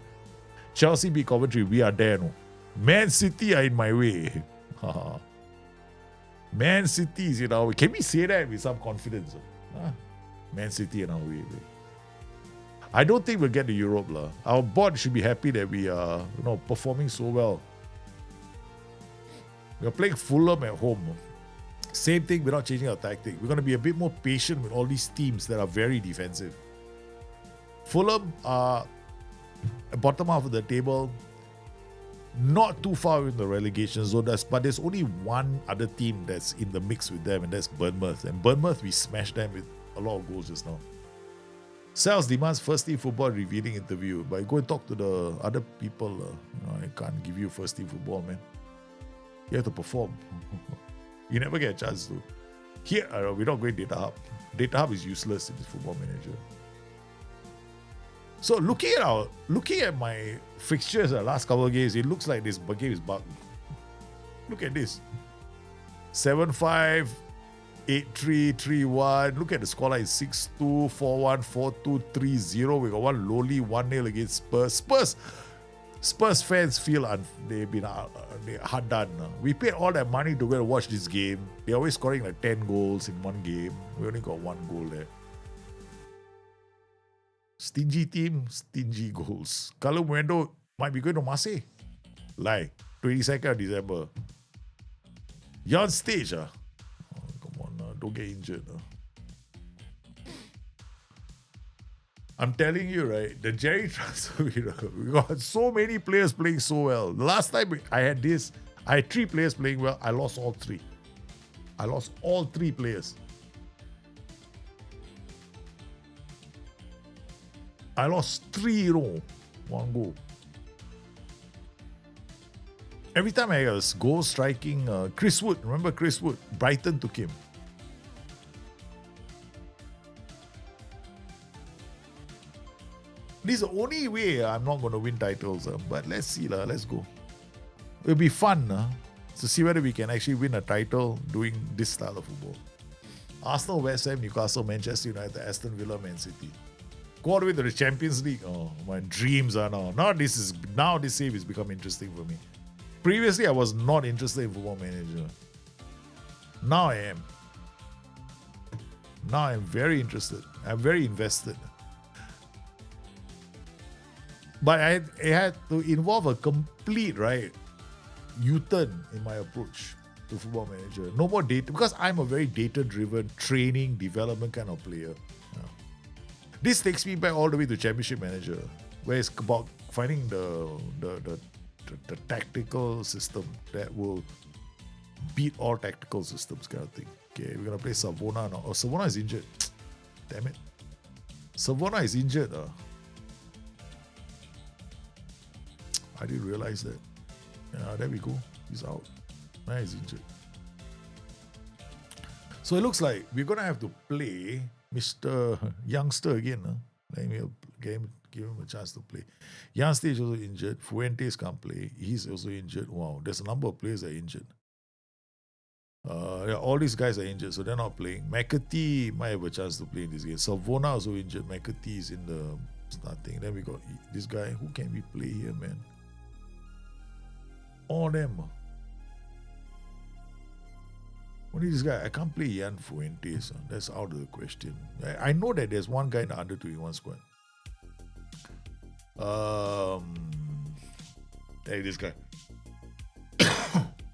Chelsea beat Coventry. We are there, no. Man City are in my way. Man City is in our way. Can we say that with some confidence? Man City in our way. I don't think we'll get to Europe. Our board should be happy that we are performing so well. We're playing Fulham at home. Same thing without changing our tactic. We're going to be a bit more patient with all these teams that are very defensive. Fulham are bottom half of the table. Not too far in the relegation zone, but there's only one other team that's in the mix with them, and that's Bournemouth. And Bournemouth, we smashed them with a lot of goals just now. Sales demands first team football revealing interview, but go and talk to the other people. I can't give you first team football, man. You have to perform. You never get a chance to. Here, we're not going Data Hub. Data Hub is useless in this Football Manager. So looking at my fixtures the last couple of games, it looks like this game is bugged. Look at this. 7-5, 8-3, 3-1. Look at the scoreline. 6-2, 4-1, 4-2, 3-0. We got one lowly 1-0 against Spurs. Spurs fans feel they've been hard done. We paid all that money to go and watch this game. They're always scoring like 10 goals in one game. We only got one goal there. Stingy team, stingy goals. Callum Wendo might be going to Marseille. 22nd of December. You're on stage. Come on, don't get injured. I'm telling you, right, the Jerry transfer, we got so many players playing so well. The last time I had 3 players playing well. I lost all 3. I lost all 3 players. I lost 3 in a row. One goal. Every time I was goal striking, Chris Wood, remember Chris Wood? Brighton took him. This is the only way I'm not going to win titles, but let's see, let's go. It'll be fun to see whether we can actually win a title doing this style of football. Arsenal, West Ham, Newcastle, Manchester United, Aston Villa, Man City. Go all the way to the Champions League. Oh, my dreams are now. Now this save has become interesting for me. Previously, I was not interested in Football Manager. Now I am. Now I'm very interested. I'm very invested. But it had to involve a complete U-turn in my approach to Football Manager. No more data, because I'm a very data-driven training, development kind of player. This takes me back all the way to Championship Manager, where it's about finding the tactical system that will beat all tactical systems kind of thing. Okay, we're going to play Savona now. Oh, Savona is injured. Damn it. Savona is injured. I didn't realize that. Yeah, there we go. He's out. Now he's injured. So it looks like we're going to have to play Mr. Youngster again. Let me give him a chance to play. Youngster is also injured. Fuentes can't play. He's also injured. Wow, there's a number of players that are injured. Yeah, all these guys are injured, so they're not playing. McAtee might have a chance to play in this game. Savona also injured. McAtee is in the starting. Then we got this guy. Who can we play here, man? All them. Only this guy. I can't play Yan Fuentes. That's out of the question. I know that there's one guy in the under 21 squad. Hey, this guy.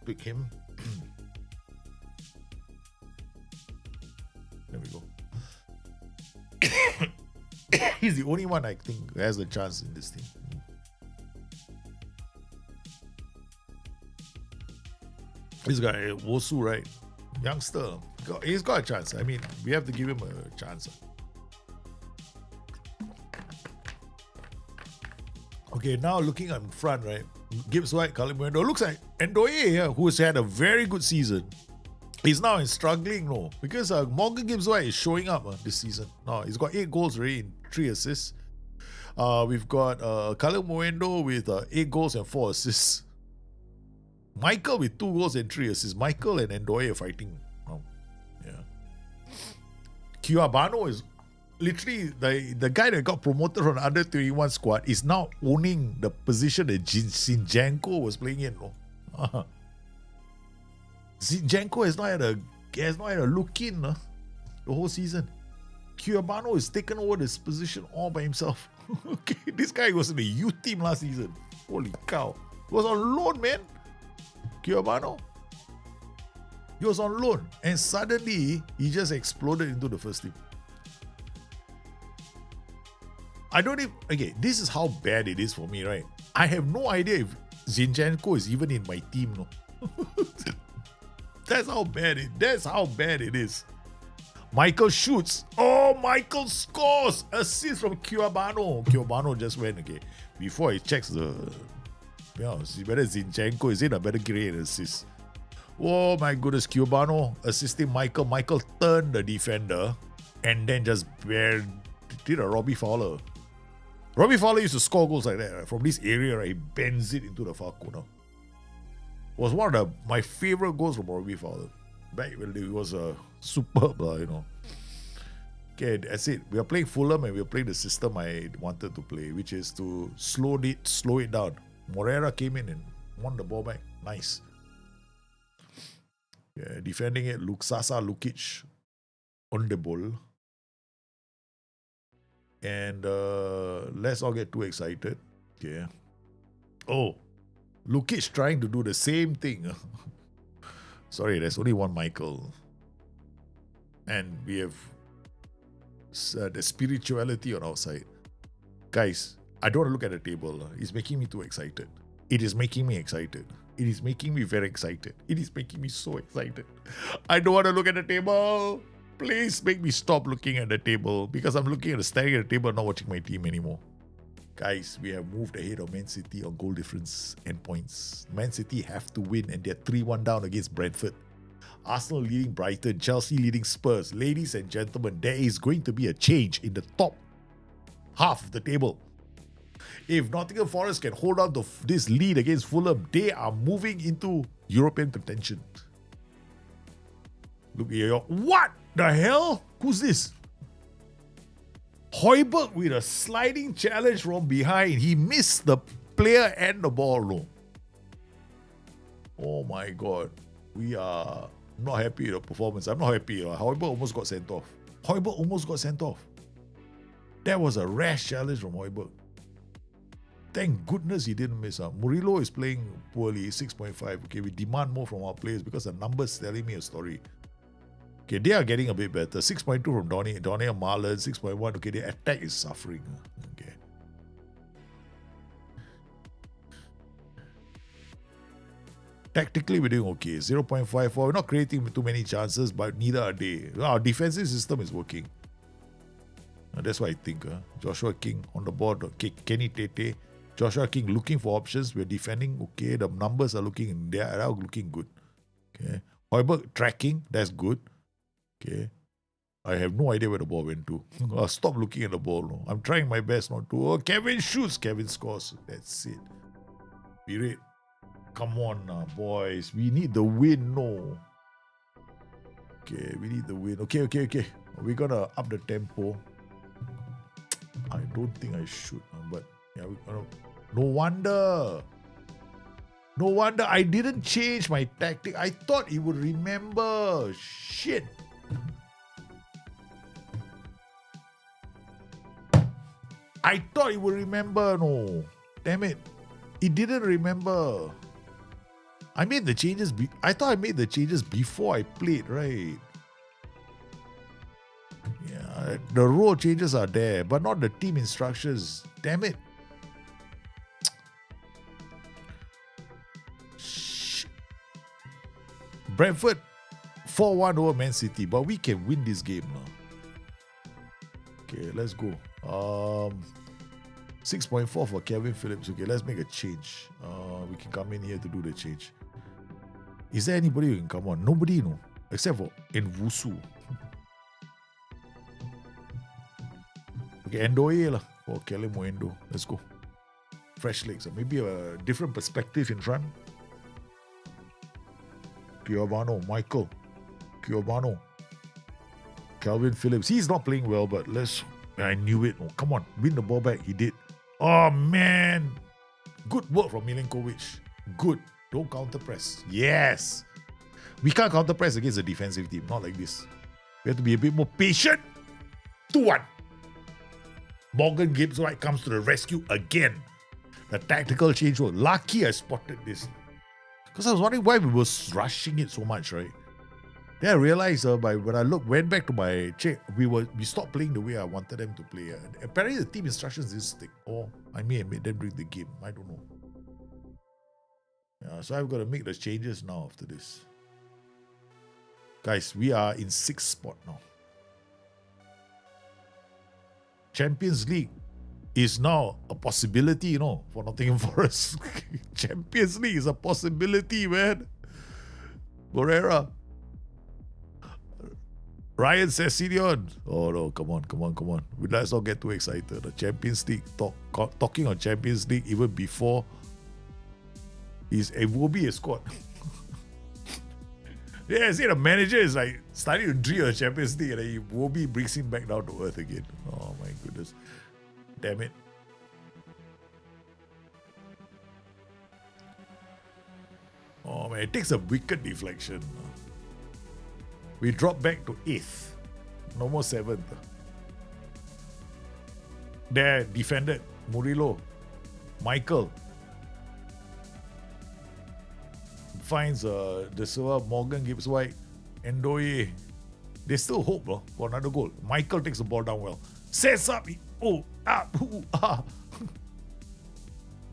Pick him. There we go. He's the only one I think who has a chance in this team. This guy, Wosu, right? Youngster. He's got a chance. I mean, we have to give him a chance. Okay, now looking in front, right? Gibbs White, Kalimwendo. Looks like Ndoye here, who's had a very good season. He's now struggling, no, because Morgan Gibbs White is showing up this season. No, he's got 8 goals already in 3 assists. We've got Kalimwendo with 8 goals and 4 assists. Michael with 2 goals and 3 assists. Michael and Ndoye are fighting. Yeah. Kiwabano is literally the guy that got promoted from the under 21 squad is now owning the position that Zinchenko was playing in. No? Zinchenko has not had a look in the whole season. Kiwabano has taken over this position all by himself. Okay, this guy was in the youth team last season. Holy cow. He was on loan, man. Kiwabano. He was on loan. And suddenly, he just exploded into the first team. I don't even... Okay, this is how bad it is for me, right? I have no idea if Zinchenko is even in my team, no. That's how bad it is. Michael shoots. Oh, Michael scores. Assist from Kiwabano. Kiwabano just went, okay. Before he checks the... see whether Zinchenko is in a better grade assist. Oh my goodness, Kiwabano assisting Michael. Michael turned the defender and then just did a Robbie Fowler. Robbie Fowler used to score goals like that, right? From this area, right? He bends it into the far corner. Was one of my favorite goals from Robbie Fowler. Back when it was superb, you know. Okay, that's it. We are playing Fulham and we are playing the system I wanted to play, which is to slow it down. Moreira came in and won the ball back. Nice. Yeah, defending it, Sasa Lukic on the ball. And let's not get too excited. Okay. Oh, Lukic trying to do the same thing. Sorry, there's only one Michael. And we have the spirituality on our side. Guys, I don't want to look at the table. It's making me too excited. It is making me excited. It is making me very excited. It is making me so excited. I don't want to look at the table. Please make me stop looking at the table because I'm staring at the table and not watching my team anymore. Guys, we have moved ahead of Man City on goal difference and points. Man City have to win and they're 3-1 down against Brentford. Arsenal leading Brighton, Chelsea leading Spurs. Ladies and gentlemen, there is going to be a change in the top half of the table. If Nottingham Forest can hold on to this lead against Fulham, they are moving into European contention. Look here. What the hell? Who's this? Højbjerg with a sliding challenge from behind. He missed the player and the ball. No. Oh my God. We are not happy with the performance. I'm not happy. Højbjerg almost got sent off. That was a rash challenge from Højbjerg. Thank goodness he didn't miss out. Murillo is playing poorly, 6.5. Okay, we demand more from our players because the numbers telling me a story. Okay, they are getting a bit better. 6.2 from Donny and Marlon, 6.1. Okay, their attack is suffering. Okay. Tactically, we're doing okay. 0.54. We're not creating too many chances, but neither are they. Our defensive system is working. That's what I think. Joshua King on the board. Okay, Kenny Tete. Joshua King looking for options. We're defending. Okay, the numbers are looking good. Okay. Højbjerg tracking. That's good. Okay. I have no idea where the ball went to. Stop looking at the ball. No. I'm trying my best not to. Oh, Kevin shoots. Kevin scores. That's it. Spirit. Come on, boys. We need the win. No. Okay, we need the win. Okay. We're going to up the tempo. I don't think I should. But yeah, no wonder. No wonder I didn't change my tactic. I thought he would remember. Shit. I thought he would remember. No. Damn it. He didn't remember. I made the changes. I thought I made the changes before I played, right? Yeah. The role changes are there, but not the team instructions. Damn it. Brentford 4-1 over Man City, but we can win this game now. Okay, let's go. 6.4 for Kelvin Phillips. Okay, let's make a change. We can come in here to do the change. Is there anybody who can come on? Nobody, no. Except for Nvusu. Okay, Endoye lah for Kelly Moendo. Let's go. Fresh legs. Maybe a different perspective in front. Giovanni, Michael, Giovanni, Calvin Phillips. He's not playing well, but I knew it. Oh, come on, win the ball back. He did. Oh, man. Good work from Milinkovic. Good. Don't counter press. Yes. We can't counter press against a defensive team. Not like this. We have to be a bit more patient. 2-1. Morgan Gibbs White comes to the rescue again. The tactical change was lucky I spotted this. Because I was wondering why we were rushing it so much, right? Then I realized when I went back to my check, we stopped playing the way I wanted them to play. Apparently the team instructions didn't stick. Or I may have made them bring the game. I don't know. Yeah, so I've got to make the changes now after this. Guys, we are in 6th spot now. Champions League is now a possibility, for Nottingham Forest. Champions League is a possibility, man. Moreira. Ryan Sessegnon. Oh no, come on. Let's not get too excited. The Champions League, talking on Champions League even before Iwobi is scored. Yeah, see, the manager is like starting to dream of Champions League and then Iwobi brings him back down to earth again. Oh my goodness. Damn it. Oh man, it takes a wicked deflection. We drop back to 8th. No more 7th. There, defended. Murillo. Michael. Finds De Silva, Morgan Gibbs White, Endoye. They still hope for another goal. Michael takes the ball down well. Sets up.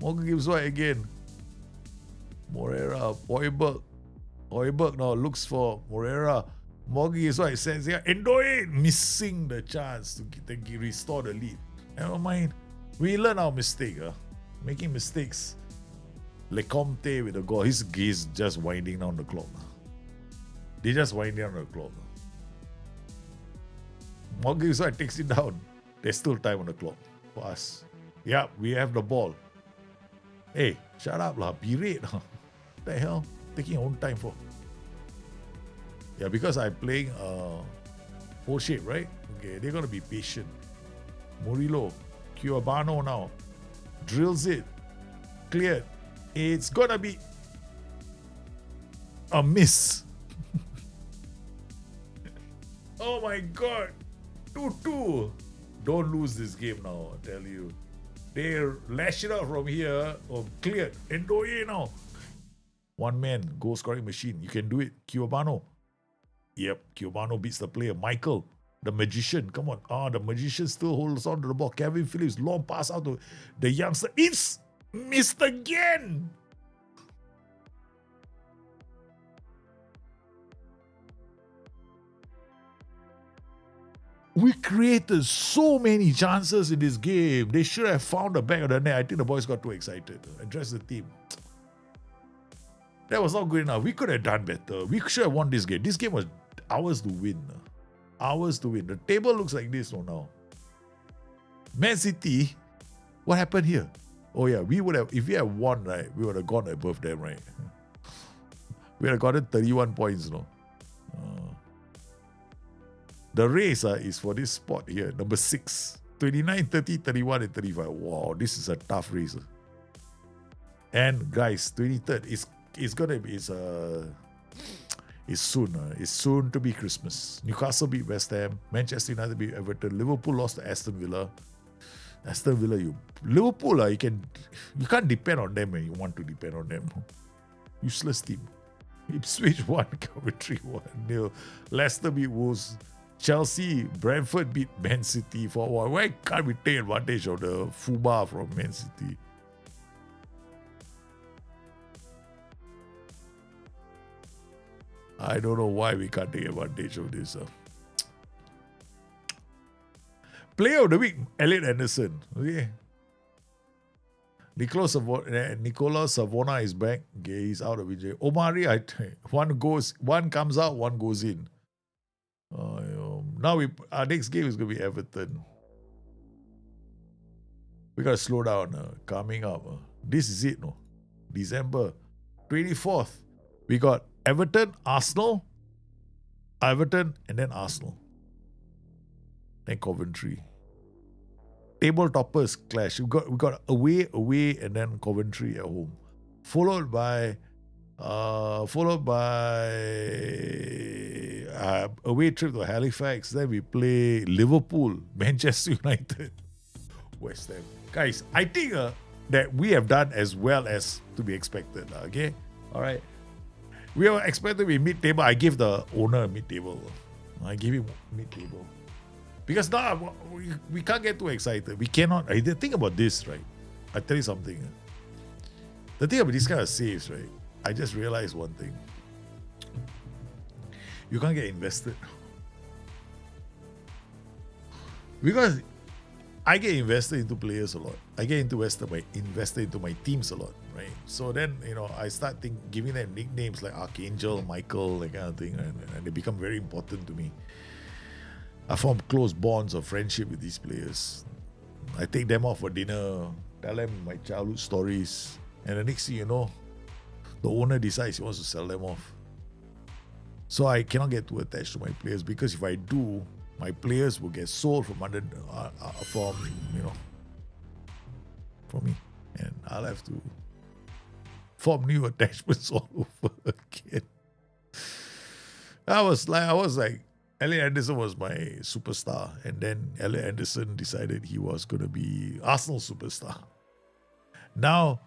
Morgan Gibbs White again. Moreira, Hoiberg now looks for Moreira. Morgan Gibbs White sends here. Endoye missing the chance to restore the lead. Never mind. We learn our mistake. Making mistakes. Lecomte with a goal. He's just winding down the clock. They just wind down the clock. Morgan Gibbs White takes it down. There's still time on the clock for us. Yeah, we have the ball. Hey, shut up lah. Berate. What the hell? Taking your own time for. Yeah, because I'm playing full shape, right? Okay, they're going to be patient. Murillo. Giovanni now. Drills it. Cleared. It's going to be a miss. Oh my God. 2-2. Don't lose this game now, I tell you. They lash it out from here. Oh, cleared. Endoye now. One man, goal scoring machine. You can do it. Giovanni. Yep, Giovanni beats the player. Michael, the magician. Come on. The magician still holds on to the ball. Kevin Phillips, long pass out to the youngster. It's missed again. We created so many chances in this game. They should have found the back of the net. I think the boys got too excited. Address the team. That was not good enough. We could have done better. We should have won this game. This game was ours to win. ours to win. The table looks like this now. Man City, what happened here? Oh yeah, we would have, if we had won, right, we would have gone above them, right? We would have gotten 31 points, no? The race is for this spot here, number 6. 29, 30, 31, and 35. Wow, this is a tough race. And guys, 23rd it's gonna be it's soon. It's soon to be Christmas. Newcastle beat West Ham. Manchester United beat Everton. Liverpool lost to Aston Villa. Liverpool, you can't depend on them when you want to depend on them. Useless team. Ipswich won, Coventry 1-0. Leicester beat Wolves. Chelsea, Brentford beat Man City 4-1. Why can't we take advantage of the FUBA from Man City? I don't know why we can't take advantage of this. Player of the week, Elliot Anderson. Okay. Nicolas Savona is back. Okay, he's out of injury. Omari, one comes out, one goes in. Now our next game is going to be Everton. We got to slow down. Coming up. This is it, no? December 24th. We got Everton, Arsenal, and then Arsenal. Then Coventry. Table toppers clash. We got away, and then Coventry at home. Followed by away trip to Halifax. Then we play Liverpool, Manchester United, West Ham. Guys, I think that we have done as well as to be expected. Okay? All right. We were expected to be mid-table. I gave the owner mid-table. I gave him mid-table. Because now we can't get too excited. We cannot. The thing about this, right? I tell you something. The thing about this kind of saves, right? I just realized one thing. You can't get invested. Because I get invested into players a lot. I get invested into my teams a lot, right? So then, I start giving them nicknames like Archangel, Michael, that kind of thing, and they become very important to me. I form close bonds of friendship with these players. I take them out for dinner, tell them my childhood stories, and the next thing you know, the owner decides he wants to sell them off. So I cannot get too attached to my players, because if I do, my players will get sold from me, and I'll have to form new attachments all over again. I was like, Elliot Anderson was my superstar, and then Elliot Anderson decided he was going to be Arsenal superstar. Now,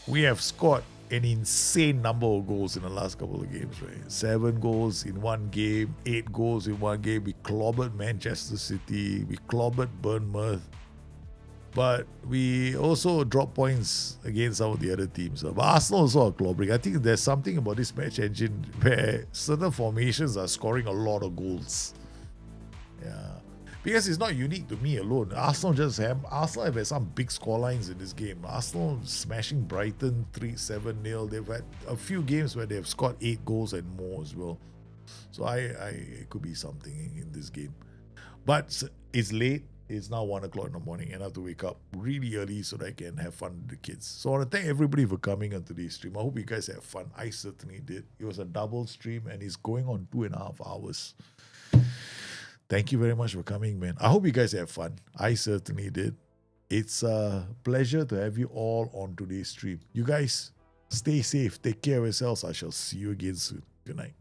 we have scored an insane number of goals in the last couple of games, right? 7 goals in one game, 8 goals in one game. We clobbered Manchester City, we clobbered Bournemouth, but we also dropped points against some of the other teams. But Arsenal also are clobbering. I think there's something about this match engine where certain formations are scoring a lot of goals. Yeah. Because it's not unique to me alone. Arsenal have had some big scorelines in this game. Arsenal smashing Brighton 3-7-0. They've had a few games where they've scored 8 goals and more as well. So it could be something in this game. But it's late. It's now 1 o'clock in the morning, and I have to wake up really early so that I can have fun with the kids. So I want to thank everybody for coming on today's stream. I hope you guys had fun. I certainly did. It was a double stream, and it's going on 2.5 hours. Thank you very much for coming, man. I hope you guys have fun. I certainly did. It's a pleasure to have you all on today's stream. You guys, stay safe. Take care of yourselves. I shall see you again soon. Good night.